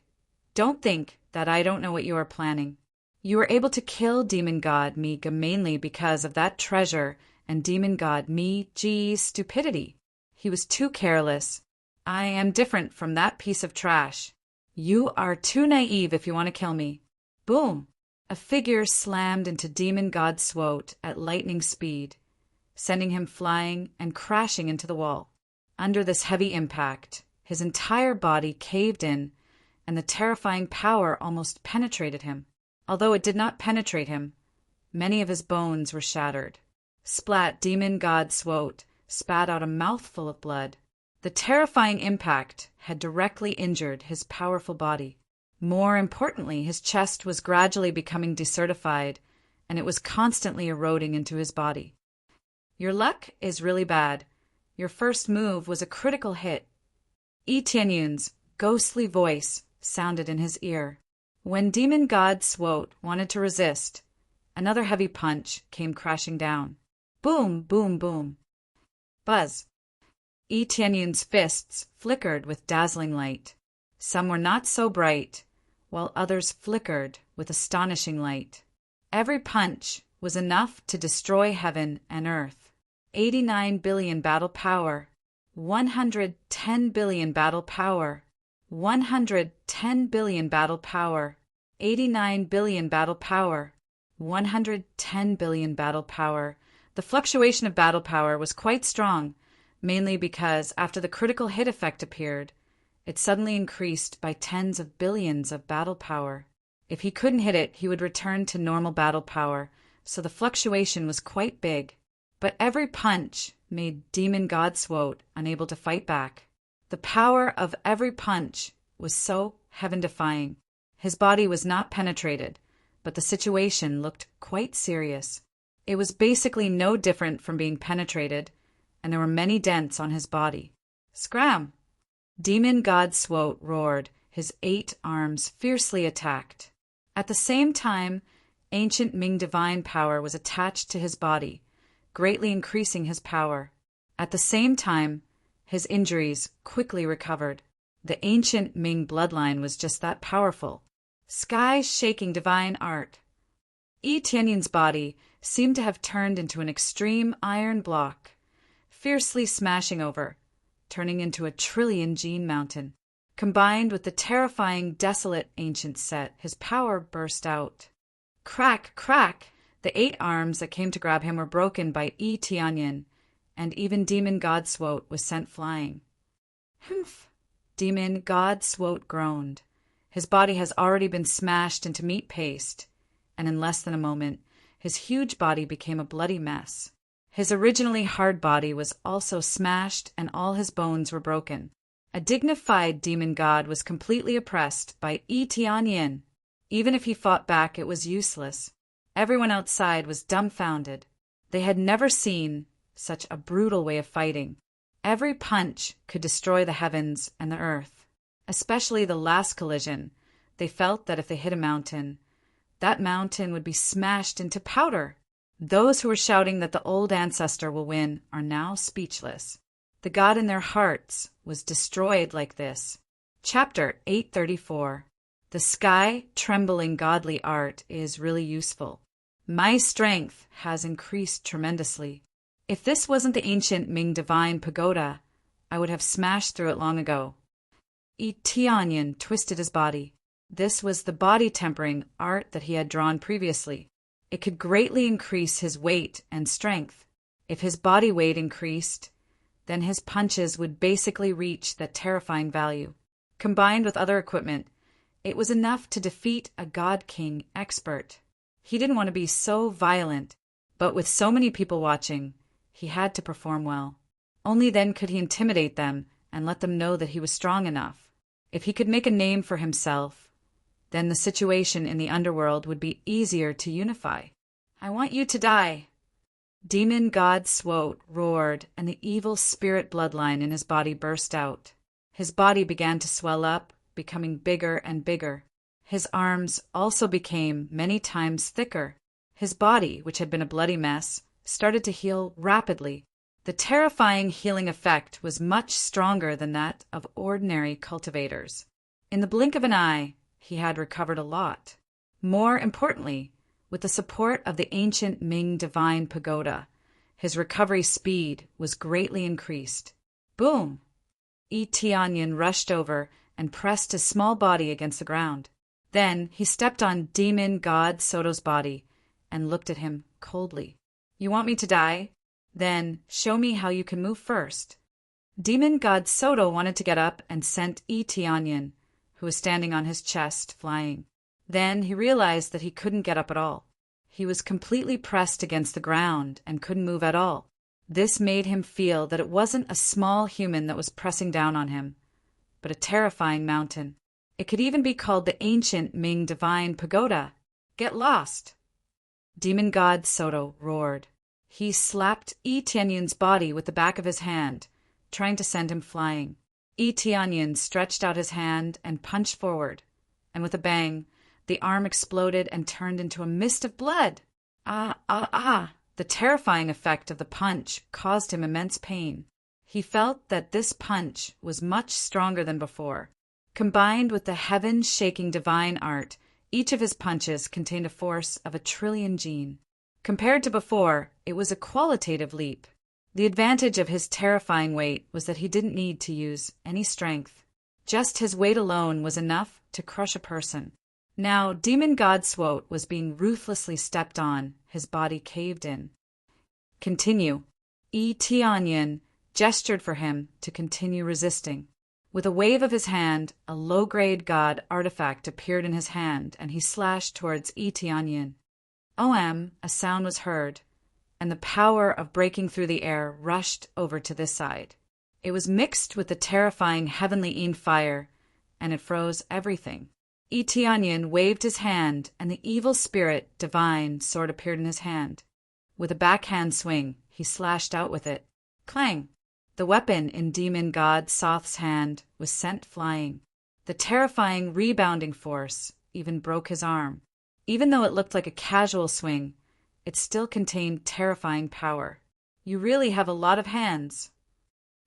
don't think that I don't know what you are planning. You were able to kill Demon God Miga mainly because of that treasure and Demon God Mi's stupidity. He was too careless. I am different from that piece of trash. You are too naive if you want to kill me. Boom! A figure slammed into Demon God Swote at lightning speed, sending him flying and crashing into the wall. Under this heavy impact, his entire body caved in, and the terrifying power almost penetrated him. Although it did not penetrate him, many of his bones were shattered. Splat! Demon God Swote spat out a mouthful of blood. The terrifying impact had directly injured his powerful body. More importantly, his chest was gradually becoming desertified, and it was constantly eroding into his body. Your luck is really bad. Your first move was a critical hit. Etianyun's ghostly voice sounded in his ear. When Demon God Swote wanted to resist, another heavy punch came crashing down. Boom, boom, boom. Buzz. Etianyun's fists flickered with dazzling light. Some were not so bright, while others flickered with astonishing light. Every punch was enough to destroy heaven and earth. 89 billion battle power. 110 billion battle power. 110 billion battle power. 89 billion battle power. 110 billion battle power. The fluctuation of battle power was quite strong, mainly because after the critical hit effect appeared, it suddenly increased by tens of billions of battle power. If he couldn't hit it, he would return to normal battle power, so the fluctuation was quite big. But every punch made Demon God Swote unable to fight back. The power of every punch was so heaven-defying. His body was not penetrated, but the situation looked quite serious. It was basically no different from being penetrated, and there were many dents on his body. Scram! Demon God Swote roared, his 8 arms fiercely attacked. At the same time, ancient Ming divine power was attached to his body, greatly increasing his power. At the same time, his injuries quickly recovered. The ancient Ming bloodline was just that powerful. Sky-shaking divine art. Etianyun's body seemed to have turned into an extreme iron block, fiercely smashing over, turning into a trillion-gene mountain. Combined with the terrifying, desolate ancient set, his power burst out. Crack, crack! The 8 arms that came to grab him were broken by Etianyan, and even Demon God Swote was sent flying. Humph! Demon God Swote groaned. His body has already been smashed into meat paste, and in less than a moment, his huge body became a bloody mess. His originally hard body was also smashed, and all his bones were broken. A dignified demon god was completely oppressed by Etianyan. Even if he fought back, it was useless. Everyone outside was dumbfounded. They had never seen such a brutal way of fighting. Every punch could destroy the heavens and the earth. Especially the last collision. They felt that if they hit a mountain, that mountain would be smashed into powder. Those who were shouting that the old ancestor will win are now speechless. The God in their hearts was destroyed like this. Chapter 834. The sky-trembling godly art is really useful. My strength has increased tremendously. If this wasn't the ancient Ming divine pagoda, I would have smashed through it long ago. Etianyan twisted his body. This was the body-tempering art that he had drawn previously. It could greatly increase his weight and strength. If his body weight increased, then his punches would basically reach that terrifying value. Combined with other equipment, it was enough to defeat a God King expert. He didn't want to be so violent, but with so many people watching, he had to perform well. Only then could he intimidate them and let them know that he was strong enough. If he could make a name for himself, then the situation in the underworld would be easier to unify. "I want you to die." Demon God Swoat roared, and the evil spirit bloodline in his body burst out. His body began to swell up, becoming bigger and bigger. His arms also became many times thicker. His body, which had been a bloody mess, started to heal rapidly. The terrifying healing effect was much stronger than that of ordinary cultivators. In the blink of an eye, he had recovered a lot. More importantly, with the support of the ancient Ming divine pagoda, his recovery speed was greatly increased. Boom! Yi Tianyin rushed over and pressed his small body against the ground. Then he stepped on Demon God Soto's body and looked at him coldly. "You want me to die? Then show me how you can move first." Demon God Soto wanted to get up and sent Yi Tianyin, who was standing on his chest, flying. Then he realized that he couldn't get up at all. He was completely pressed against the ground and couldn't move at all. This made him feel that it wasn't a small human that was pressing down on him, but a terrifying mountain. It could even be called the ancient Ming divine pagoda. "Get lost!" Demon God Soto roared. He slapped Yi Tianyin's body with the back of his hand, trying to send him flying. Yi Tianyin stretched out his hand and punched forward, and with a bang, the arm exploded and turned into a mist of blood. Ah, ah, ah! The terrifying effect of the punch caused him immense pain. He felt that this punch was much stronger than before. Combined with the heaven-shaking divine art, each of his punches contained a force of 1,000,000,000,000 gene. Compared to before, it was a qualitative leap. The advantage of his terrifying weight was that he didn't need to use any strength. Just his weight alone was enough to crush a person. Now, Demon God Swoat was being ruthlessly stepped on. His body caved in. "Continue." Yi Tianyin gestured for him to continue resisting. With a wave of his hand, a low-grade god artifact appeared in his hand, and he slashed towards Yi Tianyin. A sound was heard, and the power of breaking through the air rushed over to this side. It was mixed with the terrifying heavenly Yin fire, and it froze everything. Yi Tianyin waved his hand, and the evil spirit divine sword appeared in his hand. With a backhand swing, he slashed out with it. Clang! The weapon in Demon God Soth's hand was sent flying. The terrifying rebounding force even broke his arm. Even though it looked like a casual swing, it still contained terrifying power. "You really have a lot of hands."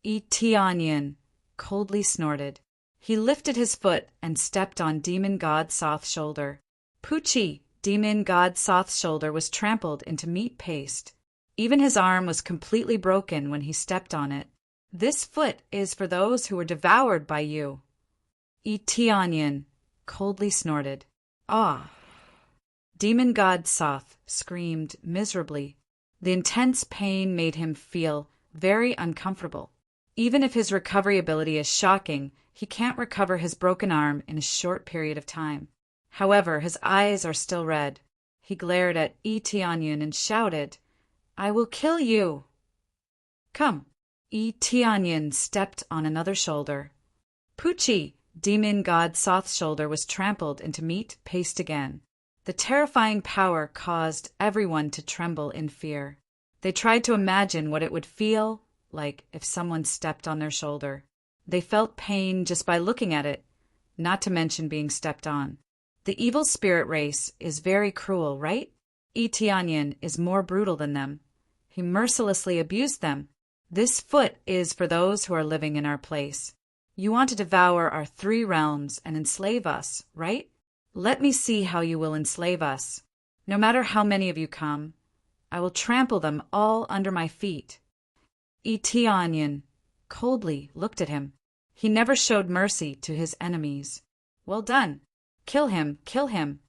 Yi Tianyin coldly snorted. He lifted his foot and stepped on Demon God Soth's shoulder. Poochie! Demon God Soth's shoulder was trampled into meat paste. Even his arm was completely broken when he stepped on it. "This foot is for those who were devoured by you." Yi Tianyin coldly snorted. "Ah!" Demon God Soth screamed miserably. The intense pain made him feel very uncomfortable. Even if his recovery ability is shocking, he can't recover his broken arm in a short period of time. However, his eyes are still red. He glared at Yi Tianyin and shouted, "I will kill you!" "Come!" Yi Tianyin stepped on another shoulder. Poochie! Demon God Soth's shoulder was trampled into meat paste again. The terrifying power caused everyone to tremble in fear. They tried to imagine what it would feel like if someone stepped on their shoulder. They felt pain just by looking at it, not to mention being stepped on. The evil spirit race is very cruel, right? Yi Tianyin is more brutal than them. He mercilessly abused them. "This foot is for those who are living in our place. You want to devour our 3 realms and enslave us, right? Let me see how you will enslave us. No matter how many of you come, I will trample them all under my feet." Yi Tianyin coldly looked at him. He never showed mercy to his enemies. "Well done. Kill him, kill him."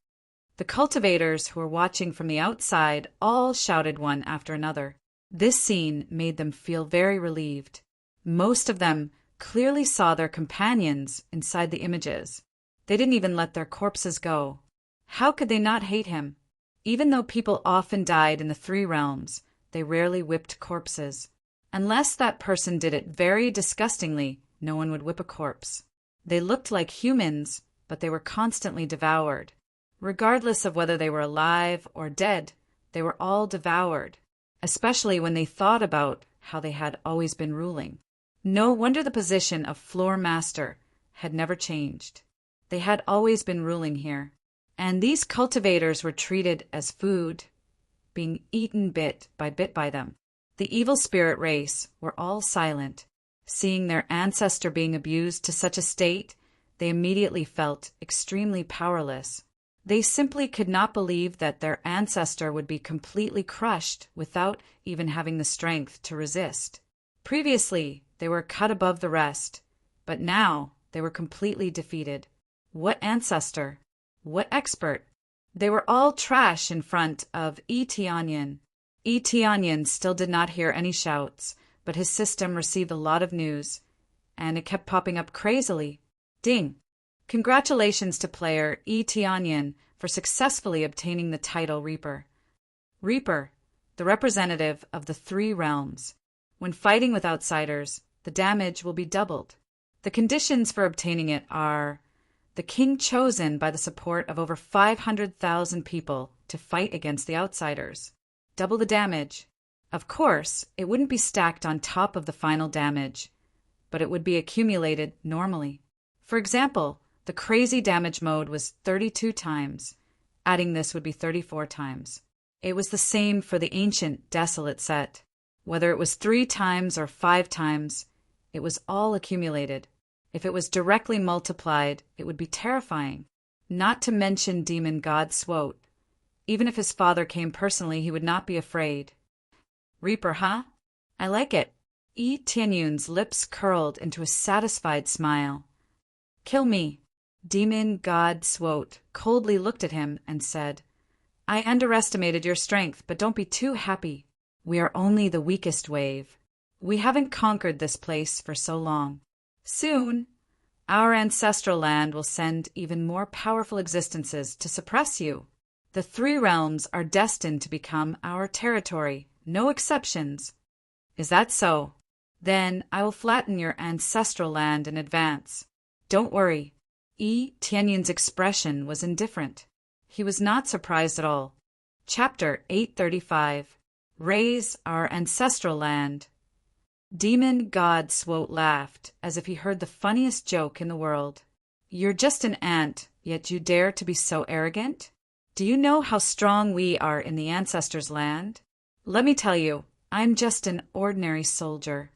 The cultivators who were watching from the outside all shouted one after another. This scene made them feel very relieved. Most of them clearly saw their companions inside the images. They didn't even let their corpses go. How could they not hate him? Even though people often died in the three realms, they rarely whipped corpses. Unless that person did it very disgustingly, no one would whip a corpse. They looked like humans, but they were constantly devoured. Regardless of whether they were alive or dead, they were all devoured, especially when they thought about how they had always been ruling. No wonder the position of floor master had never changed. They had always been ruling here. And these cultivators were treated as food, being eaten bit by them. The evil spirit race were all silent. Seeing their ancestor being abused to such a state, they immediately felt extremely powerless. They simply could not believe that their ancestor would be completely crushed without even having the strength to resist. Previously, they were cut above the rest, but now they were completely defeated. What ancestor? What expert? They were all trash in front of Tianyan. Tianyan still did not hear any shouts, but his system received a lot of news, and it kept popping up crazily. Ding! Congratulations to player Tianyan for successfully obtaining the title Reaper. Reaper, the representative of the three realms. When fighting with outsiders, the damage will be doubled. The conditions for obtaining it are the king chosen by the support of over 500,000 people to fight against the outsiders. Double the damage. Of course, it wouldn't be stacked on top of the final damage, but it would be accumulated normally. For example, the crazy damage mode was 32 times. Adding this would be 34 times. It was the same for the ancient desolate set. Whether it was 3 times or 5 times, it was all accumulated. If it was directly multiplied, it would be terrifying. Not to mention demon god Swote. Even if his father came personally, he would not be afraid. Reaper, huh? I like it. Tianyun's lips curled into a satisfied smile. Kill me. Demon god Swote coldly looked at him and said, I underestimated your strength, but don't be too happy. We are only the weakest wave. We haven't conquered this place for so long. Soon, our ancestral land will send even more powerful existences to suppress you. The three realms are destined to become our territory, no exceptions. Is that so? Then I will flatten your ancestral land in advance. Don't worry. Tianyun's expression was indifferent. He was not surprised at all. Chapter 835. Raise our ancestral land. Demon god Swote laughed, as if he heard the funniest joke in the world. You're just an ant, yet you dare to be so arrogant? Do you know how strong we are in the ancestors' land? Let me tell you, I'm just an ordinary soldier.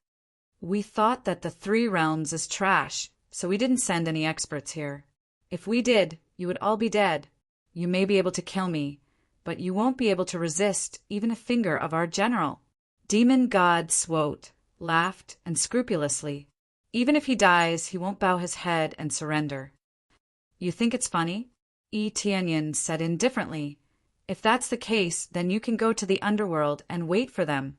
We thought that the three realms is trash, so we didn't send any experts here. If we did, you would all be dead. You may be able to kill me, but you won't be able to resist even a finger of our general. Demon god Swote laughed and scrupulously. Even if he dies, he won't bow his head and surrender. You think it's funny? Tianyan said indifferently. If that's the case, then you can go to the underworld and wait for them.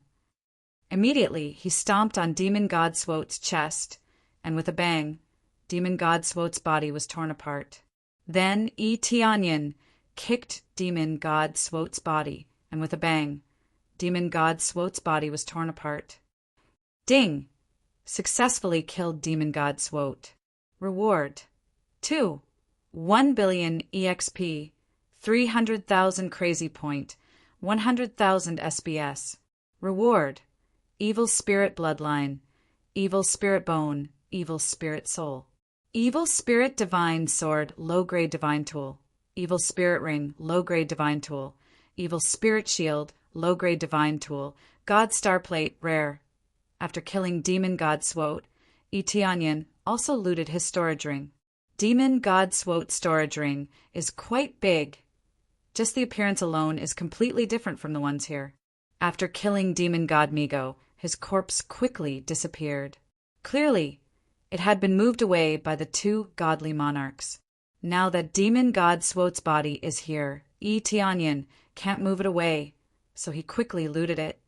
Immediately, he stomped on Demon god Swote's chest, and with a bang, Demon god Swote's body was torn apart. Then Tianyan kicked Demon god Swote's body, and with a bang, Demon god Swote's body was torn apart. Ding! Successfully killed Demon god Swote. Reward: 2. 1 billion EXP, 300,000 crazy point, 100,000 SBS. Reward: Evil Spirit Bloodline, Evil Spirit Bone, Evil Spirit Soul. Evil Spirit Divine Sword, Low-Grade Divine Tool. Evil Spirit Ring, Low-Grade Divine Tool. Evil Spirit Shield, Low-Grade Divine Tool. God Star Plate, Rare. After killing Demon god Swote, Tianyan also looted his storage ring. Demon god Swote's storage ring is quite big. Just the appearance alone is completely different from the ones here. After killing Demon god Migo, his corpse quickly disappeared. Clearly, it had been moved away by the two godly monarchs. Now that Demon god Swote's body is here, Tianyan can't move it away, so he quickly looted it.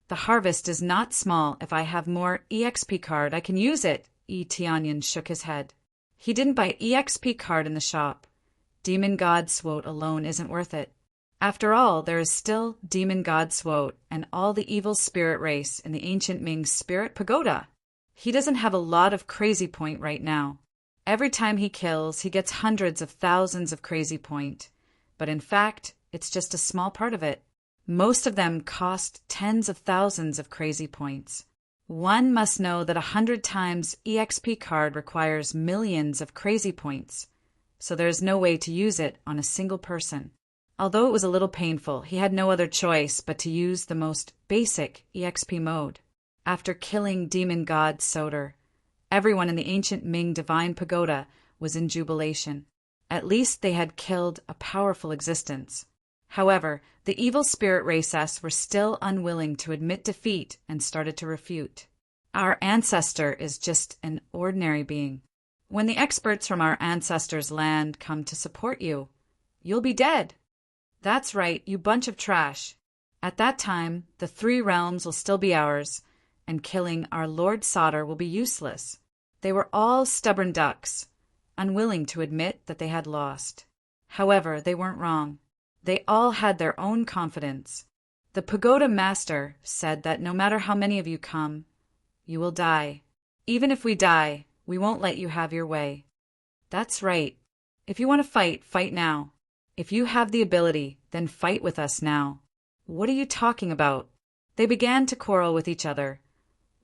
The harvest is not small. If I have more EXP card, I can use it. Tianyan shook his head. He didn't buy EXP card in the shop. Demon God Swote alone isn't worth it. After all, there is still Demon God Swote and all the evil spirit race in the ancient Ming Spirit Pagoda. He doesn't have a lot of crazy point right now. Every time he kills, he gets hundreds of thousands of crazy point. But in fact, it's just a small part of it. Most of them cost tens of thousands of crazy points. One must know that 100 times EXP card requires millions of crazy points, so there is no way to use it on a single person. Although it was a little painful, he had no other choice but to use the most basic EXP mode. After killing Demon God Soder, everyone in the ancient Ming Divine Pagoda was in jubilation. At least they had killed a powerful existence. However, the evil spirit races were still unwilling to admit defeat and started to refute. Our ancestor is just an ordinary being. When the experts from our ancestors' land come to support you, you'll be dead. That's right, you bunch of trash. At that time, the 3 realms will still be ours, and killing our Lord Soder will be useless. They were all stubborn ducks, unwilling to admit that they had lost. However, they weren't wrong. They all had their own confidence. The Pagoda Master said that no matter how many of you come, you will die. Even if we die, we won't let you have your way. That's right. If you want to fight, fight now. If you have the ability, then fight with us now. What are you talking about? They began to quarrel with each other,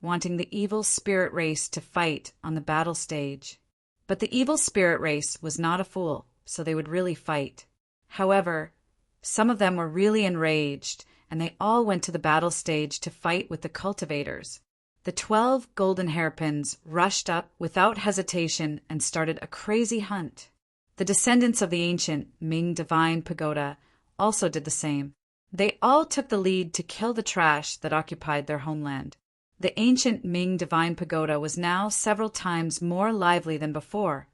wanting the evil spirit race to fight on the battle stage. But the evil spirit race was not a fool, so they would really fight. However, some of them were really enraged, and they all went to the battle stage to fight with the cultivators. The 12 golden hairpins rushed up without hesitation and started a crazy hunt. The descendants of the ancient Ming Divine Pagoda also did the same. They all took the lead to kill the trash that occupied their homeland. The ancient Ming Divine Pagoda was now several times more lively than before,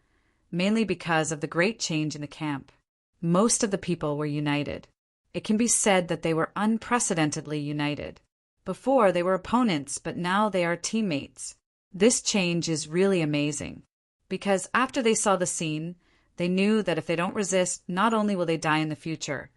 mainly because of the great change in the camp. Most of the people were united. It can be said that they were unprecedentedly united. Before, they were opponents, but now they are teammates. This change is really amazing, because after they saw the scene, they knew that if they don't resist, not only will they die in the future,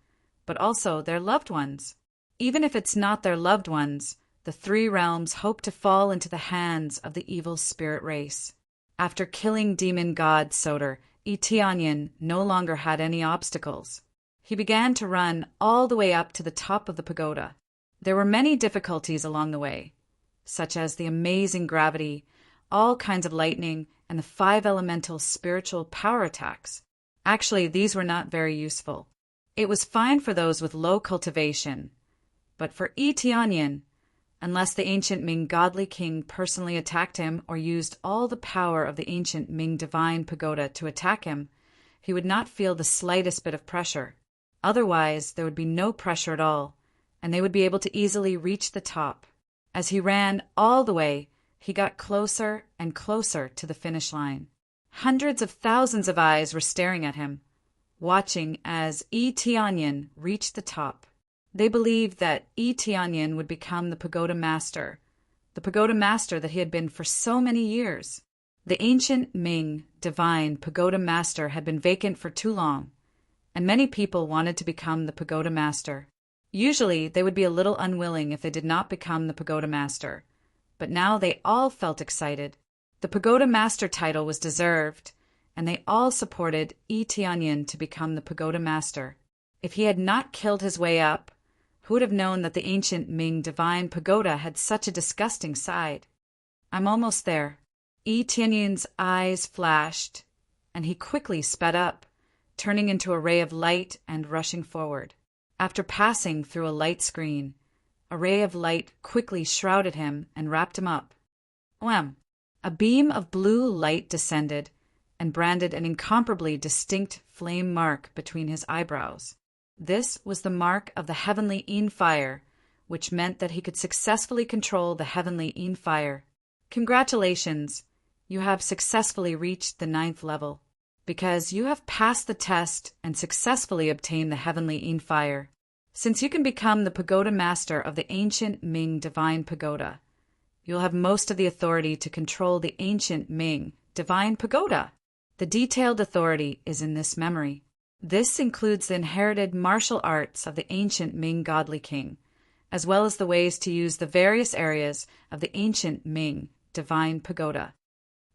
but also their loved ones. Even if it's not their loved ones, the 3 realms hope to fall into the hands of the evil spirit race. After killing Demon God Soder, Tianyan no longer had any obstacles. He began to run all the way up to the top of the pagoda. There were many difficulties along the way, such as the amazing gravity, all kinds of lightning, and the 5 elemental spiritual power attacks. Actually, these were not very useful. It was fine for those with low cultivation, but for Tianyan, unless the ancient Ming godly king personally attacked him or used all the power of the ancient Ming divine pagoda to attack him, he would not feel the slightest bit of pressure. Otherwise, there would be no pressure at all, and they would be able to easily reach the top. As he ran all the way, he got closer and closer to the finish line. Hundreds of thousands of eyes were staring at him, watching as Tianyan reached the top. They believed that Tianyan would become the pagoda master that he had been for so many years. The ancient Ming divine pagoda master had been vacant for too long, and many people wanted to become the pagoda master. Usually, they would be a little unwilling if they did not become the pagoda master, but now they all felt excited. The pagoda master title was deserved, and they all supported Tianyan to become the pagoda master. If he had not killed his way up, who would have known that the ancient Ming divine pagoda had such a disgusting side? I'm almost there. Tianyan's eyes flashed, and he quickly sped up, turning into a ray of light and rushing forward. After passing through a light screen, a ray of light quickly shrouded him and wrapped him up. Wham! A beam of blue light descended and branded an incomparably distinct flame mark between his eyebrows. This was the mark of the heavenly Yin fire, which meant that he could successfully control the heavenly Yin fire. Congratulations! You have successfully reached the 9th level, because you have passed the test and successfully obtained the heavenly Yin fire. Since you can become the pagoda master of the ancient Ming Divine Pagoda, you'll have most of the authority to control the ancient Ming Divine Pagoda. The detailed authority is in this memory. This includes the inherited martial arts of the ancient Ming Godly King, as well as the ways to use the various areas of the ancient Ming Divine Pagoda.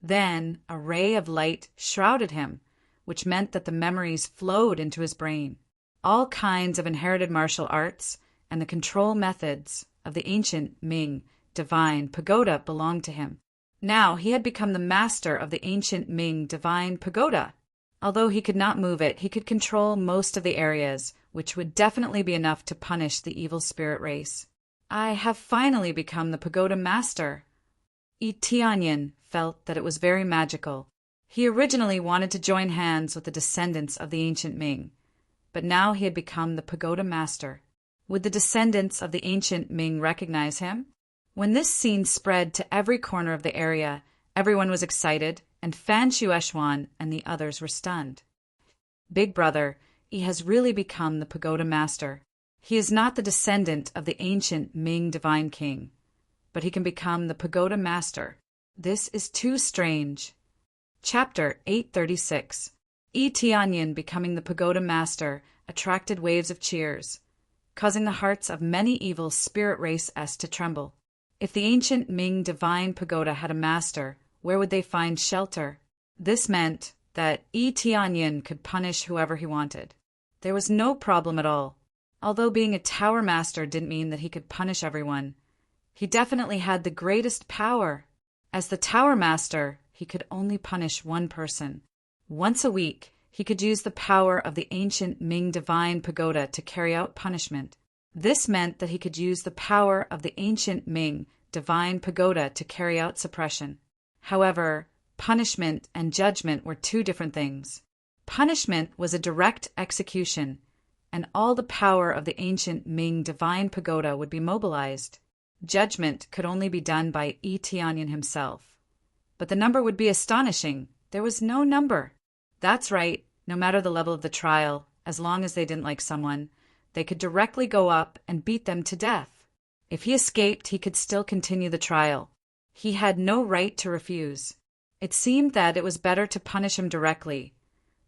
Then a ray of light shrouded him, which meant that the memories flowed into his brain. All kinds of inherited martial arts and the control methods of the ancient Ming Divine Pagoda belonged to him. Now he had become the master of the ancient Ming Divine Pagoda. Although he could not move it, he could control most of the areas, which would definitely be enough to punish the evil spirit race. I have finally become the pagoda master. Yi Tianyin felt that it was very magical. He originally wanted to join hands with the descendants of the ancient Ming, but now he had become the pagoda master. Would the descendants of the ancient Ming recognize him? When this scene spread to every corner of the area, everyone was excited, and Fan Shueshuan and the others were stunned. Big brother, he has really become the pagoda master. He is not the descendant of the ancient Ming Divine King, but he can become the pagoda master. This is too strange. Chapter 836. Yi Tianyin becoming the pagoda master attracted waves of cheers, causing the hearts of many evil spirit races to tremble. If the ancient Ming Divine Pagoda had a master, where would they find shelter? This meant that Yi Tianyin could punish whoever he wanted. There was no problem at all. Although being a tower master didn't mean that he could punish everyone, he definitely had the greatest power. As the tower master, he could only punish one person. Once a week, he could use the power of the ancient Ming Divine Pagoda to carry out punishment. This meant that he could use the power of the ancient Ming Divine Pagoda to carry out suppression. However, punishment and judgment were two different things. Punishment was a direct execution, and all the power of the ancient Ming Divine Pagoda would be mobilized. Judgment could only be done by Yi Tianyin himself. But the number would be astonishing. There was no number. That's right, no matter the level of the trial, as long as they didn't like someone, they could directly go up and beat them to death. If he escaped, he could still continue the trial. He had no right to refuse. It seemed that it was better to punish him directly,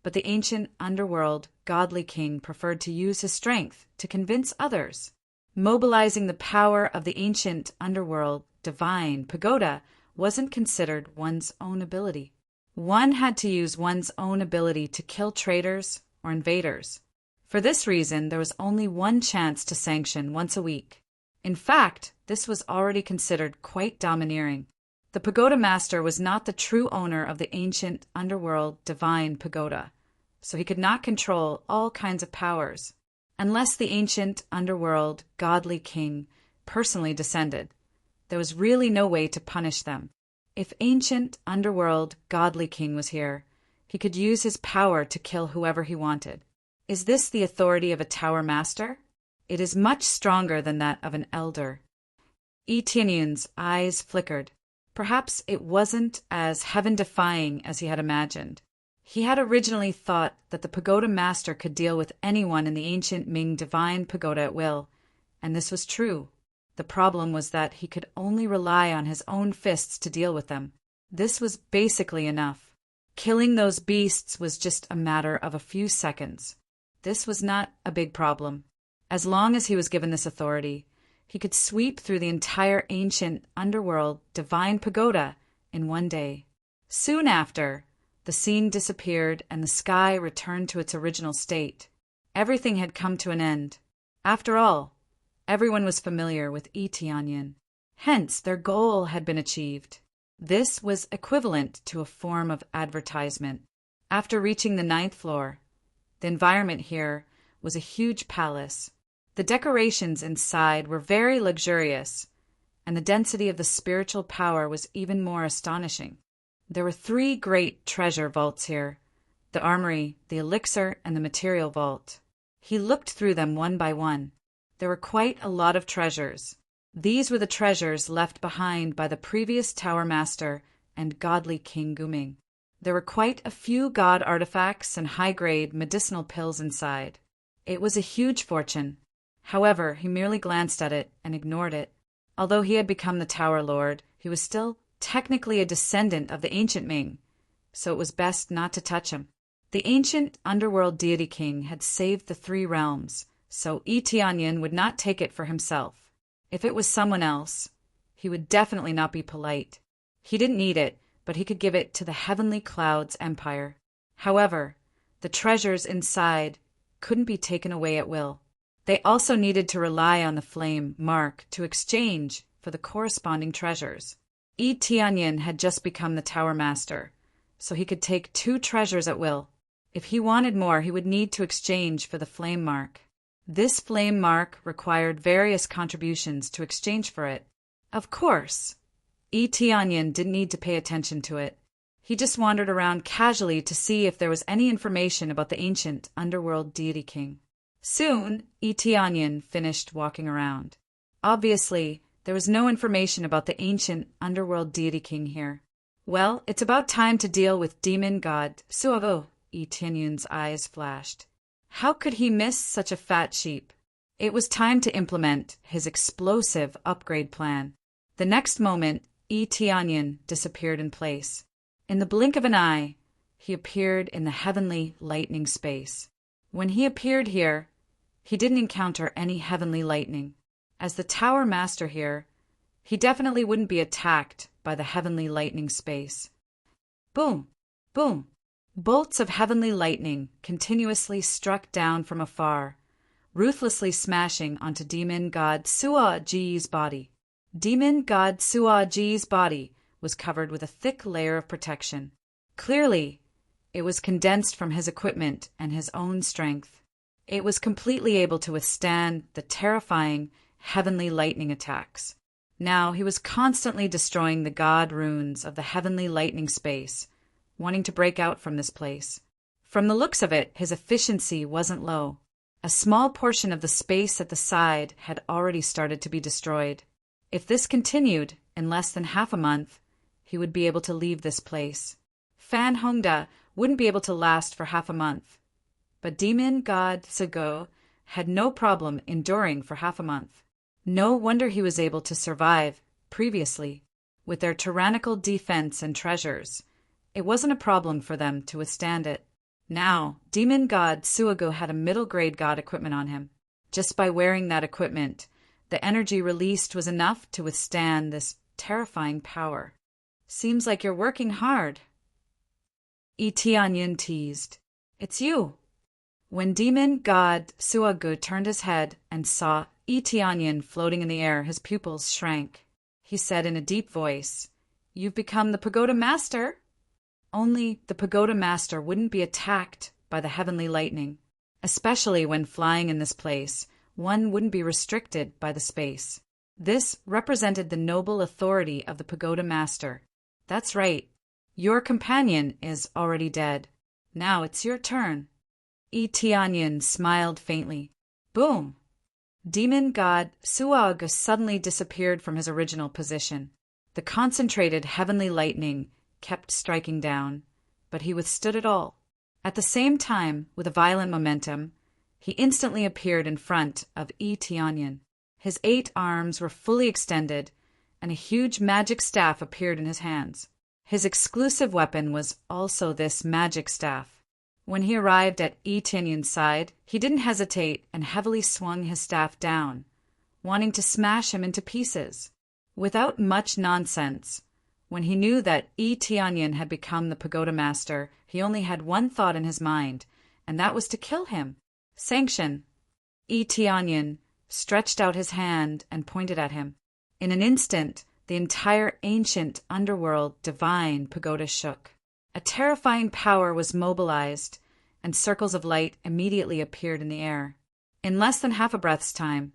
but the ancient underworld godly king preferred to use his strength to convince others. Mobilizing the power of the ancient underworld divine pagoda wasn't considered one's own ability. One had to use one's own ability to kill traitors or invaders. For this reason, there was only one chance to sanction once a week. In fact, this was already considered quite domineering. The pagoda master was not the true owner of the ancient underworld divine pagoda, so he could not control all kinds of powers. Unless the ancient underworld godly king personally descended, there was really no way to punish them. If ancient underworld godly king was here, he could use his power to kill whoever he wanted. Is this the authority of a tower master? It is much stronger than that of an elder. Yi Tianyin's eyes flickered. Perhaps it wasn't as heaven-defying as he had imagined. He had originally thought that the pagoda master could deal with anyone in the ancient Ming divine pagoda at will, and this was true. The problem was that he could only rely on his own fists to deal with them. This was basically enough. Killing those beasts was just a matter of a few seconds. This was not a big problem. As long as he was given this authority, he could sweep through the entire ancient underworld divine pagoda in one day. Soon after, the scene disappeared and the sky returned to its original state. Everything had come to an end. After all, everyone was familiar with Yi Tianyin. Hence, their goal had been achieved. This was equivalent to a form of advertisement. After reaching the 9th floor, the environment here was a huge palace. The decorations inside were very luxurious, and the density of the spiritual power was even more astonishing. There were 3 great treasure vaults here: the armory, the elixir, and the material vault. He looked through them one by one. There were quite a lot of treasures. These were the treasures left behind by the previous tower master and godly King Guming. There were quite a few god artifacts and high-grade medicinal pills inside. It was a huge fortune. However, he merely glanced at it and ignored it. Although he had become the Tower Lord, he was still technically a descendant of the ancient Ming, so it was best not to touch him. The ancient underworld deity king had saved the three realms, so Yi Tianyin would not take it for himself. If it was someone else, he would definitely not be polite. He didn't need it, but he could give it to the Heavenly Clouds Empire. However, the treasures inside couldn't be taken away at will. They also needed to rely on the flame mark to exchange for the corresponding treasures. Yi Tianyin had just become the Tower Master, so he could take 2 treasures at will. If he wanted more, he would need to exchange for the flame mark. This flame mark required various contributions to exchange for it. Of course, Yi Tianyin didn't need to pay attention to it. He just wandered around casually to see if there was any information about the ancient underworld deity king. Soon, Yi Tianyin finished walking around. Obviously, there was no information about the ancient underworld deity king here. Well, it's about time to deal with demon god Suavo. Yi Tianyin's eyes flashed. How could he miss such a fat sheep? It was time to implement his explosive upgrade plan. The next moment, Yi Tianyin disappeared in place. In the blink of an eye, he appeared in the heavenly lightning space. When he appeared here, he didn't encounter any heavenly lightning. As the Tower Master here, he definitely wouldn't be attacked by the heavenly lightning space. Boom! Boom! Bolts of heavenly lightning continuously struck down from afar, ruthlessly smashing onto demon god Sua Ji's body. Demon god Sua Ji's body was covered with a thick layer of protection. Clearly, it was condensed from his equipment and his own strength. It was completely able to withstand the terrifying heavenly lightning attacks. Now he was constantly destroying the god runes of the heavenly lightning space, wanting to break out from this place. From the looks of it, his efficiency wasn't low. A small portion of the space at the side had already started to be destroyed. If this continued, in less than half a month, he would be able to leave this place. Fan Hongda wouldn't be able to last for half a month, but demon god Sego had no problem enduring for half a month. No wonder he was able to survive previously. With their tyrannical defense and treasures, it wasn't a problem for them to withstand it. Now, demon god Suago had a middle-grade god equipment on him. Just by wearing that equipment, the energy released was enough to withstand this terrifying power. Seems like you're working hard. Yi Tianyin teased. It's you. When demon god Suago turned his head and saw Yi Tianyin floating in the air, his pupils shrank. He said in a deep voice, "You've become the pagoda master." Only the pagoda master wouldn't be attacked by the heavenly lightning. Especially when flying in this place, one wouldn't be restricted by the space. This represented the noble authority of the pagoda master. That's right. Your companion is already dead. Now it's your turn. Yi Tianyin smiled faintly. Boom! Demon god Suag suddenly disappeared from his original position. The concentrated heavenly lightning kept striking down, but he withstood it all. At the same time, with a violent momentum, he instantly appeared in front of Yi Tianyin. His 8 arms were fully extended, and a huge magic staff appeared in his hands. His exclusive weapon was also this magic staff. When he arrived at Yi Tianyin's side, he didn't hesitate and heavily swung his staff down, wanting to smash him into pieces. Without much nonsense, when he knew that Yi Tianyin had become the pagoda master, he only had one thought in his mind, and that was to kill him. Sanction. Yi Tianyin stretched out his hand and pointed at him. In an instant, the entire ancient underworld divine pagoda shook. A terrifying power was mobilized, and circles of light immediately appeared in the air. In less than half a breath's time,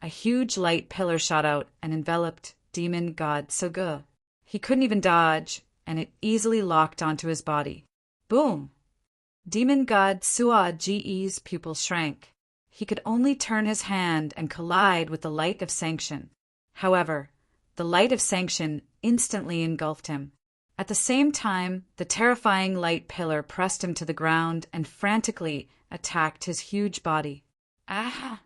a huge light pillar shot out and enveloped demon god Soge. He couldn't even dodge, and it easily locked onto his body. Boom! Demon god Sua Ji's pupils shrank. He could only turn his hand and collide with the light of sanction. However, the light of sanction instantly engulfed him. At the same time, the terrifying light pillar pressed him to the ground and frantically attacked his huge body. Ah!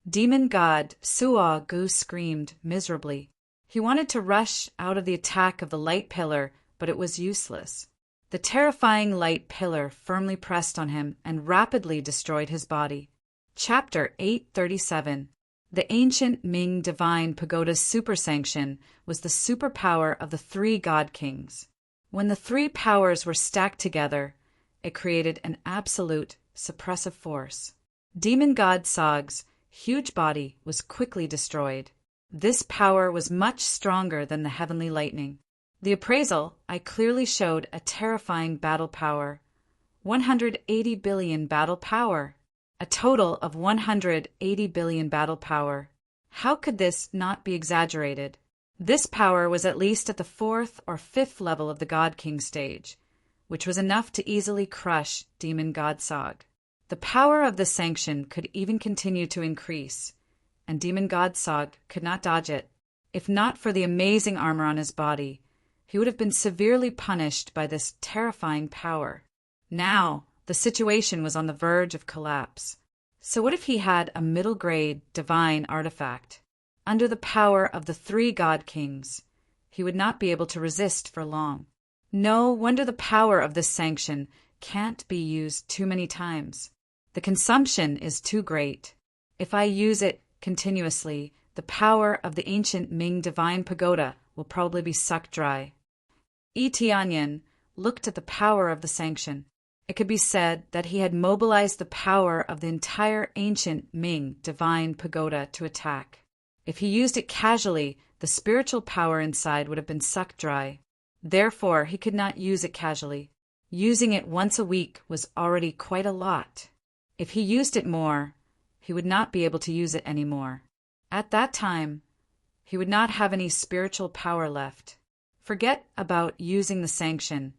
Demon god Suo Gu screamed miserably. He wanted to rush out of the attack of the light pillar, but it was useless. The terrifying light pillar firmly pressed on him and rapidly destroyed his body. Chapter 837. The ancient Ming divine pagoda's super sanction was the superpower of the three god kings. When the three powers were stacked together, it created an absolute suppressive force. Demon god Sog's huge body was quickly destroyed. This power was much stronger than the heavenly lightning. The appraisal, I clearly showed a terrifying battle power. 180 billion battle power. A total of 180 billion battle power. How could this not be exaggerated? This power was at least at the 4th or 5th level of the God King stage, which was enough to easily crush Demon God Sog. The power of the sanction could even continue to increase, and Demon God Sog could not dodge it. If not for the amazing armor on his body, he would have been severely punished by this terrifying power. Now, the situation was on the verge of collapse. So what if he had a middle-grade divine artifact? Under the power of the three god kings, he would not be able to resist for long. No wonder the power of this sanction can't be used too many times. The consumption is too great. If I use it continuously, the power of the ancient Ming divine pagoda will probably be sucked dry. Yi Tianyan looked at the power of the sanction. It could be said that he had mobilized the power of the entire ancient Ming divine pagoda to attack. If he used it casually, the spiritual power inside would have been sucked dry. Therefore, he could not use it casually. Using it once a week was already quite a lot. If he used it more, he would not be able to use it anymore. At that time, he would not have any spiritual power left. Forget about using the sanction.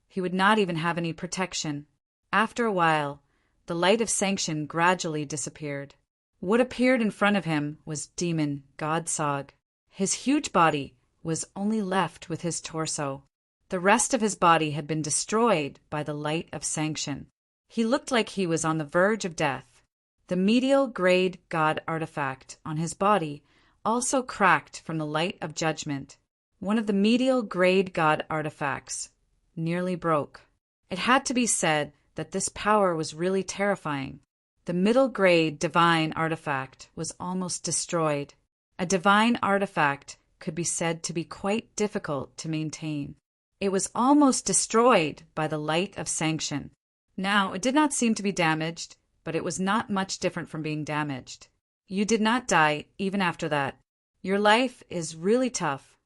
He would not even have any protection. After a while, the light of sanction gradually disappeared. What appeared in front of him was Demon God Sog. His huge body was only left with his torso. The rest of his body had been destroyed by the light of sanction. He looked like he was on the verge of death. The medial grade god artifact on his body also cracked from the light of judgment. One of the medial grade god artifacts nearly broke. It had to be said that this power was really terrifying. The middle grade divine artifact was almost destroyed. A divine artifact could be said to be quite difficult to maintain. It was almost destroyed by the light of sanction. Now, it did not seem to be damaged, but it was not much different from being damaged. You did not die even after that. Your life is really tough.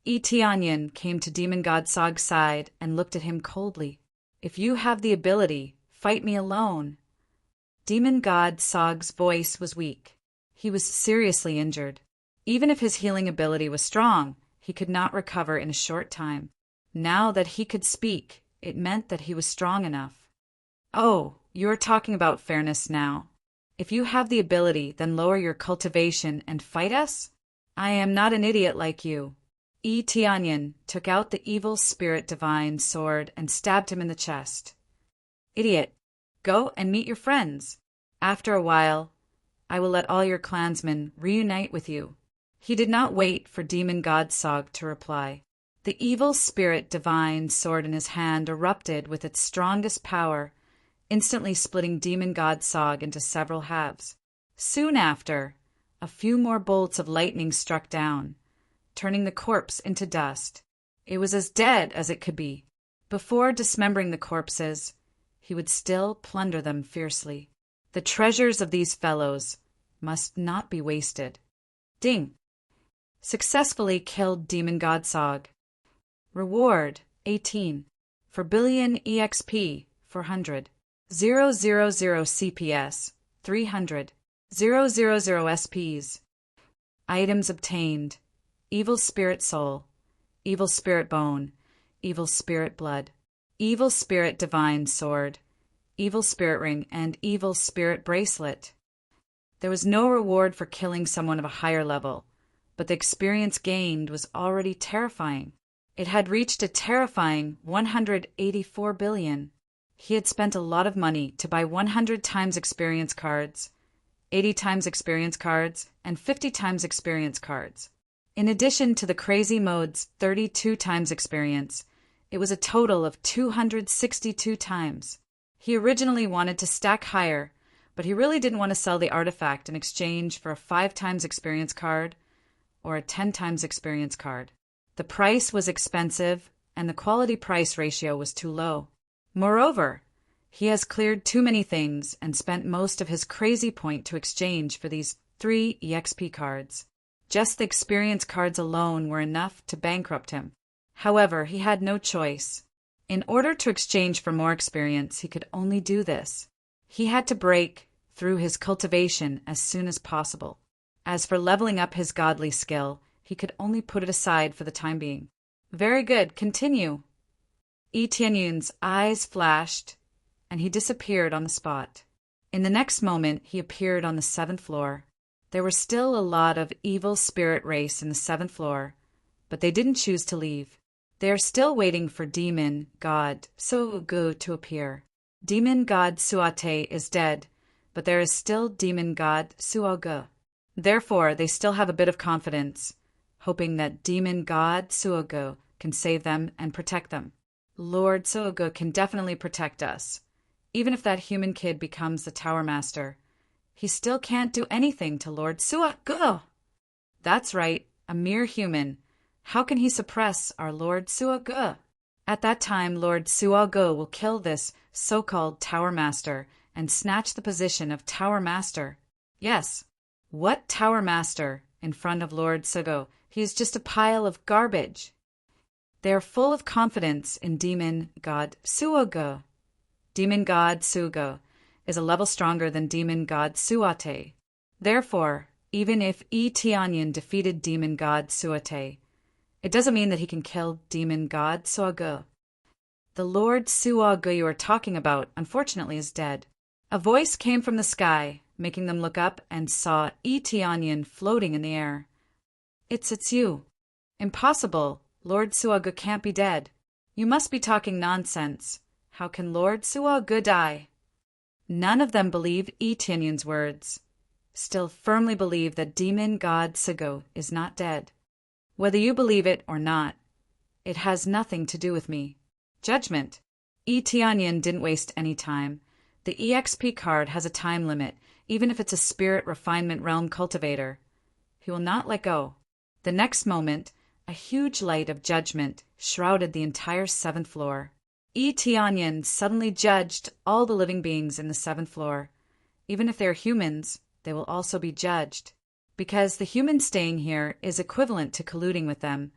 Yi Tianyan came to Demon God Sog's side and looked at him coldly. If you have the ability, fight me alone. Demon God Sog's voice was weak. He was seriously injured. Even if his healing ability was strong, he could not recover in a short time. Now that he could speak, it meant that he was strong enough. Oh, you are talking about fairness now. If you have the ability, then lower your cultivation and fight us? I am not an idiot like you. Yi Tianyan took out the evil spirit divine sword and stabbed him in the chest. Idiot, go and meet your friends. After a while, I will let all your clansmen reunite with you. He did not wait for Demon God Sog to reply. The evil spirit divine sword in his hand erupted with its strongest power, instantly splitting Demon God Sog into several halves. Soon after, a few more bolts of lightning struck down, turning the corpse into dust. It was as dead as it could be. Before dismembering the corpses, he would still plunder them fiercely. The treasures of these fellows must not be wasted. Ding! Successfully killed Demon God Sog. Reward 18. For billion EXP 400. 000 CPS 300. 000 SPs. Items obtained. Evil spirit soul, evil spirit bone, evil spirit blood, evil spirit divine sword, evil spirit ring, and evil spirit bracelet. There was no reward for killing someone of a higher level, but the experience gained was already terrifying. It had reached a terrifying 184 billion. He had spent a lot of money to buy 100 times experience cards, 80 times experience cards, and 50 times experience cards. In addition to the crazy mode's 32 times experience, it was a total of 262 times. He originally wanted to stack higher, but he really didn't want to sell the artifact in exchange for a 5 times experience card or a 10 times experience card. The price was expensive, and the quality-price ratio was too low. Moreover, he has cleared too many things and spent most of his crazy point to exchange for these 3 EXP cards. Just the experience cards alone were enough to bankrupt him. However, he had no choice. In order to exchange for more experience, he could only do this. He had to break through his cultivation as soon as possible. As for leveling up his godly skill, he could only put it aside for the time being. Very good, continue. Yi Tianyun's eyes flashed, and he disappeared on the spot. In the next moment, he appeared on the 7th floor. There were still a lot of evil spirit race in the 7th floor, but they didn't choose to leave. They are still waiting for demon god Suogu to appear. Demon god Suate is dead, but there is still demon god Suogu. Therefore, they still have a bit of confidence, hoping that demon god Suogu can save them and protect them. Lord Suogu can definitely protect us. Even if that human kid becomes the Tower Master, he still can't do anything to Lord Suogu. That's right, a mere human. How can he suppress our Lord Suogu? At that time, Lord Suogu will kill this so-called Tower Master and snatch the position of Tower Master. Yes, what Tower Master in front of Lord Suogu? He is just a pile of garbage. They are full of confidence in Demon God Suogu. Demon God Suogu is a level stronger than Demon God Suate. Therefore, even if Yi Tianyun defeated Demon God Suate, it doesn't mean that he can kill Demon God Suogu. The Lord Suogu you are talking about, unfortunately, is dead. A voice came from the sky, making them look up and saw Yi Tianyun floating in the air. It's you. Impossible. Lord Suogu can't be dead. You must be talking nonsense. How can Lord Suogu die? None of them believe Yi Tianyun's words. Still firmly believe that Demon God Suogu is not dead. Whether you believe it or not, it has nothing to do with me. Judgment. Yi Tianyun didn't waste any time. The EXP card has a time limit, even if it's a spirit refinement realm cultivator. He will not let go. The next moment, a huge light of judgment shrouded the entire 7th floor. Yi Tianyun suddenly judged all the living beings in the 7th floor. Even if they're humans, they will also be judged. Because the human staying here is equivalent to colluding with them,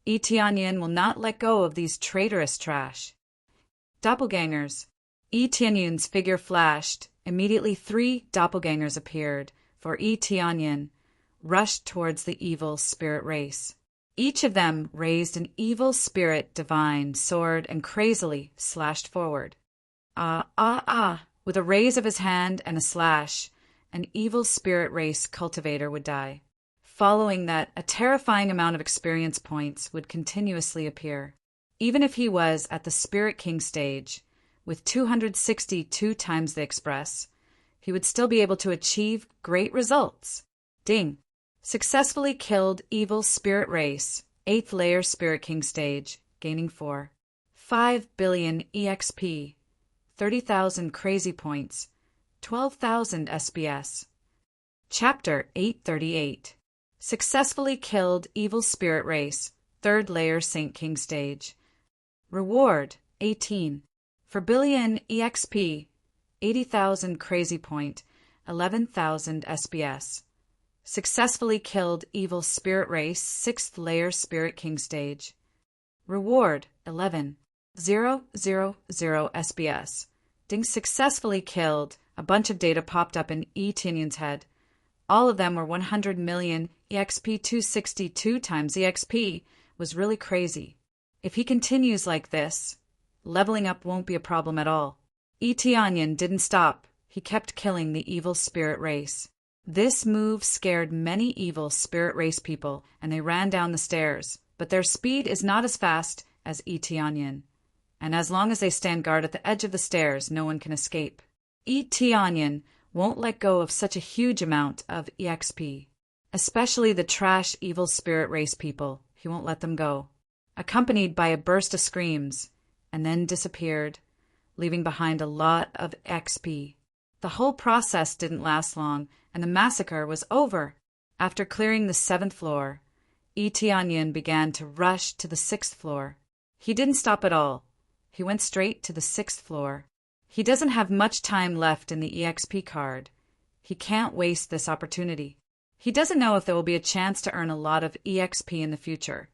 Yi Tianyun will not let go of these traitorous trash. Doppelgangers. Yi Tianyun's figure flashed. Immediately 3 doppelgangers appeared, for Yi Tianyun rushed towards the evil spirit race. Each of them raised an evil spirit divine sword and crazily slashed forward. With a raise of his hand and a slash, an evil spirit race cultivator would die. Following that, a terrifying amount of experience points would continuously appear. Even if he was at the Spirit King stage, with 262 times the express, he would still be able to achieve great results. Ding. Successfully killed evil spirit race, 8th layer Spirit King stage, gaining 4. 5 billion EXP, 30,000 crazy points, 12,000 SBS. Chapter 838. Successfully killed evil spirit race, 3rd layer Saint King stage. Reward, 18. For billion EXP, 80,000 crazy point, 11,000 SBS. Successfully killed evil spirit race, 6th layer Spirit King stage. Reward, 11. 000 SBS. Ding successfully killed. A bunch of data popped up in Yi Tianyun's head. All of them were 100 million EXP. 262 times EXP was really crazy. If he continues like this, leveling up won't be a problem at all. Yi Tianyun didn't stop. He kept killing the evil spirit race. This move scared many evil spirit race people, and they ran down the stairs. But their speed is not as fast as Yi Tianyun. And as long as they stand guard at the edge of the stairs, no one can escape. Yi Tianyun won't let go of such a huge amount of EXP. Especially the trash evil spirit race people, he won't let them go. Accompanied by a burst of screams, and then disappeared, leaving behind a lot of XP. The whole process didn't last long, and the massacre was over. After clearing the 7th floor, Tianyin began to rush to the 6th floor. He didn't stop at all. He went straight to the 6th floor. He doesn't have much time left in the EXP card. He can't waste this opportunity. He doesn't know if there will be a chance to earn a lot of EXP in the future,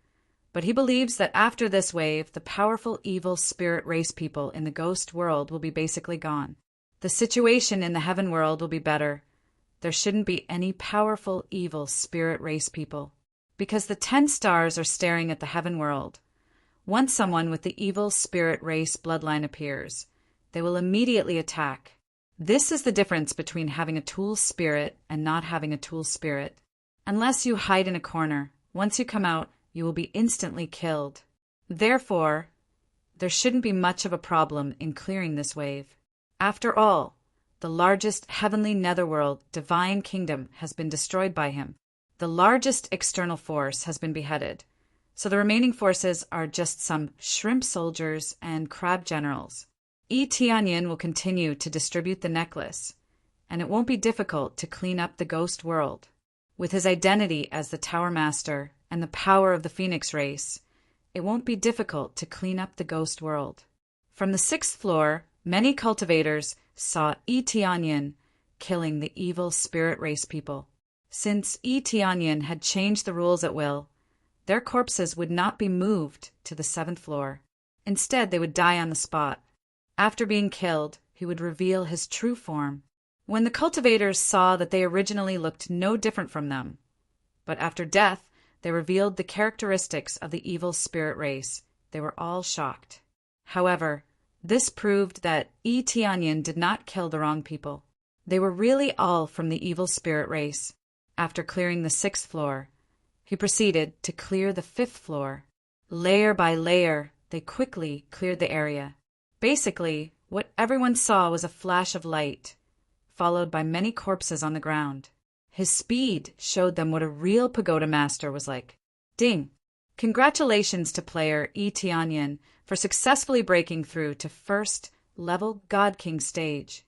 but he believes that after this wave, the powerful evil spirit race people in the ghost world will be basically gone. The situation in the heaven world will be better. There shouldn't be any powerful evil spirit race people, because the 10 stars are staring at the heaven world. Once someone with the evil spirit race bloodline appears, they will immediately attack. This is the difference between having a tool spirit and not having a tool spirit. Unless you hide in a corner, once you come out, you will be instantly killed. Therefore, there shouldn't be much of a problem in clearing this wave. After all, the largest heavenly netherworld divine kingdom has been destroyed by him. The largest external force has been beheaded. So the remaining forces are just some shrimp soldiers and crab generals. Tianyin will continue to distribute the necklace, and it won't be difficult to clean up the ghost world. With his identity as the Tower Master and the power of the Phoenix race, it won't be difficult to clean up the ghost world. From the 6th floor, many cultivators saw Tianyin killing the evil spirit race people. Since Tianyin had changed the rules at will, their corpses would not be moved to the 7th floor. Instead, they would die on the spot. After being killed, he would reveal his true form. When the cultivators saw that they originally looked no different from them, but after death, they revealed the characteristics of the evil spirit race, they were all shocked. However, this proved that Tianyin did not kill the wrong people. They were really all from the evil spirit race. After clearing the 6th floor, he proceeded to clear the 5th floor. Layer by layer, they quickly cleared the area. Basically, what everyone saw was a flash of light, followed by many corpses on the ground. His speed showed them what a real pagoda master was like. Ding! Congratulations to player Tianyin for successfully breaking through to 1st level God King stage.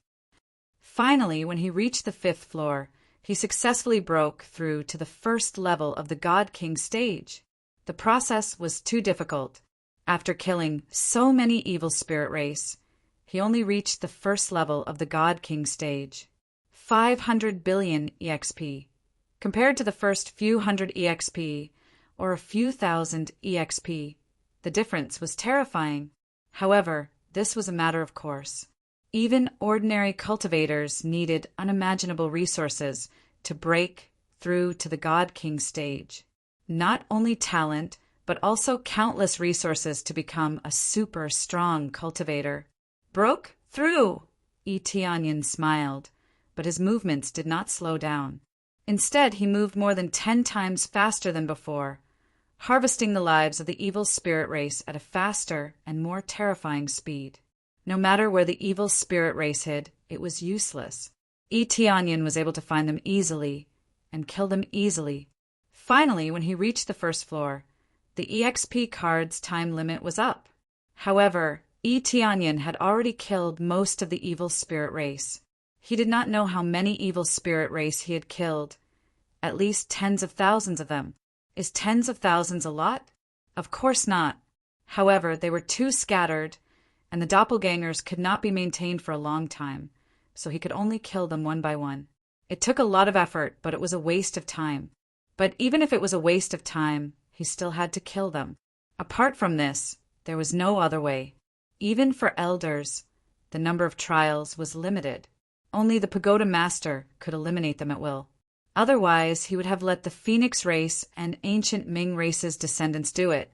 Finally, when he reached the 5th floor, he successfully broke through to the 1st level of the God King stage. The process was too difficult. After killing so many evil spirit race, he only reached the 1st level of the God King stage. 500 billion EXP. Compared to the first few hundred EXP, or a few thousand EXP, the difference was terrifying. However, this was a matter of course. Even ordinary cultivators needed unimaginable resources to break through to the God King stage. Not only talent, but also countless resources to become a super strong cultivator. Broke through! Tianyin smiled, but his movements did not slow down. Instead, he moved more than 10 times faster than before, harvesting the lives of the evil spirit race at a faster and more terrifying speed. No matter where the evil spirit race hid, it was useless. Tianyin was able to find them easily and kill them easily. Finally, when he reached the 1st floor, the EXP card's time limit was up. However, Tianyin had already killed most of the evil spirit race. He did not know how many evil spirit race he had killed. At least tens of thousands of them. Is tens of thousands a lot? Of course not. However, they were too scattered, and the doppelgangers could not be maintained for a long time, so he could only kill them one by one. It took a lot of effort, but it was a waste of time. But even if it was a waste of time, he still had to kill them. Apart from this, there was no other way. Even for elders, the number of trials was limited. Only the pagoda master could eliminate them at will. Otherwise, he would have let the Phoenix race and ancient Ming race's descendants do it,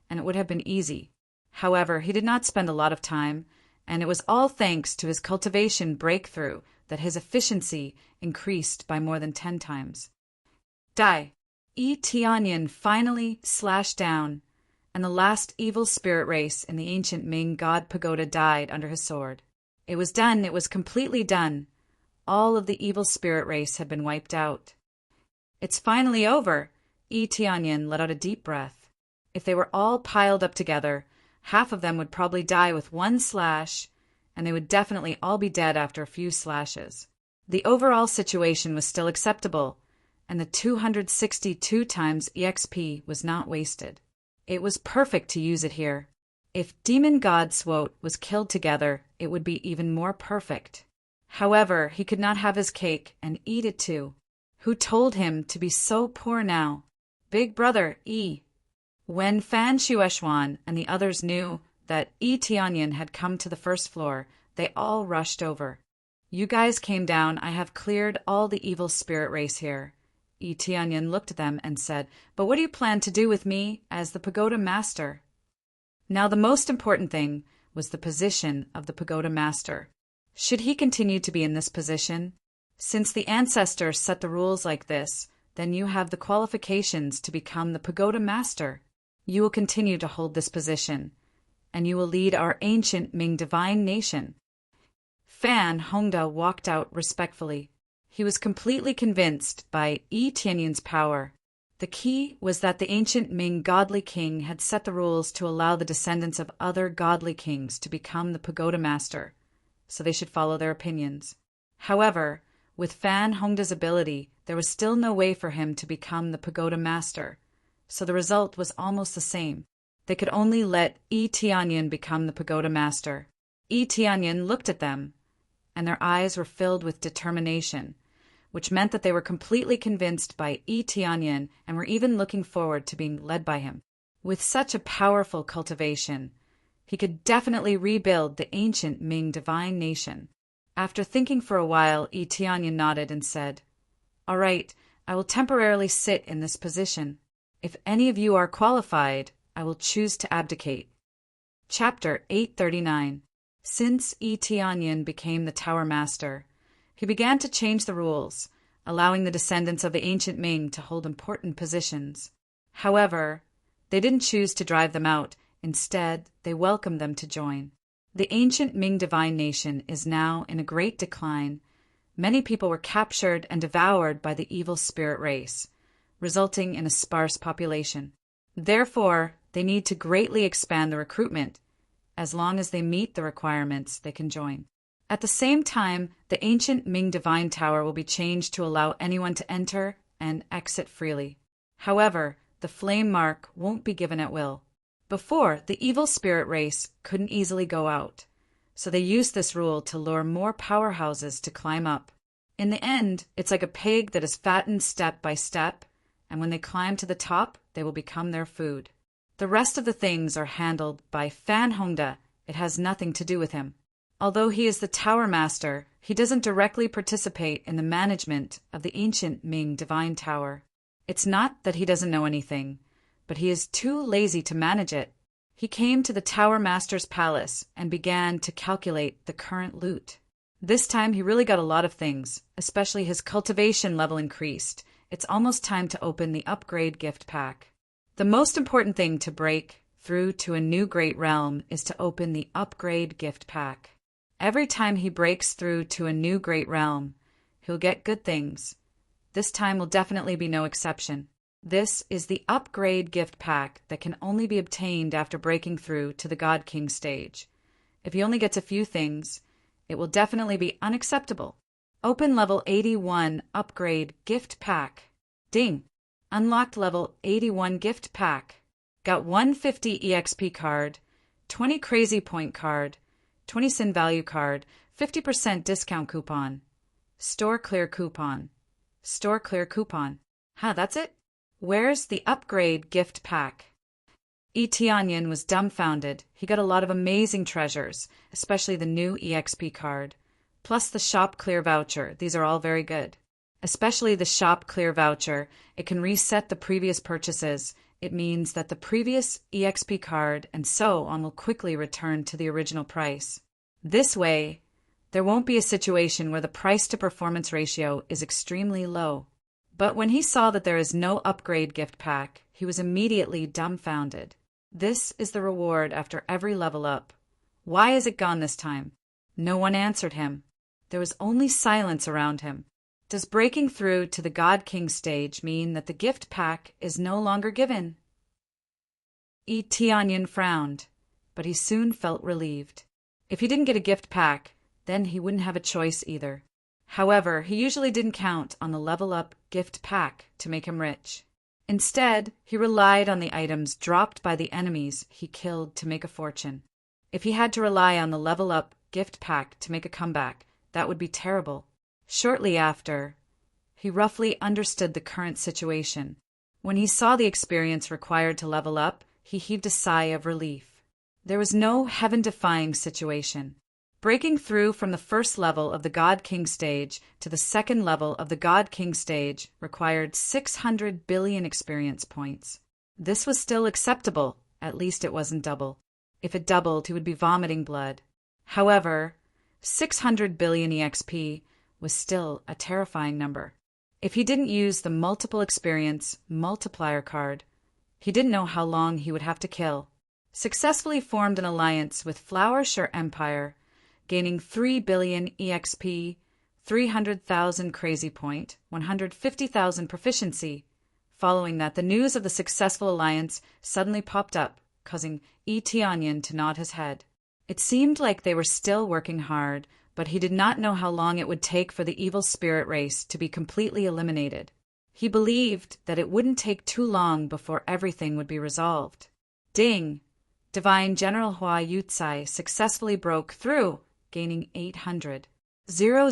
and it would have been easy. However, he did not spend a lot of time, and it was all thanks to his cultivation breakthrough that his efficiency increased by more than 10 times. Die! Tianyin finally slashed down, and the last evil spirit race in the ancient Ming god pagoda died under his sword. It was done, it was completely done. All of the evil spirit race had been wiped out. "It's finally over." Tianyin let out a deep breath. If they were all piled up together, half of them would probably die with one slash, and they would definitely all be dead after a few slashes. The overall situation was still acceptable, and the 262 times EXP was not wasted. It was perfect to use it here. If Demon God Swoat was killed together, it would be even more perfect. However, he could not have his cake and eat it too. Who told him to be so poor now? Big Brother, E. When Fan Shueishuan and the others knew that Tianyin had come to the first floor, they all rushed over. "You guys came down. I have cleared all the evil spirit race here." Tianyin looked at them and said, "But what do you plan to do with me as the pagoda master?" Now the most important thing was the position of the pagoda master. Should he continue to be in this position? Since the ancestors set the rules like this, then you have the qualifications to become the pagoda master. You will continue to hold this position, and you will lead our ancient Ming divine nation. Fan Hongda walked out respectfully. He was completely convinced by Tianyin's power. The key was that the ancient Ming godly king had set the rules to allow the descendants of other godly kings to become the pagoda master, so they should follow their opinions. However, with Fan Hongda's ability, there was still no way for him to become the pagoda master, so the result was almost the same. They could only let Tianyin become the pagoda master. Tianyin looked at them, and their eyes were filled with determination, which meant that they were completely convinced by Tianyin and were even looking forward to being led by him. With such a powerful cultivation, he could definitely rebuild the ancient Ming divine nation. After thinking for a while, Tianyin nodded and said, "All right, I will temporarily sit in this position. If any of you are qualified, I will choose to abdicate." Chapter 839. Since Tianyin became the Tower Master, he began to change the rules, allowing the descendants of the ancient Ming to hold important positions. However, they didn't choose to drive them out. Instead, they welcomed them to join. The ancient Ming divine nation is now in a great decline. Many people were captured and devoured by the evil spirit race, resulting in a sparse population. Therefore, they need to greatly expand the recruitment. As long as they meet the requirements, they can join. At the same time, the ancient Ming Divine Tower will be changed to allow anyone to enter and exit freely. However, the flame mark won't be given at will. Before, the evil spirit race couldn't easily go out, so they used this rule to lure more powerhouses to climb up. In the end, it's like a pig that is fattened step by step, and when they climb to the top, they will become their food. The rest of the things are handled by Fan Hongda. It has nothing to do with him. Although he is the Tower Master, he doesn't directly participate in the management of the ancient Ming Divine Tower. It's not that he doesn't know anything, but he is too lazy to manage it. He came to the Tower Master's palace and began to calculate the current loot. This time he really got a lot of things, especially his cultivation level increased. It's almost time to open the upgrade gift pack. The most important thing to break through to a new great realm is to open the upgrade gift pack. Every time he breaks through to a new great realm, he'll get good things. This time will definitely be no exception. This is the upgrade gift pack that can only be obtained after breaking through to the God King stage. If he only gets a few things, it will definitely be unacceptable. Open level 81 upgrade gift pack. Ding! Unlocked level 81 gift pack. Got 150 EXP card, 20 crazy point card, 20 sin value card, 50% discount coupon. Store clear coupon. Store clear coupon. That's it? Where's the upgrade gift pack? Tianyin was dumbfounded. He got a lot of amazing treasures, especially the new EXP card, plus the shop clear voucher. These are all very good. Especially the shop clear voucher. It can reset the previous purchases. It means that the previous EXP card and so on will quickly return to the original price. This way, there won't be a situation where the price to performance ratio is extremely low. But when he saw that there is no upgrade gift pack, he was immediately dumbfounded. This is the reward after every level up. Why is it gone this time? No one answered him. There was only silence around him. Does breaking through to the God King stage mean that the gift pack is no longer given? Tianyan frowned, but he soon felt relieved. If he didn't get a gift pack, then he wouldn't have a choice either. However, he usually didn't count on the level up gift pack to make him rich. Instead, he relied on the items dropped by the enemies he killed to make a fortune. If he had to rely on the level up gift pack to make a comeback, that would be terrible. Shortly after, he roughly understood the current situation. When he saw the experience required to level up, he heaved a sigh of relief. There was no heaven-defying situation. Breaking through from the first level of the God King stage to the second level of the God King stage required 600 billion experience points. This was still acceptable, at least it wasn't double. If it doubled, he would be vomiting blood. However, 600 billion EXP was still a terrifying number. If he didn't use the multiple experience multiplier card, he didn't know how long he would have to kill. Successfully formed an alliance with Flower Shire Empire, gaining 3 billion EXP, 300,000 crazy point, 150,000 proficiency. Following that, the news of the successful alliance suddenly popped up, causing Tianyan to nod his head. It seemed like they were still working hard, but he did not know how long it would take for the evil spirit race to be completely eliminated. He believed that it wouldn't take too long before everything would be resolved. Ding! Divine General Hua Yucai successfully broke through, gaining 800. 000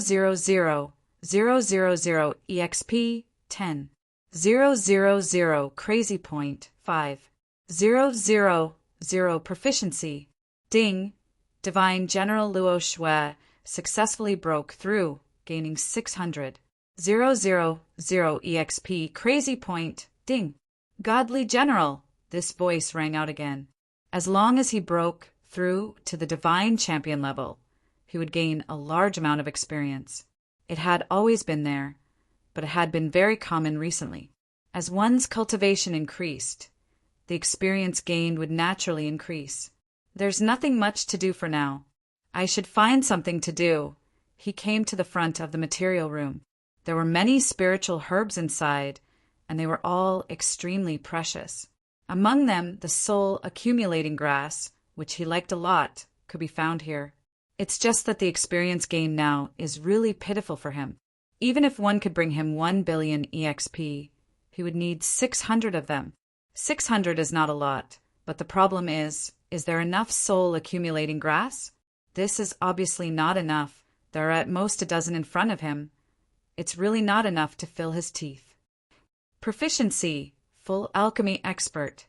EXP 10. 000 crazy point 5. 000 proficiency. Ding! Divine General Luo Shui successfully broke through, gaining 600. 000 EXP crazy point. Ding! Godly General! This voice rang out again. As long as he broke through to the Divine Champion level, he would gain a large amount of experience. It had always been there, but it had been very common recently. As one's cultivation increased, the experience gained would naturally increase. There's nothing much to do for now. I should find something to do. He came to the front of the material room. There were many spiritual herbs inside, and they were all extremely precious. Among them, the soul accumulating grass, which he liked a lot, could be found here. It's just that the experience gained now is really pitiful for him. Even if one could bring him 1 billion EXP, he would need 600 of them. 600 is not a lot, but the problem is there enough soul accumulating grass? This is obviously not enough. There are at most a dozen in front of him. It's really not enough to fill his teeth. Proficiency, full alchemy expert.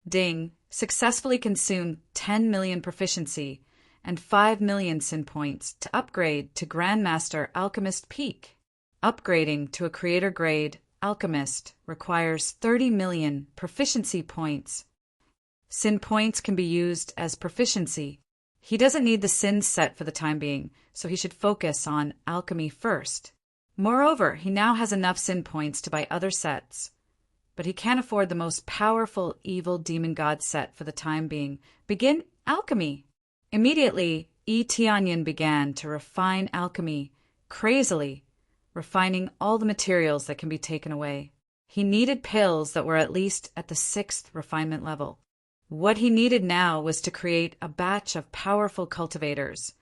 Ding, successfully consumed 10 million proficiency and 5 million sin points to upgrade to Grandmaster Alchemist Peak. Upgrading to a creator grade Alchemist requires 30 million proficiency points. Sin points can be used as proficiency. He doesn't need the sin set for the time being, so he should focus on alchemy first. Moreover, he now has enough sin points to buy other sets, but he can't afford the most powerful evil demon god set for the time being. Begin alchemy. Immediately, Tianyan began to refine alchemy crazily, refining all the materials that can be taken away. He needed pills that were at least at the 6th refinement level. What he needed now was to create a batch of powerful cultivators,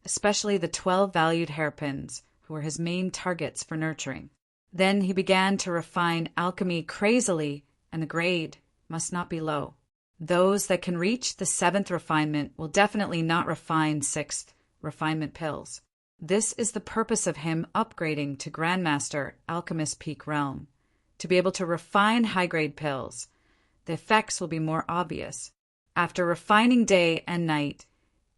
especially the 12 valued hairpins, who were his main targets for nurturing. Then he began to refine alchemy crazily, and the grade must not be low. Those that can reach the 7th refinement will definitely not refine 6th refinement pills. This is the purpose of him upgrading to Grandmaster Alchemist Peak Realm, to be able to refine high-grade pills. The effects will be more obvious. After refining day and night,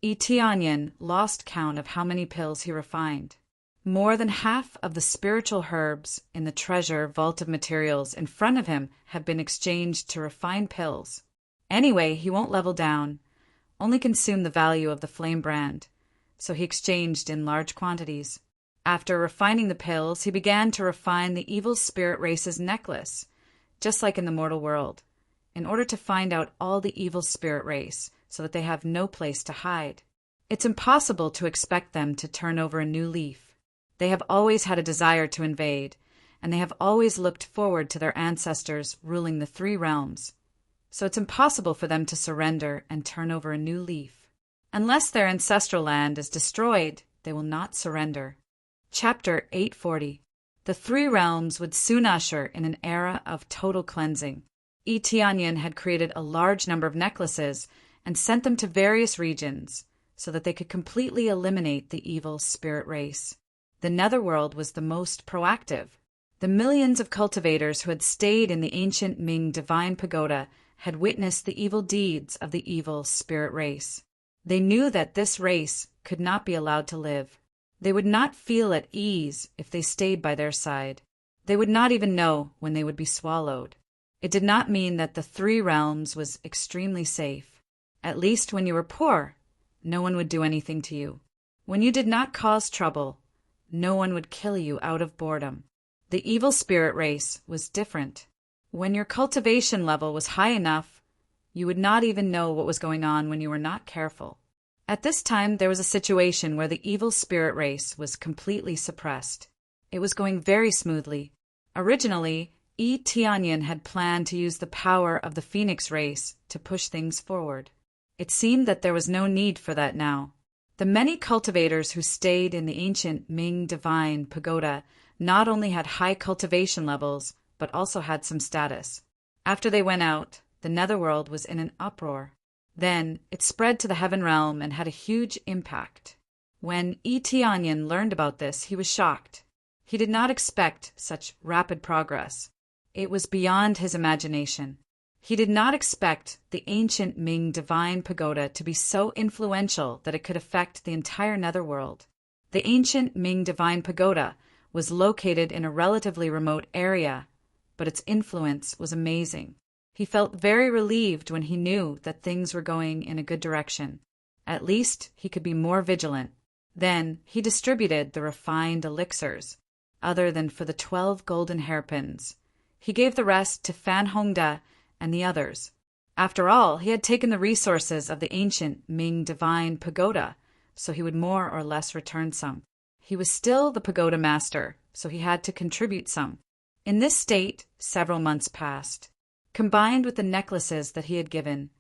Tianyan lost count of how many pills he refined. More than half of the spiritual herbs in the treasure vault of materials in front of him have been exchanged to refine pills. Anyway, he won't level down, only consume the value of the flame brand, so he exchanged in large quantities. After refining the pills, he began to refine the evil spirit race's necklace, just like in the mortal world, in order to find out all the evil spirit race so that they have no place to hide. It's impossible to expect them to turn over a new leaf. They have always had a desire to invade, and they have always looked forward to their ancestors ruling the three realms. So it's impossible for them to surrender and turn over a new leaf. Unless their ancestral land is destroyed, they will not surrender. Chapter 840. The three realms would soon usher in an era of total cleansing. Tianyin had created a large number of necklaces and sent them to various regions so that they could completely eliminate the evil spirit race. The netherworld was the most proactive. The millions of cultivators who had stayed in the ancient Ming divine pagoda had witnessed the evil deeds of the evil spirit race. They knew that this race could not be allowed to live. They would not feel at ease if they stayed by their side. They would not even know when they would be swallowed. It did not mean that the three realms was extremely safe. At least when you were poor, no one would do anything to you. When you did not cause trouble, no one would kill you out of boredom. The evil spirit race was different. When your cultivation level was high enough, you would not even know what was going on when you were not careful. At this time, there was a situation where the evil spirit race was completely suppressed. It was going very smoothly. Originally, Tianyin had planned to use the power of the phoenix race to push things forward. It seemed that there was no need for that now. The many cultivators who stayed in the ancient Ming divine pagoda not only had high cultivation levels, but also had some status. After they went out, the netherworld was in an uproar. Then it spread to the heaven realm and had a huge impact. When Tianyin learned about this, he was shocked. He did not expect such rapid progress. It was beyond his imagination. He did not expect the ancient Ming divine pagoda to be so influential that it could affect the entire netherworld. The ancient Ming divine pagoda was located in a relatively remote area, but its influence was amazing. He felt very relieved when he knew that things were going in a good direction. At least he could be more vigilant. Then he distributed the refined elixirs, other than for the 12 golden hairpins. He gave the rest to Fan Hongda and the others. After all, he had taken the resources of the ancient Ming divine pagoda, so he would more or less return some. He was still the pagoda master, so he had to contribute some. In this state, several months passed. Combined with the necklaces that he had given,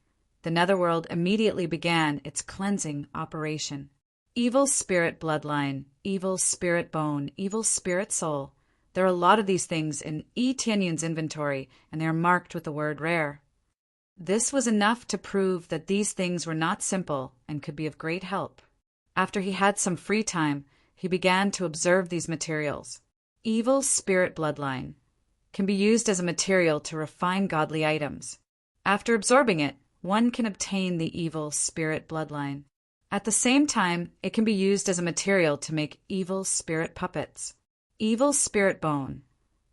the netherworld immediately began its cleansing operation. Evil spirit bloodline, evil spirit bone, evil spirit soul. There are a lot of these things in Tianyin's inventory, and they are marked with the word rare. This was enough to prove that these things were not simple and could be of great help. After he had some free time, he began to observe these materials. Evil spirit bloodline can be used as a material to refine godly items. After absorbing it, one can obtain the evil spirit bloodline. At the same time, it can be used as a material to make evil spirit puppets. Evil spirit bone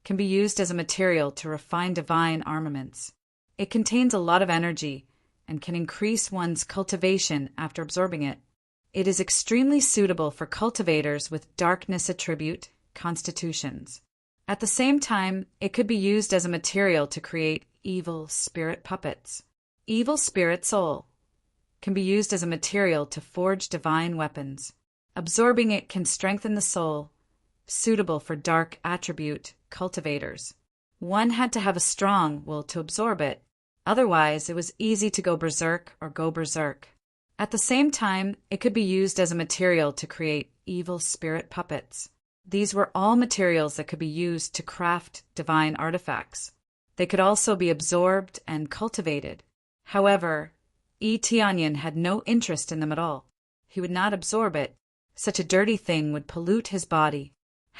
can be used as a material to refine divine armaments. It contains a lot of energy and can increase one's cultivation after absorbing it. It is extremely suitable for cultivators with darkness attribute constitutions. At the same time, it could be used as a material to create evil spirit puppets. Evil spirit soul can be used as a material to forge divine weapons. Absorbing it can strengthen the soul, suitable for dark attribute cultivators. One had to have a strong will to absorb it. Otherwise, it was easy to go berserk or go berserk. At the same time, it could be used as a material to create evil spirit puppets. These were all materials that could be used to craft divine artifacts. They could also be absorbed and cultivated. However, Tianyin had no interest in them at all. He would not absorb it. Such a dirty thing would pollute his body.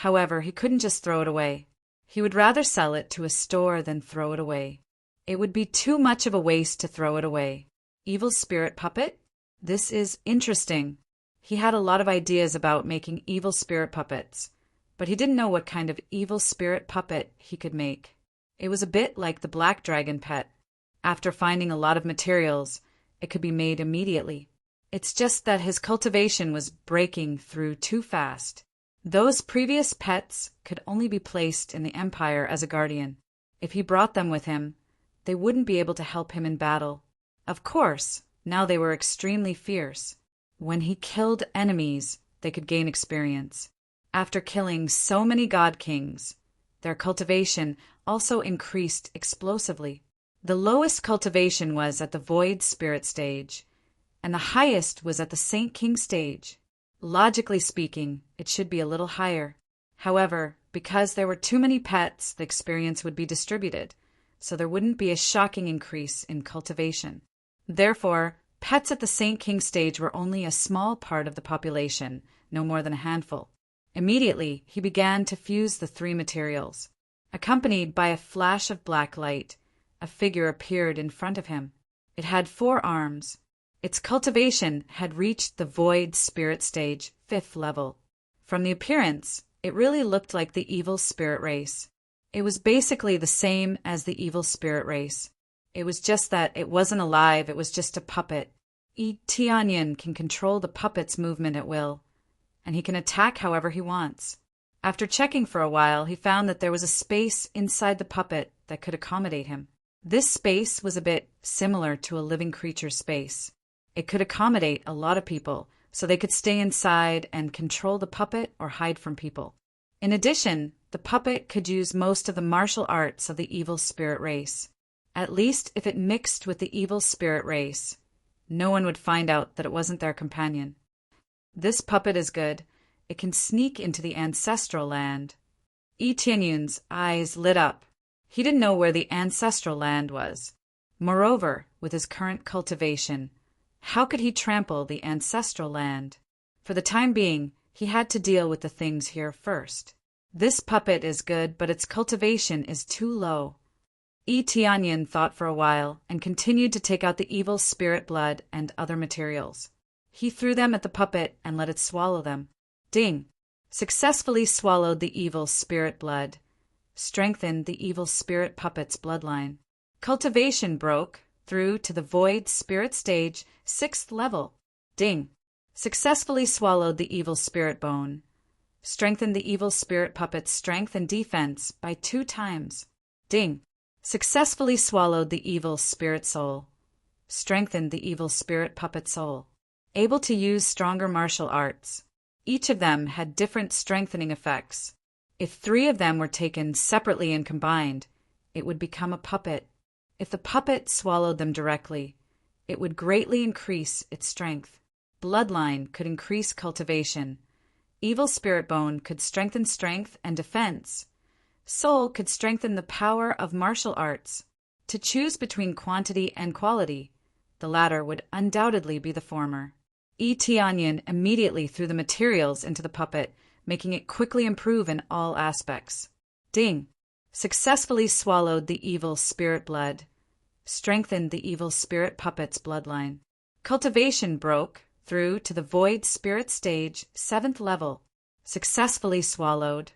However, he couldn't just throw it away. He would rather sell it to a store than throw it away. It would be too much of a waste to throw it away. Evil spirit puppet? This is interesting. He had a lot of ideas about making evil spirit puppets, but he didn't know what kind of evil spirit puppet he could make. It was a bit like the black dragon pet. After finding a lot of materials, it could be made immediately. It's just that his cultivation was breaking through too fast. Those previous pets could only be placed in the Empire as a guardian. If he brought them with him, they wouldn't be able to help him in battle. Of course, now they were extremely fierce. When he killed enemies, they could gain experience. After killing so many god kings, their cultivation also increased explosively. The lowest cultivation was at the void spirit stage, and the highest was at the Saint King stage. Logically speaking, it should be a little higher. However, because there were too many pets, the experience would be distributed, so there wouldn't be a shocking increase in cultivation. Therefore, pets at the Saint King stage were only a small part of the population, no more than a handful. Immediately, he began to fuse the three materials. Accompanied by a flash of black light, a figure appeared in front of him. It had 4 arms. Its cultivation had reached the void spirit stage, 5th level. From the appearance, it really looked like the evil spirit race. It was basically the same as the evil spirit race. It was just that it wasn't alive, it was just a puppet. Tianyan can control the puppet's movement at will, and he can attack however he wants. After checking for a while, he found that there was a space inside the puppet that could accommodate him. This space was a bit similar to a living creature space. It could accommodate a lot of people, so they could stay inside and control the puppet or hide from people. In addition, the puppet could use most of the martial arts of the evil spirit race. At least if it mixed with the evil spirit race, no one would find out that it wasn't their companion. This puppet is good. It can sneak into the ancestral land. Tianyun's eyes lit up. He didn't know where the ancestral land was. Moreover, with his current cultivation, how could he trample the ancestral land? For the time being, he had to deal with the things here first. This puppet is good, but its cultivation is too low. Tianyan thought for a while and continued to take out the evil spirit blood and other materials. He threw them at the puppet and let it swallow them. Ding! Successfully swallowed the evil spirit blood. Strengthened the evil spirit puppet's bloodline. Cultivation broke through to the void spirit stage, 6th level. Ding! Successfully swallowed the evil spirit bone. Strengthened the evil spirit puppet's strength and defense by 2 times. Ding! Successfully swallowed the evil spirit soul. Strengthened the evil spirit puppet soul. Able to use stronger martial arts. Each of them had different strengthening effects. If 3 of them were taken separately and combined, it would become a puppet. If the puppet swallowed them directly, it would greatly increase its strength. Bloodline could increase cultivation. Evil spirit bone could strengthen strength and defense. Soul could strengthen the power of martial arts. To choose between quantity and quality, the latter would undoubtedly be the former. Tianyan immediately threw the materials into the puppet, making it quickly improve in all aspects. Ding! Successfully swallowed the evil spirit blood. Strengthened the evil spirit puppet's bloodline. Cultivation broke through to the void spirit stage, 7th level. Successfully swallowed.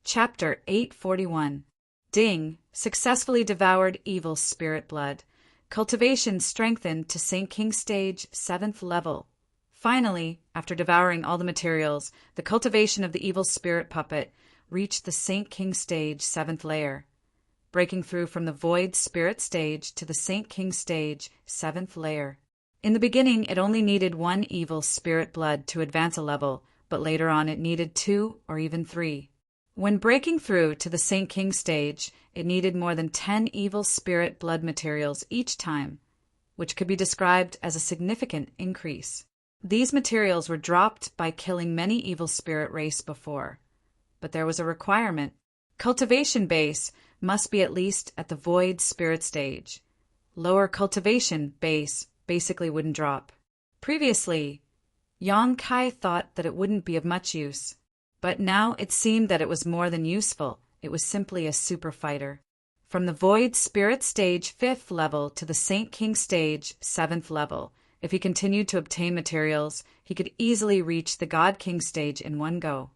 Chapter 841. Ding! Successfully devoured evil spirit blood. Cultivation strengthened to Saint King stage, 7th level. Finally, after devouring all the materials, the cultivation of the evil spirit puppet reached the Saint King stage, 7th layer, breaking through from the void spirit stage to the Saint King stage, 7th layer. In the beginning, it only needed 1 evil spirit blood to advance a level, but later on it needed 2 or even 3. When breaking through to the Saint King stage, it needed more than 10 evil spirit blood materials each time, which could be described as a significant increase. These materials were dropped by killing many evil spirit race before, but there was a requirement. Cultivation base must be at least at the void spirit stage. Lower cultivation base basically wouldn't drop. Previously, Yang Kai thought that it wouldn't be of much use, but now it seemed that it was more than useful. It was simply a super fighter. From the void spirit stage 5th level to the Saint King stage 7th level, if he continued to obtain materials, he could easily reach the God King stage in one go.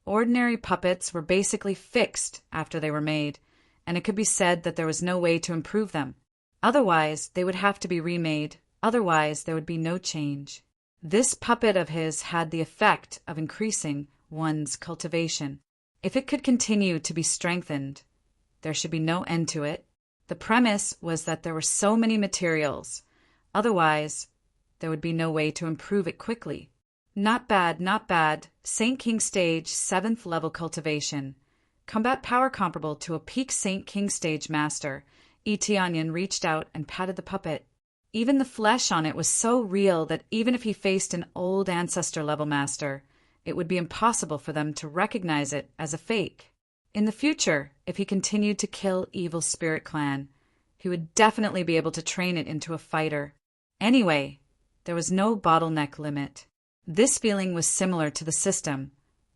Ordinary puppets were basically fixed after they were made, and it could be said that there was no way to improve them. Otherwise, they would have to be remade. Otherwise, there would be no change. This puppet of his had the effect of increasing one's cultivation. If it could continue to be strengthened, there should be no end to it. The premise was that there were so many materials. Otherwise, there would be no way to improve it quickly. Not bad, not bad. Saint King Stage 7th level cultivation. Combat power comparable to a peak Saint King Stage master. Etianyan reached out and patted the puppet. Even the flesh on it was so real that even if he faced an old ancestor-level master, it would be impossible for them to recognize it as a fake. In the future, if he continued to kill Evil Spirit Clan, he would definitely be able to train it into a fighter. Anyway, there was no bottleneck limit. This feeling was similar to the system.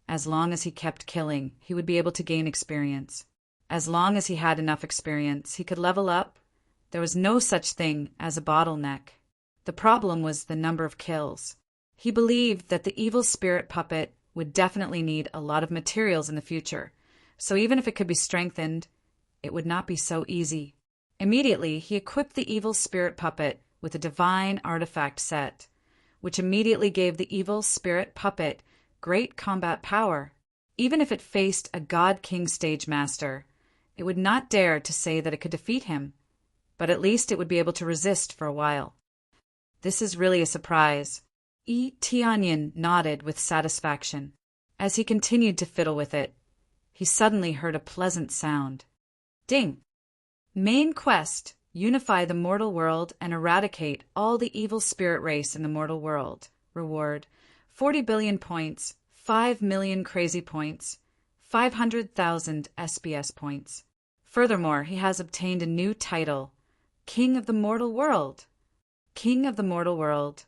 As long as he kept killing, he would be able to gain experience. As long as he had enough experience, he could level up. There was no such thing as a bottleneck. The problem was the number of kills. He believed that the evil spirit puppet would definitely need a lot of materials in the future, so even if it could be strengthened, it would not be so easy. Immediately, he equipped the evil spirit puppet with a divine artifact set, which immediately gave the evil spirit puppet great combat power. Even if it faced a God King Stage master, it would not dare to say that it could defeat him, but at least it would be able to resist for a while. This is really a surprise. Tianyin nodded with satisfaction. As he continued to fiddle with it, he suddenly heard a pleasant sound. Ding! Main quest: unify the mortal world and eradicate all the evil spirit race in the mortal world. Reward: 40 billion points, 5 million crazy points, 500,000 SBS points. Furthermore, he has obtained a new title, King of the Mortal World. King of the Mortal World.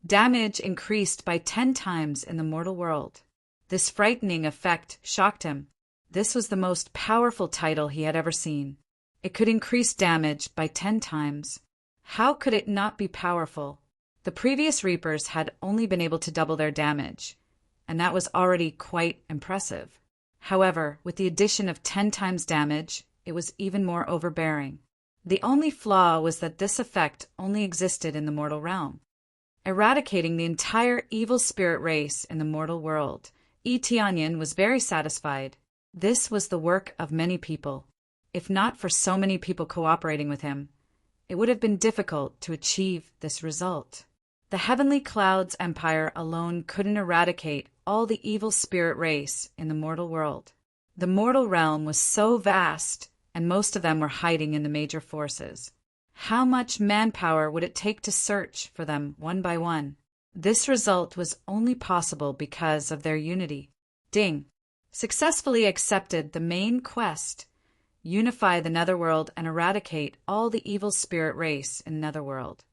Damage increased by 10 times in the mortal world. This frightening effect shocked him. This was the most powerful title he had ever seen. It could increase damage by 10 times. How could it not be powerful? The previous Reapers had only been able to double their damage, and that was already quite impressive. However, with the addition of 10 times damage, it was even more overbearing. The only flaw was that this effect only existed in the mortal realm. Eradicating the entire evil spirit race in the mortal world, Tianyin was very satisfied. This was the work of many people. If not for so many people cooperating with him, it would have been difficult to achieve this result. The Heavenly Clouds Empire alone couldn't eradicate all the evil spirit race in the mortal world. The mortal realm was so vast, and most of them were hiding in the major forces. How much manpower would it take to search for them one by one? This result was only possible because of their unity. Ding! Successfully accepted the main quest. Unify the Netherworld and eradicate all the evil spirit race in Netherworld.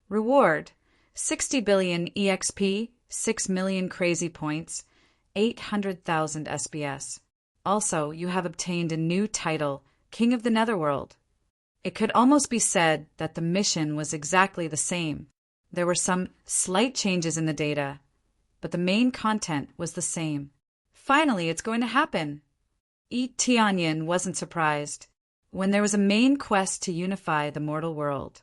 Reward: 60 billion EXP, 6 million crazy points, 800,000 SBS. Also, you have obtained a new title, King of the Netherworld. It could almost be said that the mission was exactly the same. There were some slight changes in the data, but the main content was the same. Finally, it's going to happen. Tianyin wasn't surprised. When there was a main quest to unify the mortal world,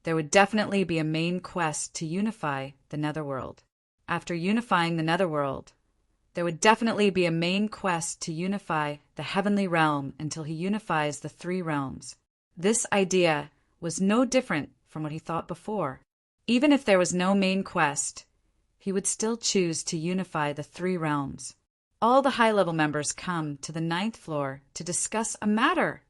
there would definitely be a main quest to unify the Netherworld. After unifying the Netherworld, there would definitely be a main quest to unify the Heavenly Realm until he unifies the 3 realms. This idea was no different from what he thought before. Even if there was no main quest, he would still choose to unify the 3 realms. All the high-level members come to the 9th floor to discuss a matter.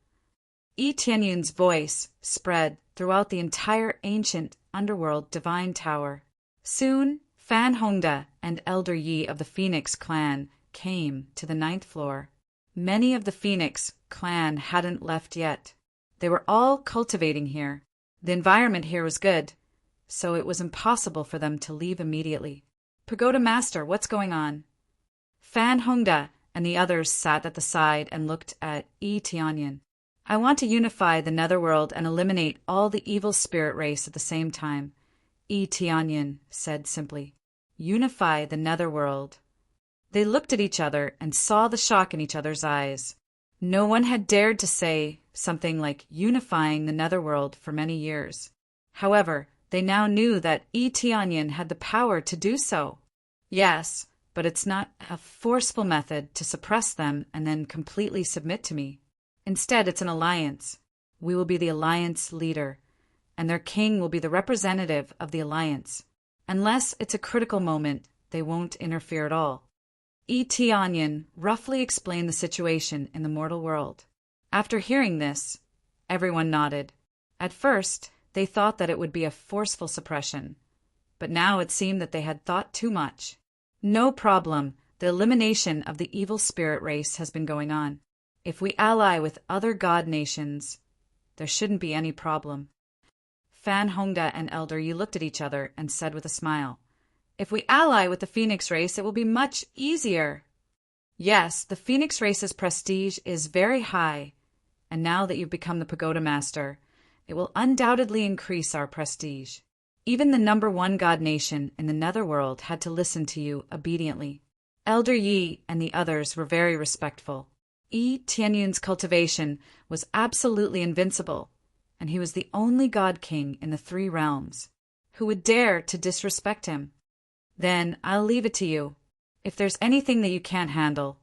Tianyin's voice spread throughout the entire ancient underworld divine tower. Soon, Fan Hongda and Elder Yi of the Phoenix clan came to the 9th floor. Many of the Phoenix clan hadn't left yet. They were all cultivating here. The environment here was good, so it was impossible for them to leave immediately. Pagoda Master, what's going on? Fan Hongda and the others sat at the side and looked at Tianyin. I want to unify the Netherworld and eliminate all the evil spirit race at the same time, Tianyin said simply. Unify the Netherworld. They looked at each other and saw the shock in each other's eyes. No one had dared to say something like unifying the Netherworld for many years. However, they now knew that Tianyin had the power to do so. Yes, but it's not a forceful method to suppress them and then completely submit to me. Instead, it's an alliance. We will be the alliance leader, and their king will be the representative of the alliance. Unless it's a critical moment, they won't interfere at all. Tianyin roughly explained the situation in the mortal world. After hearing this, everyone nodded. At first, they thought that it would be a forceful suppression, but now it seemed that they had thought too much. No problem, the elimination of the evil spirit race has been going on. If we ally with other god nations, there shouldn't be any problem. Fan Hongda and Elder Yi looked at each other and said with a smile, "If we ally with the Phoenix race, it will be much easier." Yes, the Phoenix race's prestige is very high, and now that you've become the Pagoda Master, it will undoubtedly increase our prestige. Even the #1 god nation in the Netherworld had to listen to you obediently. Elder Yi and the others were very respectful. Tianyun's cultivation was absolutely invincible, and he was the only god king in the 3 realms. Who would dare to disrespect him? Then I'll leave it to you. If there's anything that you can't handle,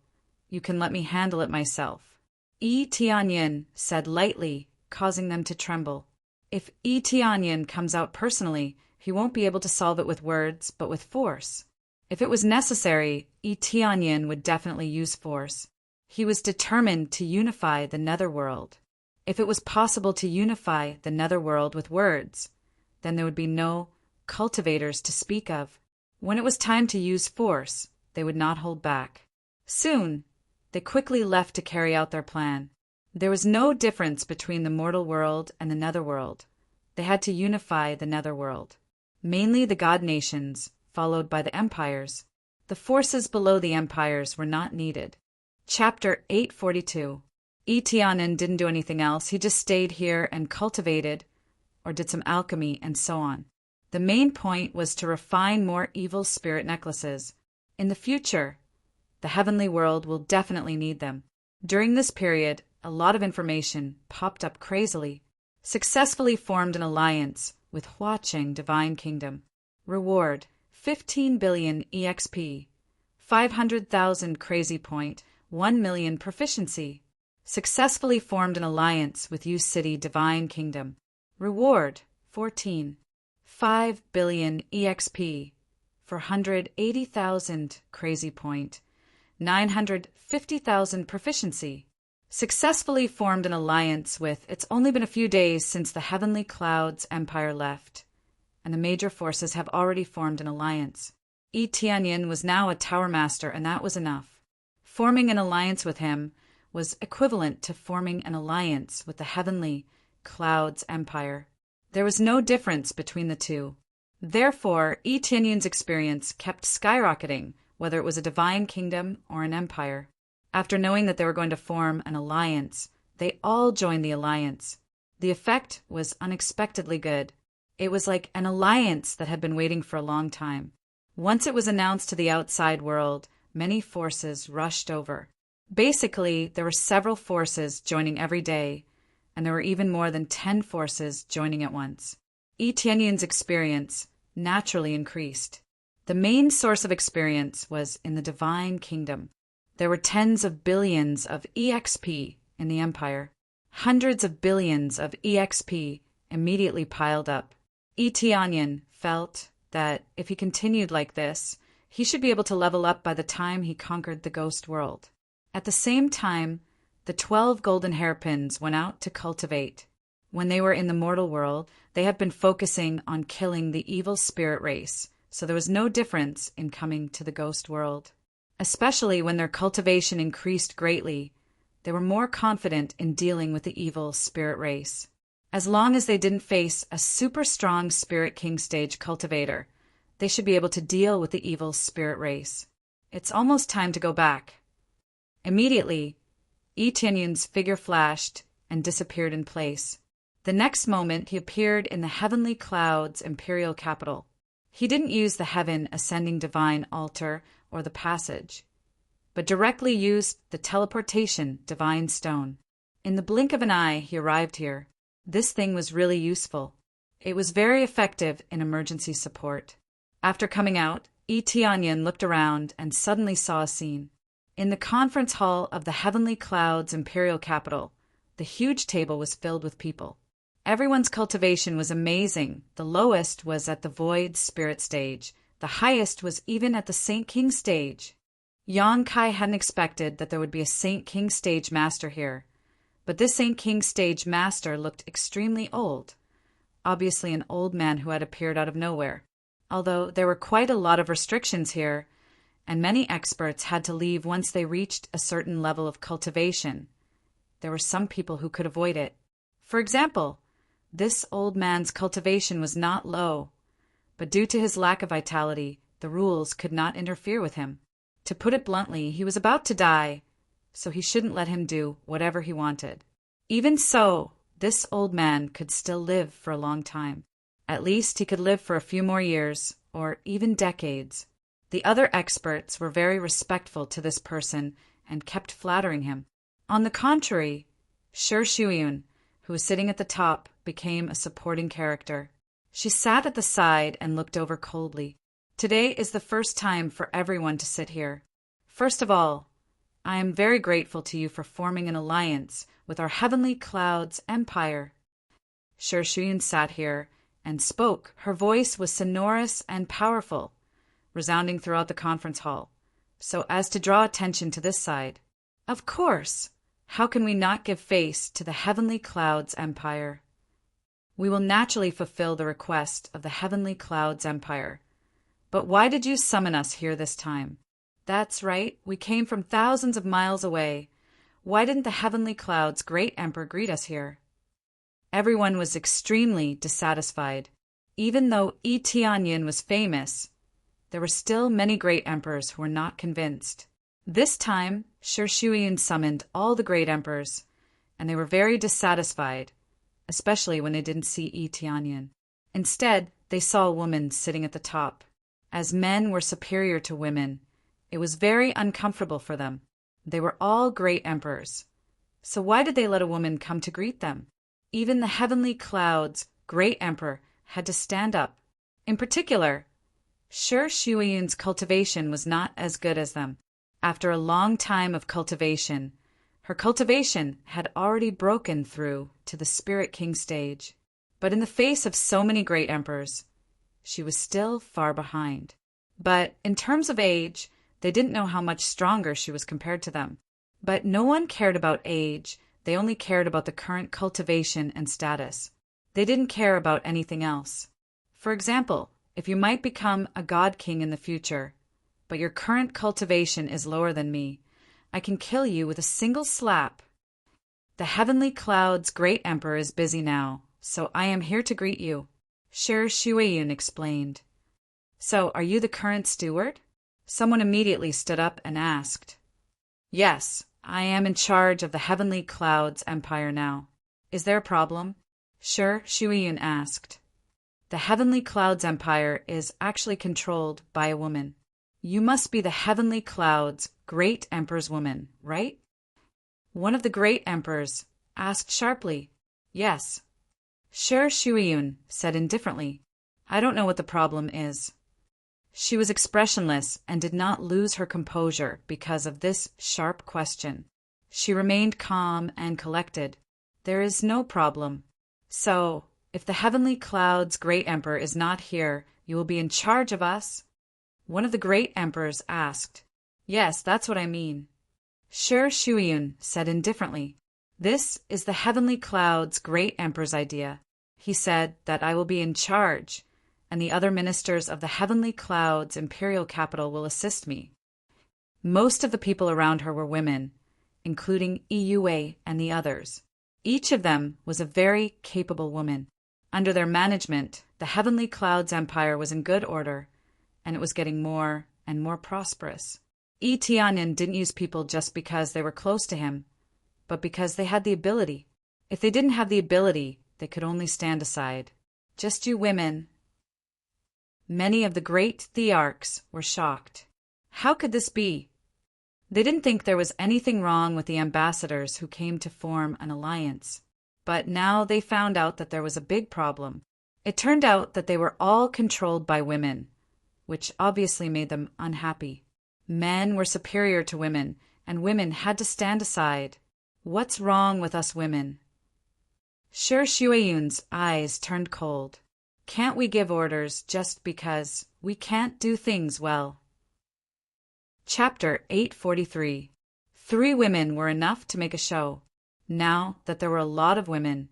you can let me handle it myself. Tianyin said lightly, causing them to tremble. If Tianyin comes out personally, he won't be able to solve it with words, but with force. If it was necessary, Tianyin would definitely use force. He was determined to unify the Netherworld. If it was possible to unify the Netherworld with words, then there would be no cultivators to speak of. When it was time to use force, they would not hold back. Soon, they quickly left to carry out their plan. There was no difference between the mortal world and the Netherworld. They had to unify the Netherworld. Mainly the god nations, followed by the empires. The forces below the empires were not needed. Chapter 842. Tianyin didn't do anything else. He just stayed here and cultivated, or did some alchemy and so on. The main point was to refine more evil spirit necklaces. In the future, the heavenly world will definitely need them. During this period, a lot of information popped up crazily. Successfully formed an alliance with Huaqing Divine Kingdom. Reward, 15 billion EXP. 500,000 crazy point, 1 million proficiency. Successfully formed an alliance with U City Divine Kingdom. Reward, 14. 5 billion EXP. 480,000 crazy point, 950,000 proficiency. Successfully formed an alliance with. It's only been a few days since the Heavenly Clouds Empire left, and the major forces have already formed an alliance. Tianyin was now a Tower Master, and that was enough. Forming an alliance with him was equivalent to forming an alliance with the Heavenly Clouds Empire. There was no difference between the two. Therefore, Tianyun's experience kept skyrocketing, whether it was a divine kingdom or an empire. After knowing that they were going to form an alliance, they all joined the alliance. The effect was unexpectedly good. It was like an alliance that had been waiting for a long time. Once it was announced to the outside world, many forces rushed over. Basically, there were several forces joining every day, and there were even more than 10 forces joining at once. Tianyun's experience naturally increased. The main source of experience was in the Divine Kingdom. There were tens of billions of EXP in the Empire. Hundreds of billions of EXP immediately piled up. Tianyin felt that if he continued like this, he should be able to level up by the time he conquered the ghost world. At the same time, the 12 golden hairpins went out to cultivate. When they were in the mortal world, they have been focusing on killing the evil spirit race, so there was no difference in coming to the ghost world. Especially when their cultivation increased greatly, they were more confident in dealing with the evil spirit race. As long as they didn't face a super strong Spirit King stage cultivator, they should be able to deal with the evil spirit race. It's almost time to go back. Immediately, Tianyun's figure flashed and disappeared in place. The next moment, he appeared in the Heavenly Clouds Imperial Capital. He didn't use the Heaven Ascending Divine Altar or the Passage, but directly used the Teleportation Divine Stone. In the blink of an eye, he arrived here. This thing was really useful. It was very effective in emergency support. After coming out, Tianyin looked around and suddenly saw a scene. In the conference hall of the Heavenly Clouds Imperial Capital, the huge table was filled with people. Everyone's cultivation was amazing. The lowest was at the void spirit stage. The highest was even at the Saint King stage. Yang Kai hadn't expected that there would be a Saint King stage master here. But this Saint King stage master looked extremely old. Obviously an old man who had appeared out of nowhere. Although there were quite a lot of restrictions here, and many experts had to leave once they reached a certain level of cultivation. There were some people who could avoid it. For example, this old man's cultivation was not low, but due to his lack of vitality, the rules could not interfere with him. To put it bluntly, he was about to die, so he shouldn't let him do whatever he wanted. Even so, this old man could still live for a long time. At least he could live for a few more years, or even decades. The other experts were very respectful to this person and kept flattering him. On the contrary, Shi Shuiyun, who was sitting at the top, became a supporting character. She sat at the side and looked over coldly. Today is the first time for everyone to sit here. First of all, I am very grateful to you for forming an alliance with our Heavenly Clouds Empire. Shi Shuiyun sat here and spoke. Her voice was sonorous and powerful, resounding throughout the conference hall, so as to draw attention to this side. Of course, how can we not give face to the Heavenly Clouds Empire? We will naturally fulfill the request of the Heavenly Clouds Empire. But why did you summon us here this time? That's right, we came from thousands of miles away. Why didn't the Heavenly Clouds' great emperor greet us here? Everyone was extremely dissatisfied. Even though Yi Tianyin was famous, there were still many great emperors who were not convinced. This time, Shi Shuiyun summoned all the great emperors, and they were very dissatisfied, especially when they didn't see Yi Tianyin. Instead, they saw a woman sitting at the top. As men were superior to women, it was very uncomfortable for them. They were all great emperors. So why did they let a woman come to greet them? Even the Heavenly Clouds' great emperor had to stand up. In particular, Shi Shuiyun's cultivation was not as good as them. After a long time of cultivation, her cultivation had already broken through to the Spirit King stage. But in the face of so many great emperors, she was still far behind. But in terms of age, they didn't know how much stronger she was compared to them. But no one cared about age. They only cared about the current cultivation and status. They didn't care about anything else. For example, if you might become a god king in the future, but your current cultivation is lower than me, I can kill you with a single slap. The Heavenly Clouds' great emperor is busy now, so I am here to greet you, Shi Shuiyun explained. So, are you the current steward? Someone immediately stood up and asked. Yes, I am in charge of the Heavenly Clouds Empire now. Is there a problem? Shi Shuiyun asked. The Heavenly Clouds Empire is actually controlled by a woman. You must be the Heavenly Clouds' great emperor's woman, right? One of the great emperors asked sharply. Yes. Shi Shuiyun said indifferently. I don't know what the problem is. She was expressionless and did not lose her composure because of this sharp question. She remained calm and collected. There is no problem. So, if the Heavenly Clouds' great emperor is not here, you will be in charge of us? One of the great emperors asked. Yes, that's what I mean. Shi Shuiyun said indifferently. This is the Heavenly Clouds' great emperor's idea. He said that I will be in charge, and the other ministers of the Heavenly Clouds' imperial capital will assist me. Most of the people around her were women, including Yue and the others. Each of them was a very capable woman. Under their management, the Heavenly Clouds Empire was in good order, and it was getting more and more prosperous. Yi Tianyin didn't use people just because they were close to him, but because they had the ability. If they didn't have the ability, they could only stand aside. Just you women. Many of the great thearchs were shocked. How could this be? They didn't think there was anything wrong with the ambassadors who came to form an alliance. But now they found out that there was a big problem. It turned out that they were all controlled by women, which obviously made them unhappy. Men were superior to women, and women had to stand aside. What's wrong with us women? Sure Shuayun's eyes turned cold. Can't we give orders just because we can't do things well? Chapter 843. 3 women were enough to make a show. Now that there were a lot of women,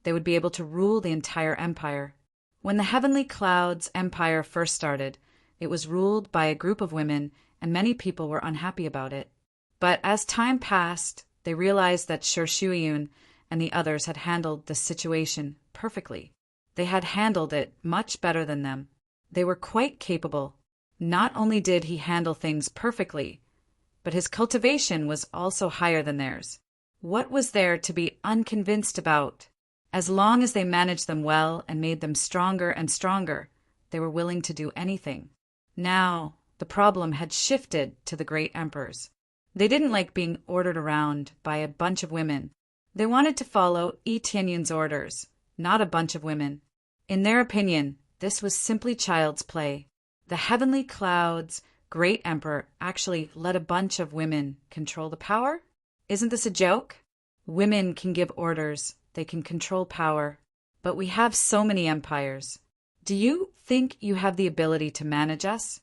they would be able to rule the entire empire. When the Heavenly Clouds Empire first started, it was ruled by a group of women, and many people were unhappy about it. But as time passed, they realized that Sher Shuayun and the others had handled the situation perfectly. They had handled it much better than them. They were quite capable. Not only did he handle things perfectly, but his cultivation was also higher than theirs. What was there to be unconvinced about? As long as they managed them well and made them stronger and stronger, they were willing to do anything. Now, the problem had shifted to the great emperors. They didn't like being ordered around by a bunch of women. They wanted to follow Yi Tianyun's orders, not a bunch of women. In their opinion, this was simply child's play. The Heavenly Clouds' great emperor actually let a bunch of women control the power? Isn't this a joke? Women can give orders, they can control power, but we have so many empires. Do you think you have the ability to manage us?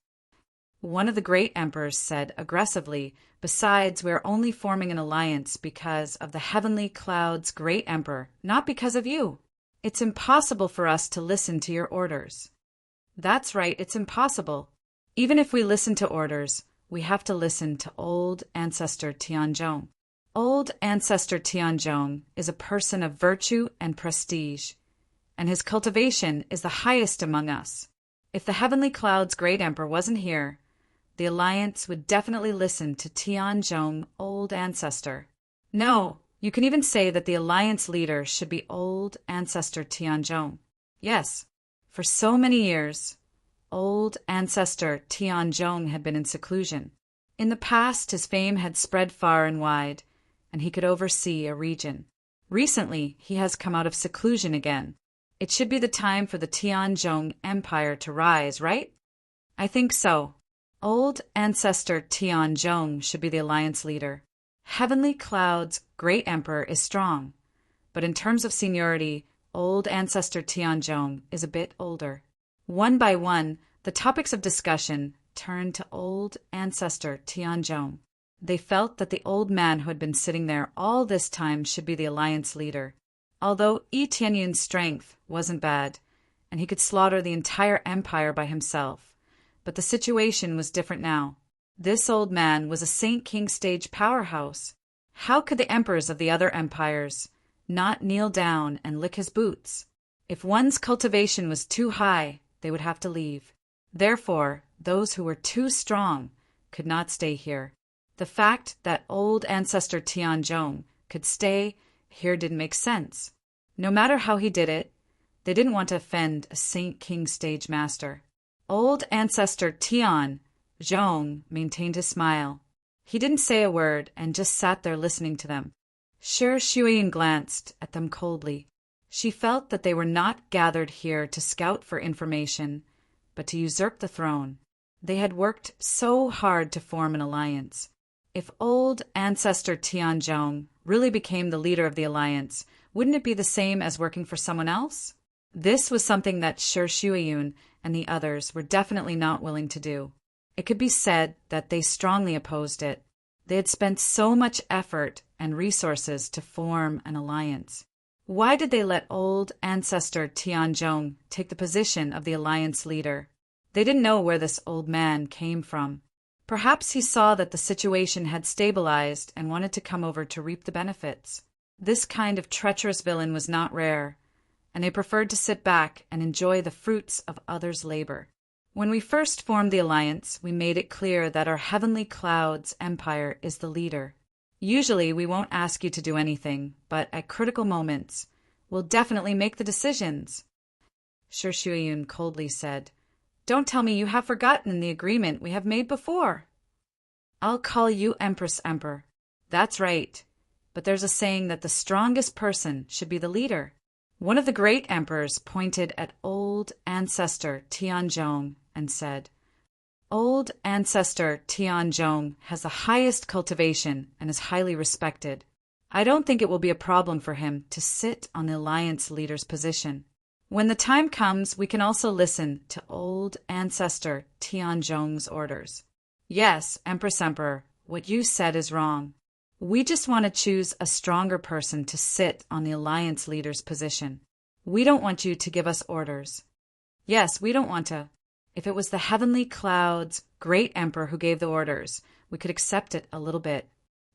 One of the great emperors said aggressively, besides, we're only forming an alliance because of the Heavenly Clouds' great emperor, not because of you. It's impossible for us to listen to your orders. That's right, it's impossible. Even if we listen to orders, we have to listen to old ancestor Tianzhong. Old ancestor Tianzhong is a person of virtue and prestige, and his cultivation is the highest among us. If the Heavenly Cloud's great emperor wasn't here, the alliance would definitely listen to Tianzhong, old ancestor. No, you can even say that the alliance leader should be old ancestor Tianzhong. Yes, for so many years, old ancestor Tianzhong had been in seclusion. In the past, his fame had spread far and wide, and he could oversee a region. Recently, he has come out of seclusion again. It should be the time for the Tianzhong Empire to rise, right? I think so. Old ancestor Tianzhong should be the alliance leader. Heavenly Cloud's great emperor is strong, but in terms of seniority, old ancestor Tianzhong is a bit older. One by one, the topics of discussion turned to old ancestor Tianzhong. They felt that the old man who had been sitting there all this time should be the alliance leader. Although Yi Tianyun's strength wasn't bad, and he could slaughter the entire empire by himself, but the situation was different now. This old man was a Saint King stage powerhouse. How could the emperors of the other empires not kneel down and lick his boots? If one's cultivation was too high, they would have to leave. Therefore, those who were too strong could not stay here. The fact that old ancestor Tianzhong could stay here didn't make sense. No matter how he did it, they didn't want to offend a Saint King stage master. Old ancestor Tianzhong maintained his smile. He didn't say a word and just sat there listening to them. Sher Shuayun glanced at them coldly. She felt that they were not gathered here to scout for information, but to usurp the throne. They had worked so hard to form an alliance. If old ancestor Tianzhong really became the leader of the alliance, wouldn't it be the same as working for someone else? This was something that Sher Shuayun and the others were definitely not willing to do. It could be said that they strongly opposed it. They had spent so much effort and resources to form an alliance. Why did they let old ancestor Tianzhong take the position of the alliance leader? They didn't know where this old man came from. Perhaps he saw that the situation had stabilized and wanted to come over to reap the benefits. This kind of treacherous villain was not rare, and they preferred to sit back and enjoy the fruits of others' labor. When we first formed the alliance, we made it clear that our Heavenly Clouds Empire is the leader. Usually we won't ask you to do anything, but at critical moments, we'll definitely make the decisions. Sher Shuayun coldly said, "Don't tell me you have forgotten the agreement we have made before." "I'll call you Empress Emperor." "That's right. But there's a saying that the strongest person should be the leader." One of the great emperors pointed at old ancestor Tianzhong and said, "Old ancestor Tianzhong has the highest cultivation and is highly respected. I don't think it will be a problem for him to sit on the Alliance leader's position. When the time comes, we can also listen to old ancestor Tianzhong's orders. Yes, Emperor, what you said is wrong. We just want to choose a stronger person to sit on the Alliance leader's position. We don't want you to give us orders. Yes, we don't want to. If it was the Heavenly Cloud's great Emperor who gave the orders, we could accept it a little bit.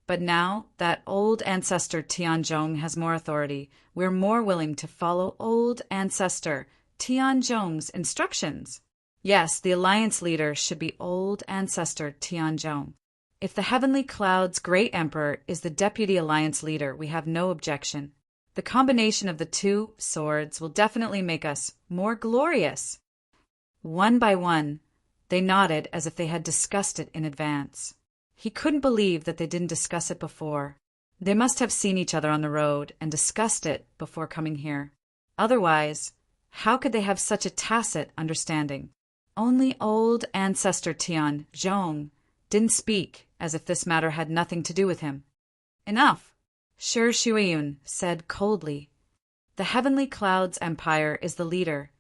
But now that old ancestor Tianzhong has more authority, we're more willing to follow old ancestor Tianzhong's instructions. Yes, the Alliance leader should be old ancestor Tianzhong. If the Heavenly Cloud's great Emperor is the deputy Alliance leader, we have no objection. The combination of the two swords will definitely make us more glorious. One by one, they nodded as if they had discussed it in advance. He couldn't believe that they didn't discuss it before. They must have seen each other on the road and discussed it before coming here. Otherwise, how could they have such a tacit understanding? Only old ancestor Tianzhong didn't speak as if this matter had nothing to do with him. Enough, Shi Shuiyun said coldly. The Heavenly Cloud's empire is the leader,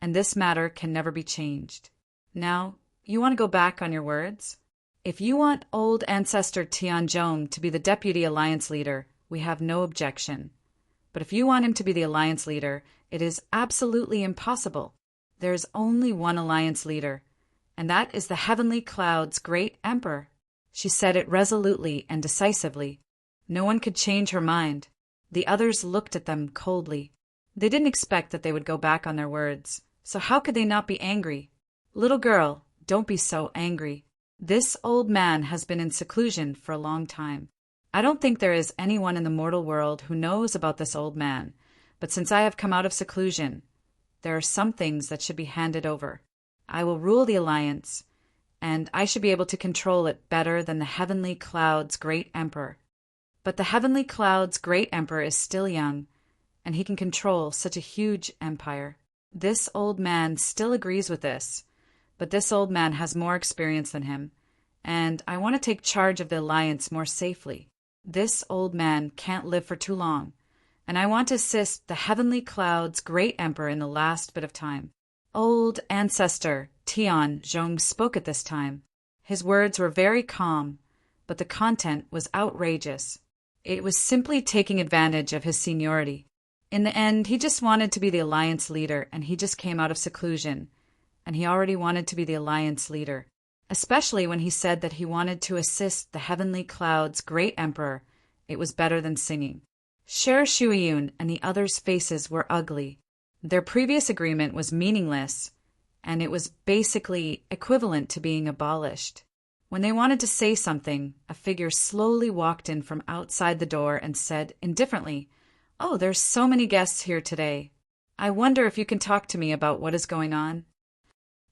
and this matter can never be changed. Now, you want to go back on your words? If you want old ancestor Tianzhong to be the deputy alliance leader, we have no objection. But if you want him to be the alliance leader, it is absolutely impossible. There is only one alliance leader, and that is the Heavenly Cloud's great Emperor. She said it resolutely and decisively. No one could change her mind. The others looked at them coldly. They didn't expect that they would go back on their words, so how could they not be angry? Little girl, don't be so angry. This old man has been in seclusion for a long time. I don't think there is anyone in the mortal world who knows about this old man, but since I have come out of seclusion, there are some things that should be handed over. I will rule the alliance, and I should be able to control it better than the Heavenly Cloud's great Emperor. But the Heavenly Cloud's great Emperor is still young, and he can control such a huge empire. This old man still agrees with this, but this old man has more experience than him, and I want to take charge of the alliance more safely. This old man can't live for too long, and I want to assist the Heavenly Cloud's great Emperor in the last bit of time. Old ancestor Tianzhong spoke at this time. His words were very calm, but the content was outrageous. It was simply taking advantage of his seniority. In the end, he just wanted to be the alliance leader, and he just came out of seclusion, and he already wanted to be the alliance leader, especially when he said that he wanted to assist the Heavenly Cloud's great Emperor. It was better than singing. Shi Shuiyun and the others' faces were ugly. Their previous agreement was meaningless, and it was basically equivalent to being abolished. When they wanted to say something, a figure slowly walked in from outside the door and said indifferently, "Oh, there's so many guests here today. I wonder if you can talk to me about what is going on?"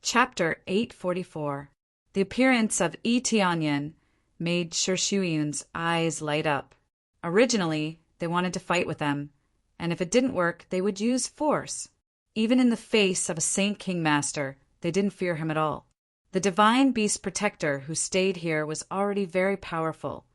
Chapter 844. The appearance of Yi Tianyan made Shi Shuiyun's eyes light up. Originally, they wanted to fight with them, and if it didn't work, they would use force. Even in the face of a Saint King Master, they didn't fear him at all. The divine beast protector who stayed here was already very powerful,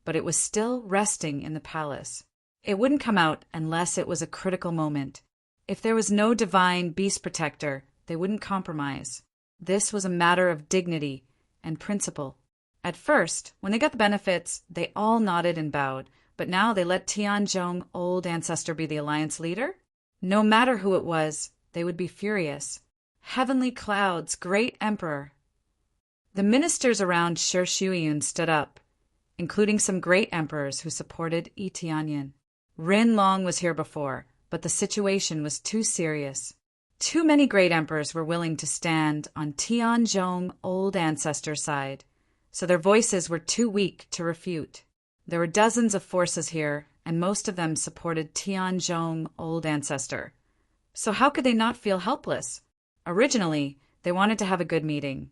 but it was still resting in the palace. It wouldn't come out unless it was a critical moment. If there was no divine beast protector, they wouldn't compromise. This was a matter of dignity and principle. At first, when they got the benefits, they all nodded and bowed, but now they let Tianzhong, old ancestor, be the alliance leader? No matter who it was, they would be furious. Heavenly Cloud's great Emperor. The ministers around Shi Shuiyun stood up, including some great emperors who supported Yi Tianyan. Rin Long was here before, but the situation was too serious. Too many great emperors were willing to stand on Tianzhong, old ancestor's side, so their voices were too weak to refute. There were dozens of forces here, and most of them supported Tianzhong, old ancestor. So how could they not feel helpless? Originally, they wanted to have a good meeting,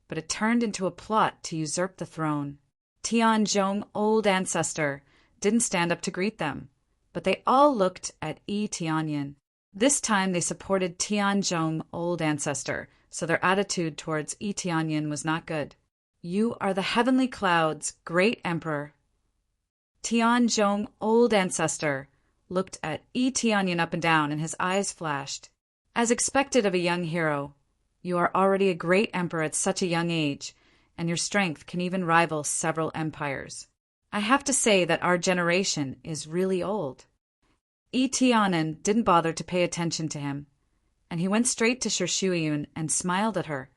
but it turned into a plot to usurp the throne. Tianzhong, old ancestor, didn't stand up to greet them, but they all looked at Yi Tianyan. This time they supported Tianzhong, old ancestor, so their attitude towards Yi Tianyan was not good. "You are the Heavenly Cloud's great Emperor." Tianzhong, old ancestor, looked at Yi Tianyan up and down, and his eyes flashed. As expected of a young hero, you are already a great emperor at such a young age, and your strength can even rival several empires. I have to say that our generation is really old. Yi Tianyan didn't bother to pay attention to him, and he went straight to Shi Shuiyun and smiled at her,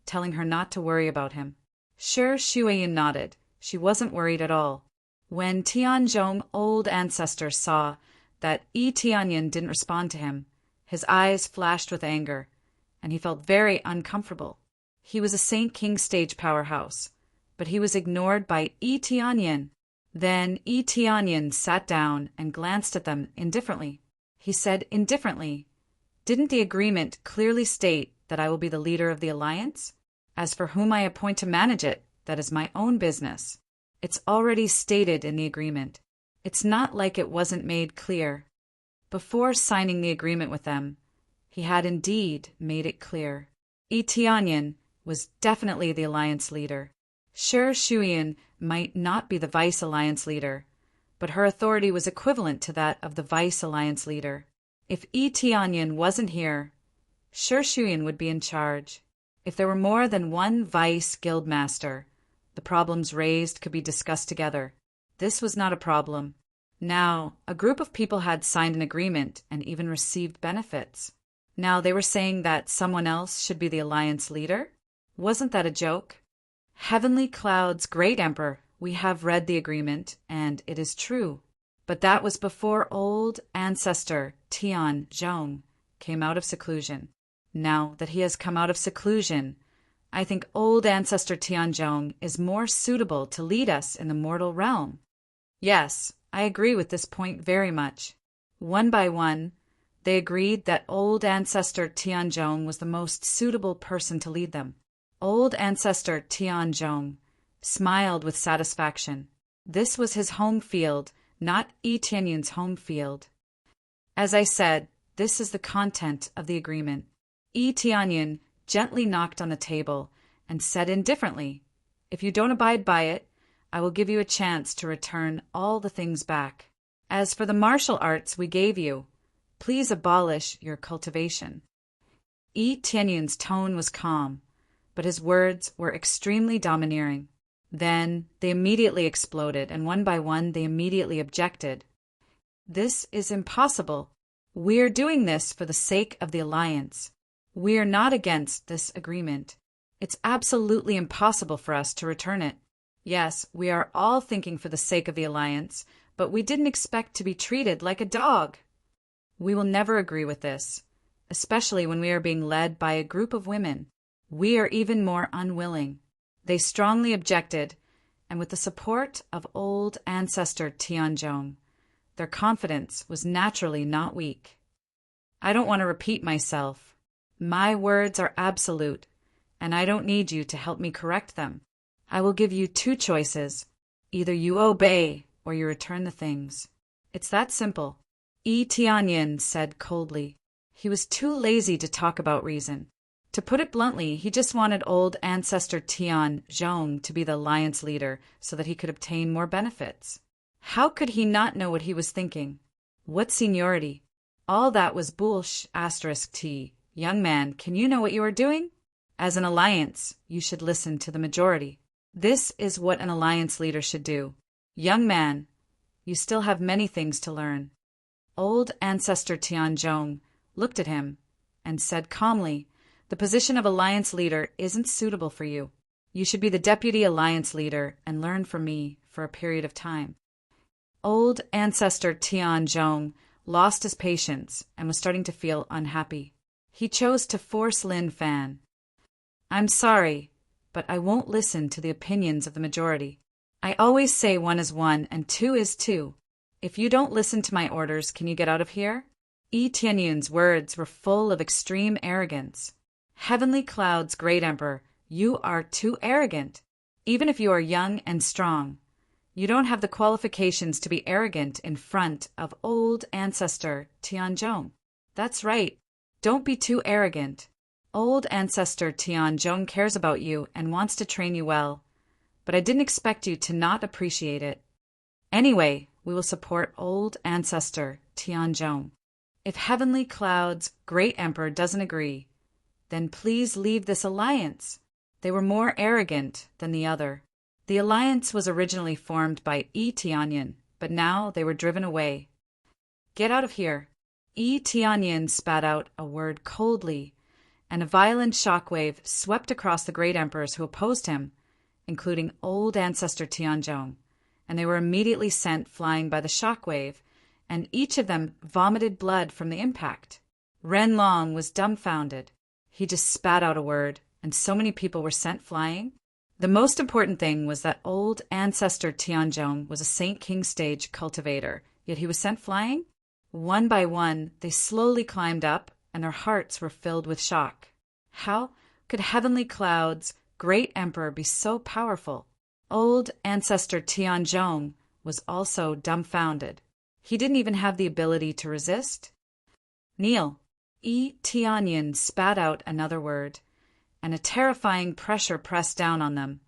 telling her not to worry about him. Shi Shuiyun nodded. She wasn't worried at all. When Tianzhong, old ancestor, saw that Yi Tianyan didn't respond to him, his eyes flashed with anger, and he felt very uncomfortable. He was a Saint King stage powerhouse, but he was ignored by Yi Tianyan. Then Yi Tianyan sat down and glanced at them indifferently. He said indifferently, "Didn't the agreement clearly state that I will be the leader of the alliance? As for whom I appoint to manage it, that is my own business. It's already stated in the agreement. It's not like it wasn't made clear." Before signing the agreement with them, he had indeed made it clear. Yi Tianyan was definitely the alliance leader. Shi Shuiyun might not be the vice alliance leader, but her authority was equivalent to that of the vice alliance leader. If Yi Tianyan wasn't here, Shi Shuiyun would be in charge. If there were more than one vice guildmaster, the problems raised could be discussed together. This was not a problem. Now, a group of people had signed an agreement and even received benefits. Now they were saying that someone else should be the alliance leader? Wasn't that a joke? Heavenly Cloud's great emperor, we have read the agreement, and it is true. But that was before old ancestor Tianzhong came out of seclusion. Now that he has come out of seclusion, I think old ancestor Tianzhong is more suitable to lead us in the mortal realm. Yes, I agree with this point very much. One by one, they agreed that old ancestor Tianzhong was the most suitable person to lead them. Old ancestor Tianzhong smiled with satisfaction. This was his home field, not Yi Tianyan's home field. As I said, this is the content of the agreement. Yi Tianyan gently knocked on the table and said indifferently, "If you don't abide by it, I will give you a chance to return all the things back. As for the martial arts we gave you, please abolish your cultivation." Yi Tianyan's tone was calm, but his words were extremely domineering. Then they immediately exploded, and one by one they immediately objected. "This is impossible. We're doing this for the sake of the alliance. We're not against this agreement. It's absolutely impossible for us to return it. Yes, we are all thinking for the sake of the alliance, but we didn't expect to be treated like a dog. We will never agree with this, especially when we are being led by a group of women. We are even more unwilling." They strongly objected, and with the support of old ancestor Tianzhong, their confidence was naturally not weak. I don't want to repeat myself. My words are absolute, and I don't need you to help me correct them. I will give you two choices. Either you obey or you return the things. It's that simple. Yi Tianyan said coldly. He was too lazy to talk about reason. To put it bluntly, he just wanted old ancestor Tianzhong to be the alliance leader so that he could obtain more benefits. How could he not know what he was thinking? What seniority? All that was *T. Young man, can you know what you are doing? As an alliance, you should listen to the majority. This is what an alliance leader should do. Young man, you still have many things to learn. Old ancestor Tianzhong looked at him and said calmly, "The position of alliance leader isn't suitable for you. You should be the deputy alliance leader and learn from me for a period of time." Old ancestor Tianzhong lost his patience and was starting to feel unhappy. He chose to force Lin Fan. "I'm sorry, but I won't listen to the opinions of the majority. I always say 1 is 1 and 2 is 2. If you don't listen to my orders, can you get out of here?" Yi Tianyan's words were full of extreme arrogance. Heavenly Cloud's great emperor, you are too arrogant. Even if you are young and strong, you don't have the qualifications to be arrogant in front of old ancestor Tianzhong. That's right. Don't be too arrogant. Old ancestor Tianzhong cares about you and wants to train you well, but I didn't expect you to not appreciate it. Anyway, we will support old ancestor Tianzhong. If Heavenly Cloud's great emperor doesn't agree, then please leave this alliance. They were more arrogant than the other. The alliance was originally formed by Yi Tianyin, but now they were driven away. Get out of here. Yi Tianyin spat out a word coldly, and a violent shockwave swept across the great emperors who opposed him, including old ancestor Tianzhong, and they were immediately sent flying by the shockwave, and each of them vomited blood from the impact. Ren Long was dumbfounded. He just spat out a word, and so many people were sent flying. The most important thing was that old ancestor Tianzhong was a Saint King stage cultivator, yet he was sent flying? One by one, they slowly climbed up, and their hearts were filled with shock. How could Heavenly Cloud's great emperor be so powerful? Old ancestor Tianzhong was also dumbfounded. He didn't even have the ability to resist. Kneel. Yi Tianyin spat out another word, and a terrifying pressure pressed down on them,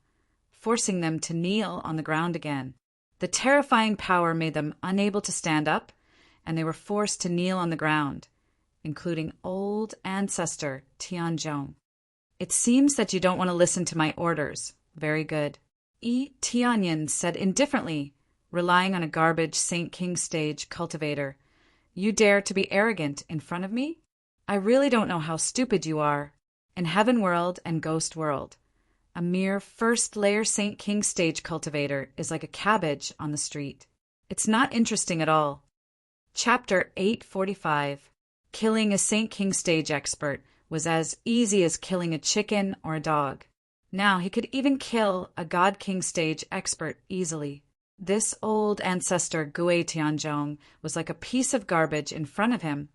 forcing them to kneel on the ground again. The terrifying power made them unable to stand up, and they were forced to kneel on the ground, including old ancestor Tianzhong. It seems that you don't want to listen to my orders. Very good. Yi Tianyin said indifferently, relying on a garbage Saint King stage cultivator. You dare to be arrogant in front of me? I really don't know how stupid you are. In Heaven World and Ghost World, a mere first-layer Saint King stage cultivator is like a cabbage on the street. It's not interesting at all. Chapter 845. Killing a Saint King stage expert was as easy as killing a chicken or a dog. Now he could even kill a God King stage expert easily. This old ancestor Gui Tianzhong was like a piece of garbage in front of him,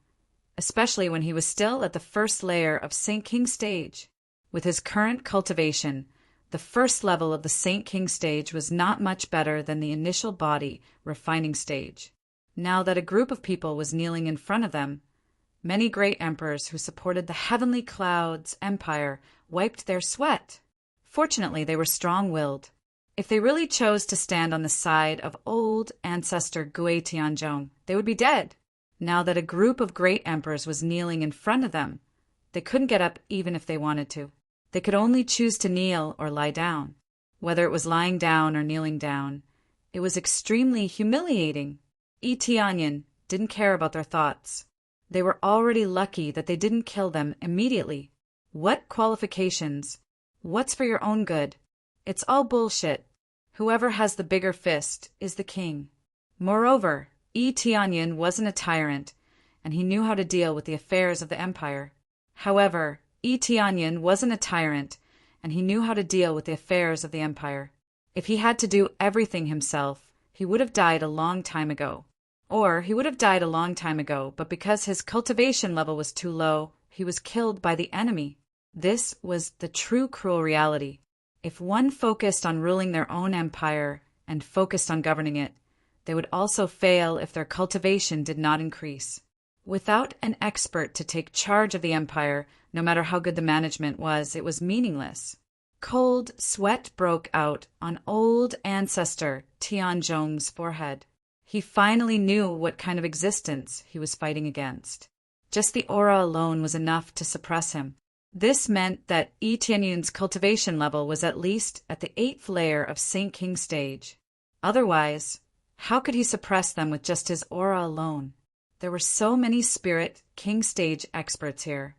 especially when he was still at the first layer of Saint King stage. With his current cultivation, the first level of the Saint King stage was not much better than the initial body refining stage. Now that a group of people was kneeling in front of them, many great emperors who supported the Heavenly Cloud's empire wiped their sweat. Fortunately, they were strong-willed. If they really chose to stand on the side of old ancestor Gui Tianzhong, they would be dead. Now that a group of great emperors was kneeling in front of them, they couldn't get up even if they wanted to. They could only choose to kneel or lie down. Whether it was lying down or kneeling down, it was extremely humiliating. Yi Tianyin didn't care about their thoughts. They were already lucky that they didn't kill them immediately. What qualifications? What's for your own good? It's all bullshit. Whoever has the bigger fist is the king. Moreover, Yi Tianyin wasn't a tyrant, and he knew how to deal with the affairs of the empire. However, Yi Tianyin wasn't a tyrant, and he knew how to deal with the affairs of the empire. If he had to do everything himself, he would have died a long time ago. Or he would have died a long time ago, but because his cultivation level was too low, he was killed by the enemy. This was the true cruel reality. If one focused on ruling their own empire and focused on governing it, they would also fail if their cultivation did not increase. Without an expert to take charge of the empire, no matter how good the management was, it was meaningless. Cold sweat broke out on old ancestor Tianzhong's forehead. He finally knew what kind of existence he was fighting against. Just the aura alone was enough to suppress him. This meant that Yi Tianyin's cultivation level was at least at the 8th layer of Saint King stage. Otherwise, how could he suppress them with just his aura alone? There were so many spirit King stage experts here,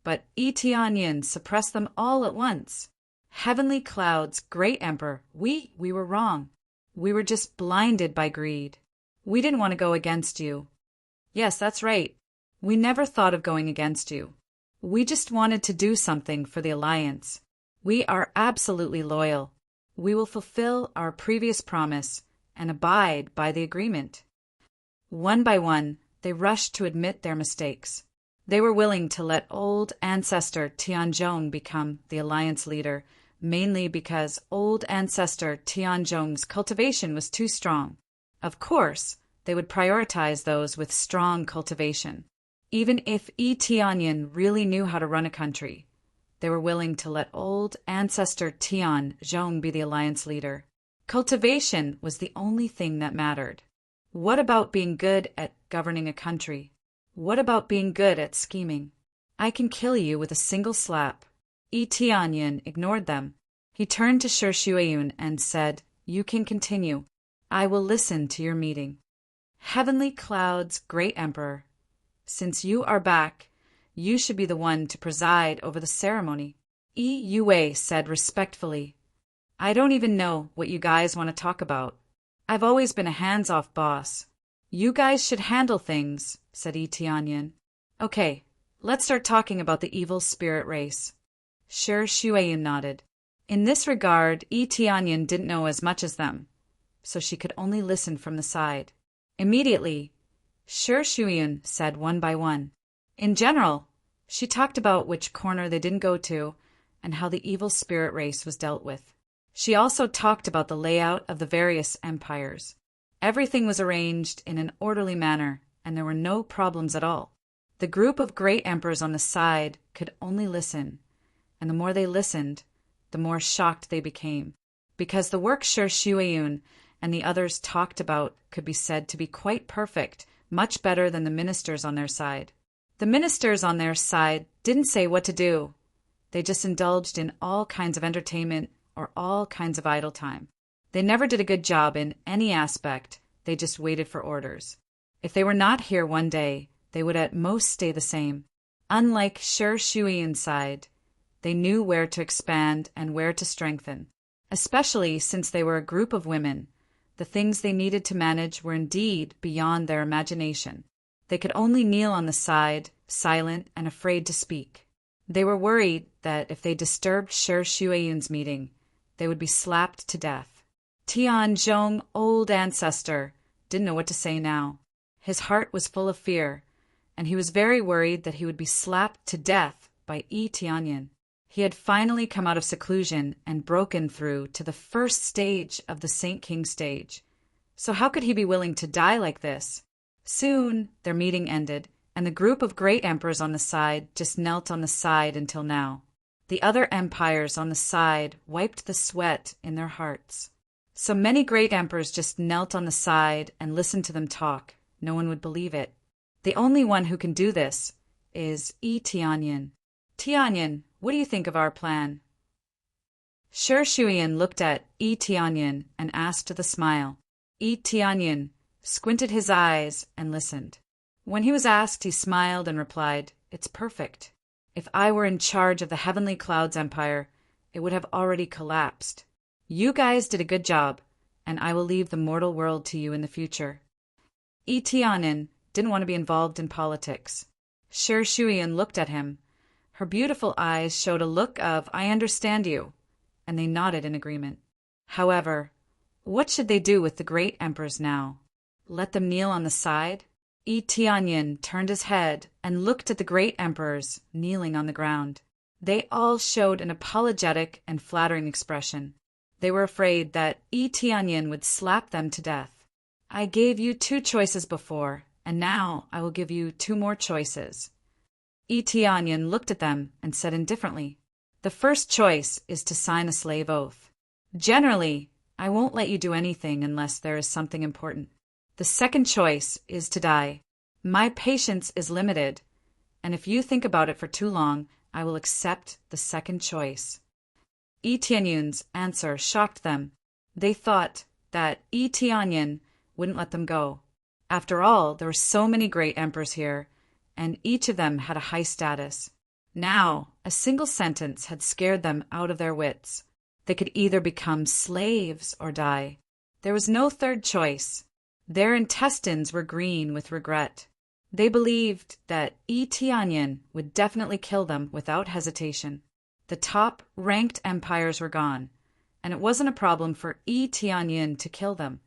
but Yi Tianyin suppressed them all at once. Heavenly Cloud's great emperor, we were wrong. We were just blinded by greed. We didn't want to go against you. Yes, that's right. We never thought of going against you. We just wanted to do something for the Alliance. We are absolutely loyal. We will fulfill our previous promise and abide by the agreement. One by one, they rushed to admit their mistakes. They were willing to let old ancestor Tianzhong become the Alliance leader, mainly because old ancestor Tianzhong's cultivation was too strong. Of course, they would prioritize those with strong cultivation. Even if Yi Tianyin really knew how to run a country, they were willing to let old ancestor Tianzhong be the Alliance leader. Cultivation was the only thing that mattered. What about being good at governing a country? What about being good at scheming? I can kill you with a single slap. Tianyin ignored them. He turned to Shi Shuiyun and said, "You can continue. I will listen to your meeting." Heavenly Cloud's great emperor, since you are back, you should be the one to preside over the ceremony. Yue said respectfully, "I don't even know what you guys want to talk about. I've always been a hands-off boss. You guys should handle things," said Tianyin. "Okay, let's start talking about the evil spirit race." Shi Shuiyun nodded. In this regard, Tianyin didn't know as much as them, so she could only listen from the side. Immediately, Shi Shuiyun said one by one. In general, she talked about which corner they didn't go to and how the evil spirit race was dealt with. She also talked about the layout of the various empires. Everything was arranged in an orderly manner, and there were no problems at all. The group of great emperors on the side could only listen, and the more they listened, the more shocked they became, because the work Shi Shuiyun and the others talked about could be said to be quite perfect, much better than the ministers on their side. The ministers on their side didn't say what to do. They just indulged in all kinds of entertainment or all kinds of idle time. They never did a good job in any aspect, they just waited for orders. If they were not here one day, they would at most stay the same. Unlike Shi Shuiyun's side, they knew where to expand and where to strengthen. Especially since they were a group of women, the things they needed to manage were indeed beyond their imagination. They could only kneel on the side, silent and afraid to speak. They were worried that if they disturbed Shi Shuiyun's meeting, they would be slapped to death. Tianzhong, old ancestor, didn't know what to say now. His heart was full of fear, and he was very worried that he would be slapped to death by Tianyin. He had finally come out of seclusion and broken through to the first stage of the Saint King stage. So how could he be willing to die like this? Soon their meeting ended, and the group of great emperors on the side just knelt on the side until now. The other empires on the side wiped the sweat in their hearts. So many great emperors just knelt on the side and listened to them talk. No one would believe it. The only one who can do this is Tianyin. Tianyin, what do you think of our plan? Shi Shuiyun looked at Tianyin and asked with a smile. Tianyin squinted his eyes and listened. When he was asked, he smiled and replied, "It's perfect. If I were in charge of the Heavenly Clouds Empire, it would have already collapsed. You guys did a good job, and I will leave the mortal world to you in the future." Tianyin didn't want to be involved in politics. Shi Shuiyun looked at him. Her beautiful eyes showed a look of, "I understand you," and they nodded in agreement. However, what should they do with the great emperors now? Let them kneel on the side? Tianyin turned his head and looked at the great emperors kneeling on the ground. They all showed an apologetic and flattering expression. They were afraid that Tianyin would slap them to death. "I gave you 2 choices before, and now I will give you 2 more choices." Tianyin looked at them and said indifferently, "The first choice is to sign a slave oath. Generally, I won't let you do anything unless there is something important. The second choice is to die. My patience is limited, and if you think about it for too long, I will accept the second choice." Tianyin's answer shocked them. They thought that Tianyin wouldn't let them go. After all, there were so many great emperors here, and each of them had a high status. Now, a single sentence had scared them out of their wits. They could either become slaves or die. There was no third choice. Their intestines were green with regret. They believed that Tianyin would definitely kill them without hesitation. The top-ranked empires were gone, and it wasn't a problem for Tianyin to kill them.